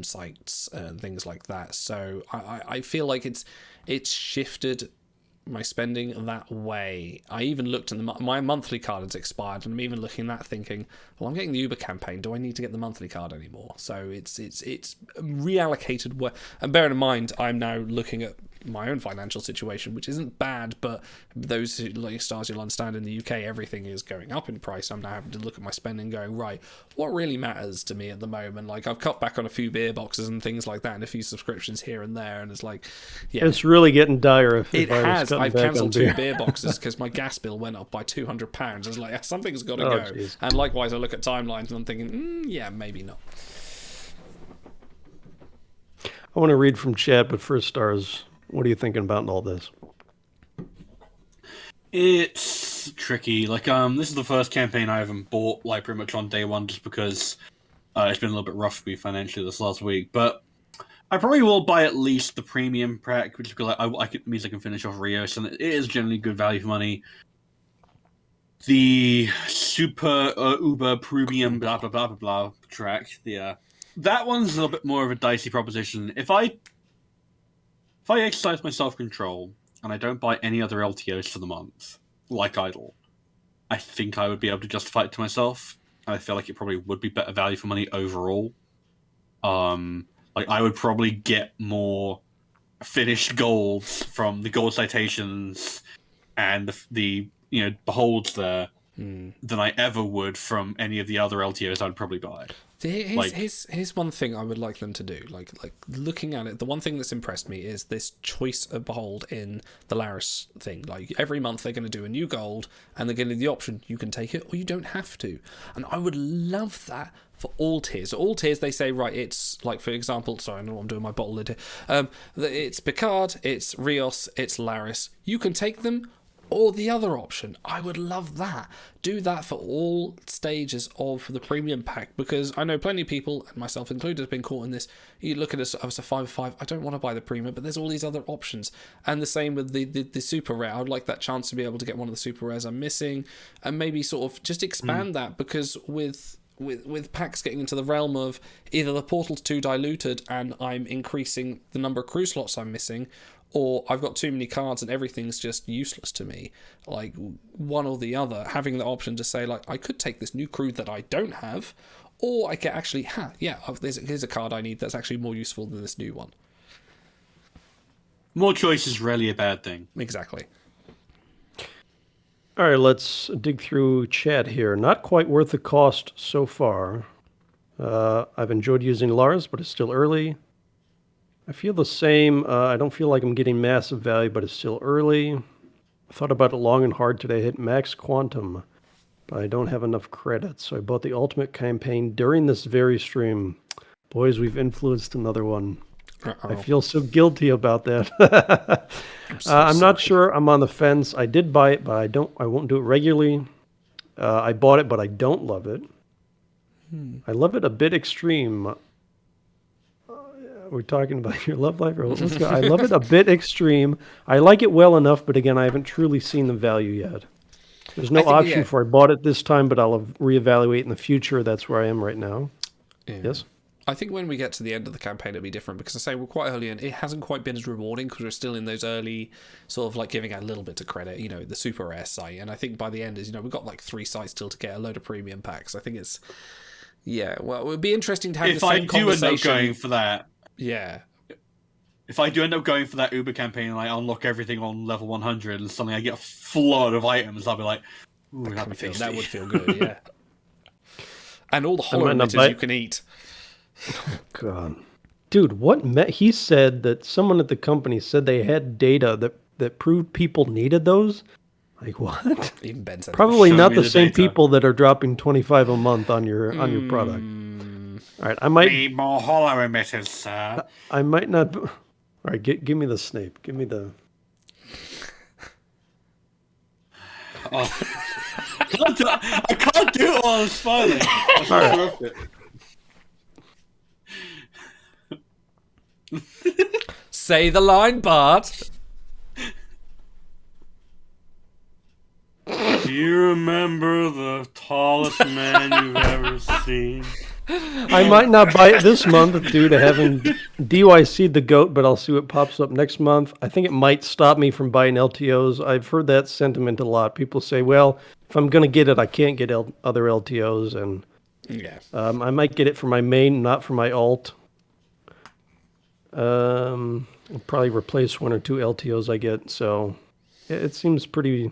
sites and things like that. So I feel like it's shifted my spending that way. I even looked at my monthly card has expired, and I'm even looking at that thinking, well, I'm getting the Uber campaign, do I need to get the monthly card anymore? So it's reallocated. And bearing in mind, I'm now looking at my own financial situation, which isn't bad, but those like stars you'll understand in the UK, everything is going up in price. I'm now having to look at my spending going, right, what really matters to me at the moment? Like, I've cut back on a few beer boxes and things like that and a few subscriptions here and there, and it's like, yeah. It's really getting dire if It has. I've cancelled 2 beer boxes because my gas bill went up by £200. It's like, something's got to go. Geez. And likewise, I look at timelines and I'm thinking, yeah, maybe not. I want to read from chat, but first, Stars, what are you thinking about in all this? It's tricky. Like, this is the first campaign I haven't bought, like, pretty much on day one, just because it's been a little bit rough for me financially this last week. But I probably will buy at least the premium pack, which means I can finish off Rios, and it is generally good value for money. The super uber premium blah blah blah blah blah track, that one's a little bit more of a dicey proposition. If I exercise my self-control and I don't buy any other LTOs for the month, like Idle, I think I would be able to justify it to myself. I feel like it probably would be better value for money overall. Like, I would probably get more finished golds from the gold citations and the beholds there than I ever would from any of the other LTOs I'd probably buy. Here's one thing I would like them to do. Like looking at it, the one thing that's impressed me is this choice of behold in the Laris thing. Like, every month they're going to do a new gold, and they're going to do the option, you can take it or you don't have to. And I would love that for all tiers. So all tiers, they say, right, it's like, for example, sorry, I know I'm doing my bottle lid here. It's Picard, it's Rios, it's Laris. You can take them, or the other option. I would love that. Do that for all stages of the premium pack, because I know plenty of people, and myself included, have been caught in this. You look at us, I was a 5/5, I don't want to buy the premium, but there's all these other options. And the same with the super rare. I'd like that chance to be able to get one of the super rares I'm missing, and maybe sort of just expand that, because with packs getting into the realm of either the portal's too diluted and I'm increasing the number of crew slots I'm missing, or I've got too many cards and everything's just useless to me. Like, one or the other, having the option to say, like, I could take this new crew that I don't have, or I can actually, here's a card I need that's actually more useful than this new one. More choice is rarely a bad thing. Exactly. All right, let's dig through chat here. Not quite worth the cost so far. I've enjoyed using Lars, but it's still early. I feel the same. I don't feel like I'm getting massive value, but it's still early. I thought about it long and hard today. I hit max quantum, but I don't have enough credits. So I bought the ultimate campaign during this very stream. Boys, we've influenced another one. Uh-oh. I feel so guilty about that. I'm not sure. I'm on the fence. I did buy it, but I won't do it regularly. I bought it, but I don't love it. I love it a bit extreme. We're talking about your love life. Let's go. I love it a bit extreme. I like it well enough, but again, I haven't truly seen the value yet. There's no option for I bought it this time, but I'll reevaluate in the future. That's where I am right now. Yeah. Yes? I think when we get to the end of the campaign, it'll be different, because I say we're quite early and it hasn't quite been as rewarding because we're still in those early sort of like giving out a little bit of credit, the super rare site. And I think by the end we've got like 3 sites still to get a load of premium packs. I think it's, well, it would be interesting to have the same conversation. If I do end up going for that. Yeah. If I do end up going for that Uber campaign and I unlock everything on level 100 and suddenly I get a flood of items, I'll be like, ooh, that would feel good, yeah. And all the hollow emitters you can eat. Oh, God. Dude, he said that someone at the company said they had data that proved people needed those? Like, what? Even Ben said probably not the same people that are dropping $25 a month on your product. All right, I might need more hollow emitters, sir. I might not. All right, give me the Snape. Give me the. I can't do it while I'm smiling. Say the line, Bart. Do you remember the tallest man you've ever seen? I might not buy it this month due to having DYC'd the goat, but I'll see what pops up next month. I think it might stop me from buying LTOs. I've heard that sentiment a lot. People say, well, if I'm going to get it, I can't get other LTOs. And I might get it for my main, not for my alt. I'll probably replace 1 or 2 LTOs I get. So it seems pretty.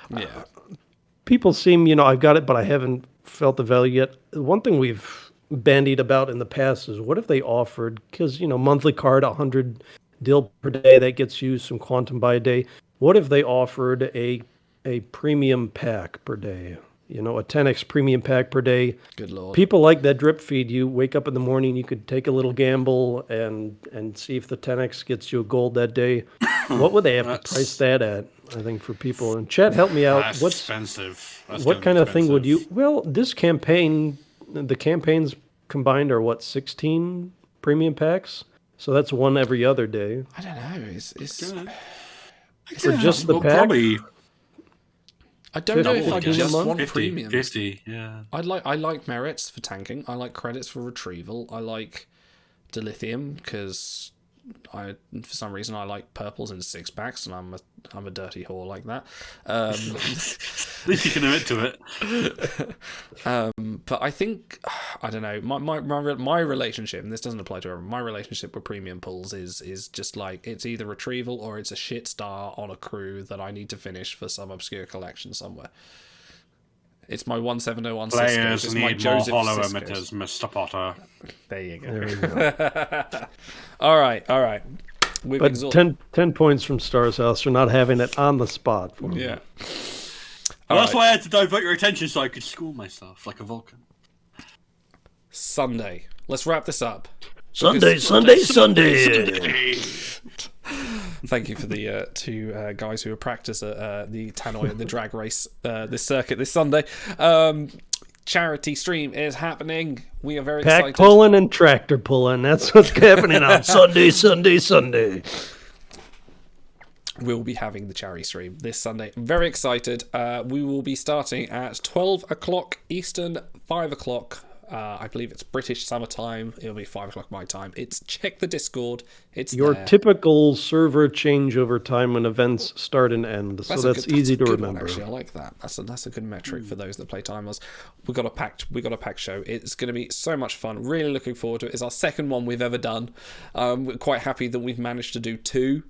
Yeah. People seem, I've got it, but I haven't felt the value yet. One thing we've bandied about in the past is what if they offered, because, monthly card, 100 dill per day, that gets you some quantum by a day. What if they offered a premium pack per day? A 10x premium pack per day. Good Lord. People like that drip feed. You wake up in the morning, you could take a little gamble and see if the 10x gets you a gold that day. What would they have to price that at? I think for people. And Chet, help me out. That's expensive. What kind of thing would you? Well, this campaign, the campaigns combined are 16 premium packs. So that's one every other day. I don't know. It's for just the pack. Probably. I don't know if I 15 a just month? want 50, premiums. 50, yeah. I like merits for tanking. I like credits for retrieval. I like dilithium because for some reason I like purples in 6-packs, and I'm a dirty whore like that. At least you can admit to it. But I think I don't know. My relationship, and this doesn't apply to everyone. My relationship with premium pulls is just like it's either retrieval or it's a shit star on a crew that I need to finish for some obscure collection somewhere. It's my 1701 Players Cisco's. It's need my more Joseph hollow Cisco's. emitters, Mr. Potter. There you go. There we go. all right. We've But exhausted. 10 points from Star's House for not having it on the spot for me. Yeah. Well, that's why I had to divert your attention so I could school myself like a Vulcan. Sunday. Let's wrap this up. Sunday. Thank you for the 2 guys who are practice at the Tannoy, the drag race, this circuit this Sunday. Charity stream is happening. We are very Pack excited. pulling and tractor pulling. That's what's happening on Sunday. We'll be having the charity stream this Sunday. I'm very excited. We will be starting at 12 o'clock Eastern, 5 o'clock. I believe it's British summertime. It'll be 5 o'clock my time. It's check the Discord. It's Your there. typical server changeover time when events start and end. So that's easy to remember. Actually, I like that. That's a good metric for those that play timers. We got a packed show. It's going to be so much fun. Really looking forward to it. It's our second one we've ever done. We're quite happy that we've managed to do 2.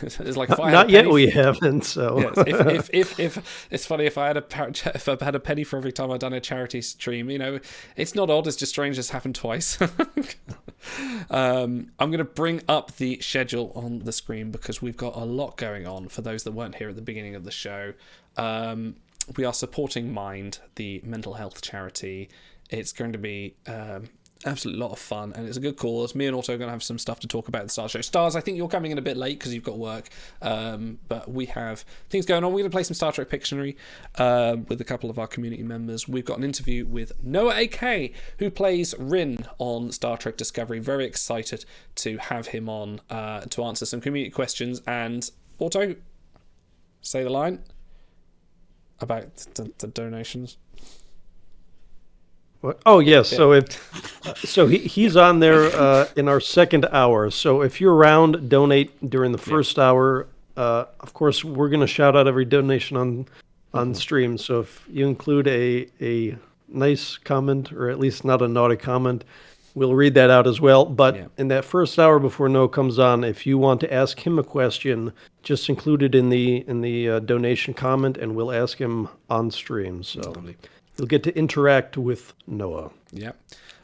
It's like not yet. We haven't. So yes, if it's funny if I had a penny for every time I've done a charity stream, it's not odd. It's just strange. It's happened twice. I'm going to bring up the schedule on the screen because we've got a lot going on. For those that weren't here at the beginning of the show, we are supporting Mind, the mental health charity. It's going to be absolute lot of fun, and it's a good cause. Me and Otto are going to have some stuff to talk about at the Stars show. Stars, I think you're coming in a bit late because you've got work, but we have things going on. We're going to play some Star Trek Pictionary with a couple of our community members. We've got an interview with Noah AK, who plays Rin on Star Trek Discovery. Very excited to have him on to answer some community questions. And Otto, say the line about the donations. What? Oh yes, yeah. So he's on there in our second hour. So if you're around, donate during the first hour. Of course, we're going to shout out every donation on stream. So if you include a nice comment, or at least not a naughty comment, we'll read that out as well. But in that first hour before Noah comes on, if you want to ask him a question, just include it in the donation comment, and we'll ask him on stream. So. Totally. You'll get to interact with Noah. Yeah.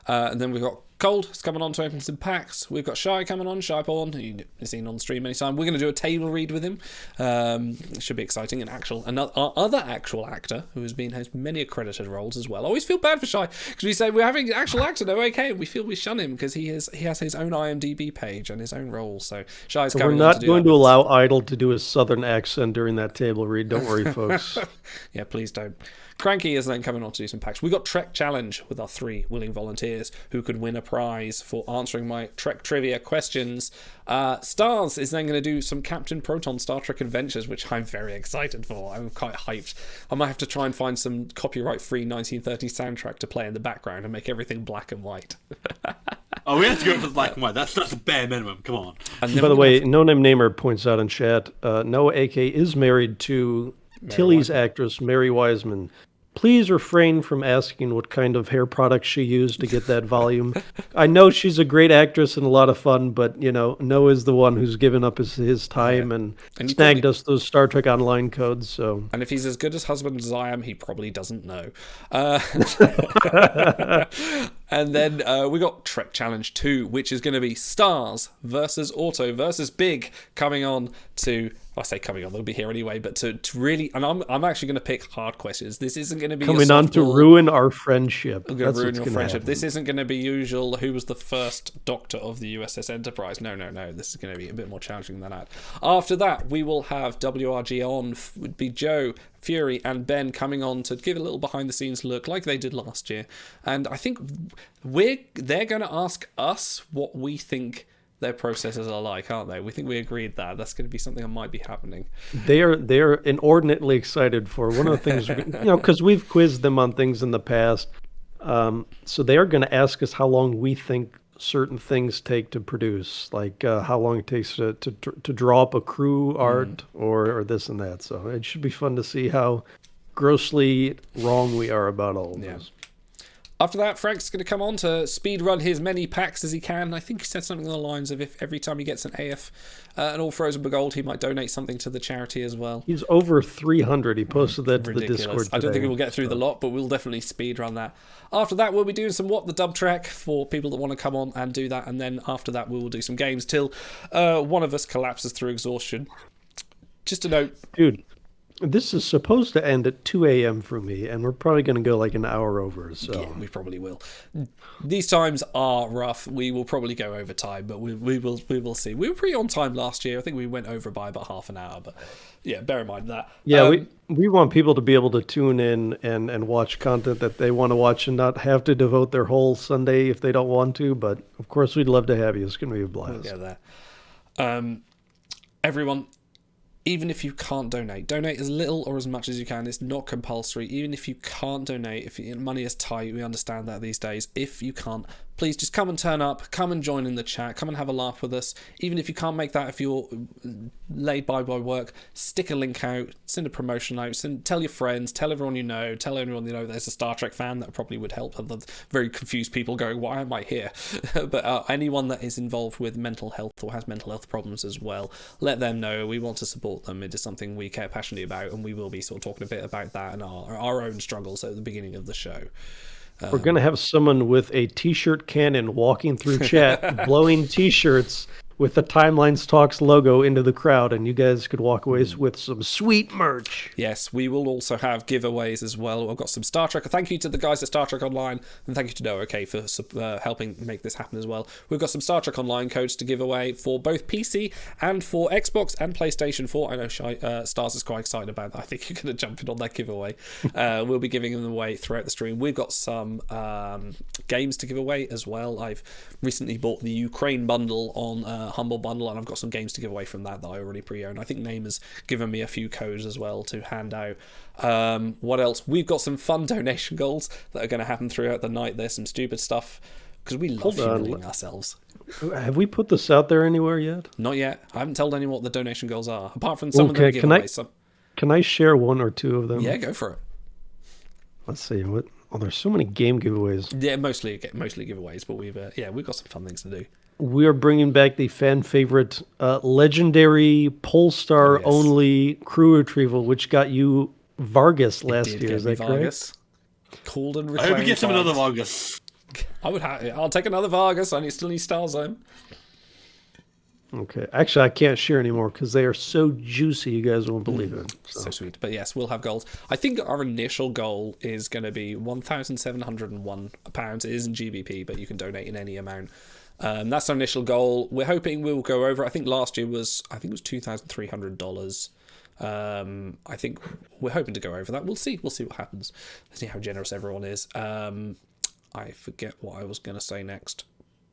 And then we've got Cold is coming on to open some packs. We've got Shy coming on, Shy Porn, who you've seen on stream anytime. We're going to do a table read with him. It should be exciting. Our other actual actor who has many accredited roles as well. I always feel bad for Shy because we say we're having an actual actor, no, okay, and we feel we shun him because he has his own IMDb page and his own role. So Shy's coming on. We're not going to allow Idol to do a southern accent during that table read. Don't worry, folks. Yeah, please don't. Cranky is then coming on to do some packs. We got Trek Challenge with our 3 willing volunteers who could win a prize for answering my Trek trivia questions. Stars is then going to do some Captain Proton Star Trek Adventures, which I'm very excited for. I'm quite hyped. I might have to try and find some copyright-free 1930s soundtrack to play in the background and make everything black and white. Oh, we have to go for the black and white. That's the bare minimum. Come on. And by the way, No Name Namer points out in chat, Noah AK is married to Tilly's actress, Mary Wiseman. please refrain from asking what kind of hair products she used to get that volume. I know she's a great actress and a lot of fun, but, Noah is the one who's given up his time and snagged us those Star Trek Online codes. So, and if he's as good as husband as I am, he probably doesn't know. And then we got Trek Challenge 2, which is going to be Stars versus Auto versus Big coming on to... I say coming on, they'll be here anyway, but to really... And I'm actually going to pick hard questions. This isn't going to be... Coming on to ruin our friendship. I'm going to ruin your friendship. This isn't going to be usual, who was the first Doctor of the USS Enterprise. No. This is going to be a bit more challenging than that. After that, we will have WRG on, would be Joe, Fury, and Ben coming on to give a little behind-the-scenes look like they did last year. And I think they're going to ask us what we think their processes are like, aren't they? We think we agreed that that's going to be something that might be happening. They're inordinately excited for one of the things, because we've quizzed them on things in the past. So they are going to ask us how long we think certain things take to produce, like how long it takes to draw up a crew art or this and that. So it should be fun to see how grossly wrong we are about all of this. After that, Frank's going to come on to speed run his many packs as he can. I think he said something along the lines of if every time he gets an AF, an All Frozen Gold, he might donate something to the charity as well. He's over 300. He posted that to the Discord today. I don't think we'll get through the lot, but we'll definitely speed run that. After that, we'll be doing some What the Dub track for people that want to come on and do that. And then after that, we will do some games till one of us collapses through exhaustion. Just a note. Dude. This is supposed to end at 2 a.m. for me, and we're probably going to go like an hour over. So yeah, we probably will. These times are rough. We will probably go over time, but we will see. We were pretty on time last year. I think we went over by about half an hour, but yeah, bear in mind that. Yeah, we want people to be able to tune in and watch content that they want to watch and not have to devote their whole Sunday if they don't want to. But of course, we'd love to have you. It's going to be a blast. We'll get there. Everyone. Even if you can't donate as little or as much as you can. It's not compulsory. Even if you can't donate, if money is tight, we understand that these days. If you can't, please just come and turn up, come and join in the chat, come and have a laugh with us. Even if you can't make that, if you're laid by work, stick a link out, send a promotion out, tell your friends, tell everyone you know there's a Star Trek fan. That probably would help. And the very confused people going, why am I here? But anyone that is involved with mental health or has mental health problems as well, let them know. We want to support them. It is something we care passionately about, and we will be sort of talking a bit about that and our own struggles at the beginning of the show. We're going to have someone with a t-shirt cannon walking through chat, blowing t-shirts with the Timelines Talks logo into the crowd, and you guys could walk away with some sweet merch. Yes, we will also have giveaways as well. I've got some Star Trek. Thank you to the guys at Star Trek Online, and thank you to Noah, for helping make this happen as well. We've got some Star Trek Online codes to give away for both PC and for Xbox and PlayStation 4. I know Stars is quite excited about that. I think you're going to jump in on that giveaway. We'll be giving them away throughout the stream. We've got some games to give away as well. I've recently bought the Ukraine bundle on Humble Bundle, and I've got some games to give away from that I already pre-own. I think Name has given me a few codes as well to hand out. What else? We've got some fun donation goals that are going to happen throughout the night. There's some stupid stuff because we love humiliating ourselves. Have we put this out there anywhere yet? Not yet. I haven't told anyone what the donation goals are, apart from some of them giveaways. Can I share one or two of them? Yeah, go for it. Let's see. There's so many game giveaways. Yeah, mostly giveaways, but we've got some fun things to do. We are bringing back the fan favorite legendary Polestar only crew retrieval, which got you Vargas last year. Is that correct? Called and I hope you get some another Vargas. I'll take another Vargas. I still need Star Zone. Okay. Actually, I can't share anymore because they are so juicy. You guys won't believe it. So sweet. But yes, we'll have goals. I think our initial goal is going to be £1,701. It isn't GBP, but you can donate in any amount. That's our initial goal. We're hoping we'll go over. I think last year was $2,300. I think we're hoping to go over that. We'll see what happens. Let's see how generous everyone is. I forget what I was going to say next.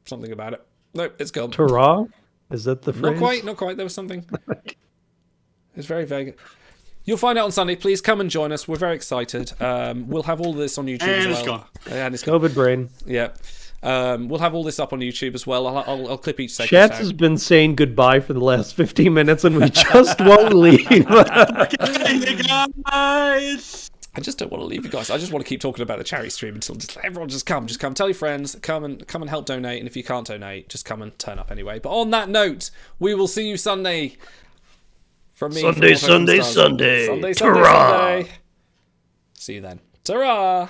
Something about it. Nope, it's gone. Ta-ra? Is that the phrase? Not quite. There was something. It's very vague. You'll find out on Sunday. Please come and join us. We're very excited. We'll have all of this on YouTube as well. And it's COVID brain. Yeah. We'll have all this up on YouTube as well. I'll clip each segment. Chats has been saying goodbye for the last 15 minutes, and we just won't leave. Guys. I just don't want to leave you guys. I just want to keep talking about the charity stream until everyone just come. Tell your friends, come and help donate. And if you can't donate, just come and turn up anyway. But on that note, we will see you Sunday. From me, Sunday. Sunday. See you then. Ta-ra!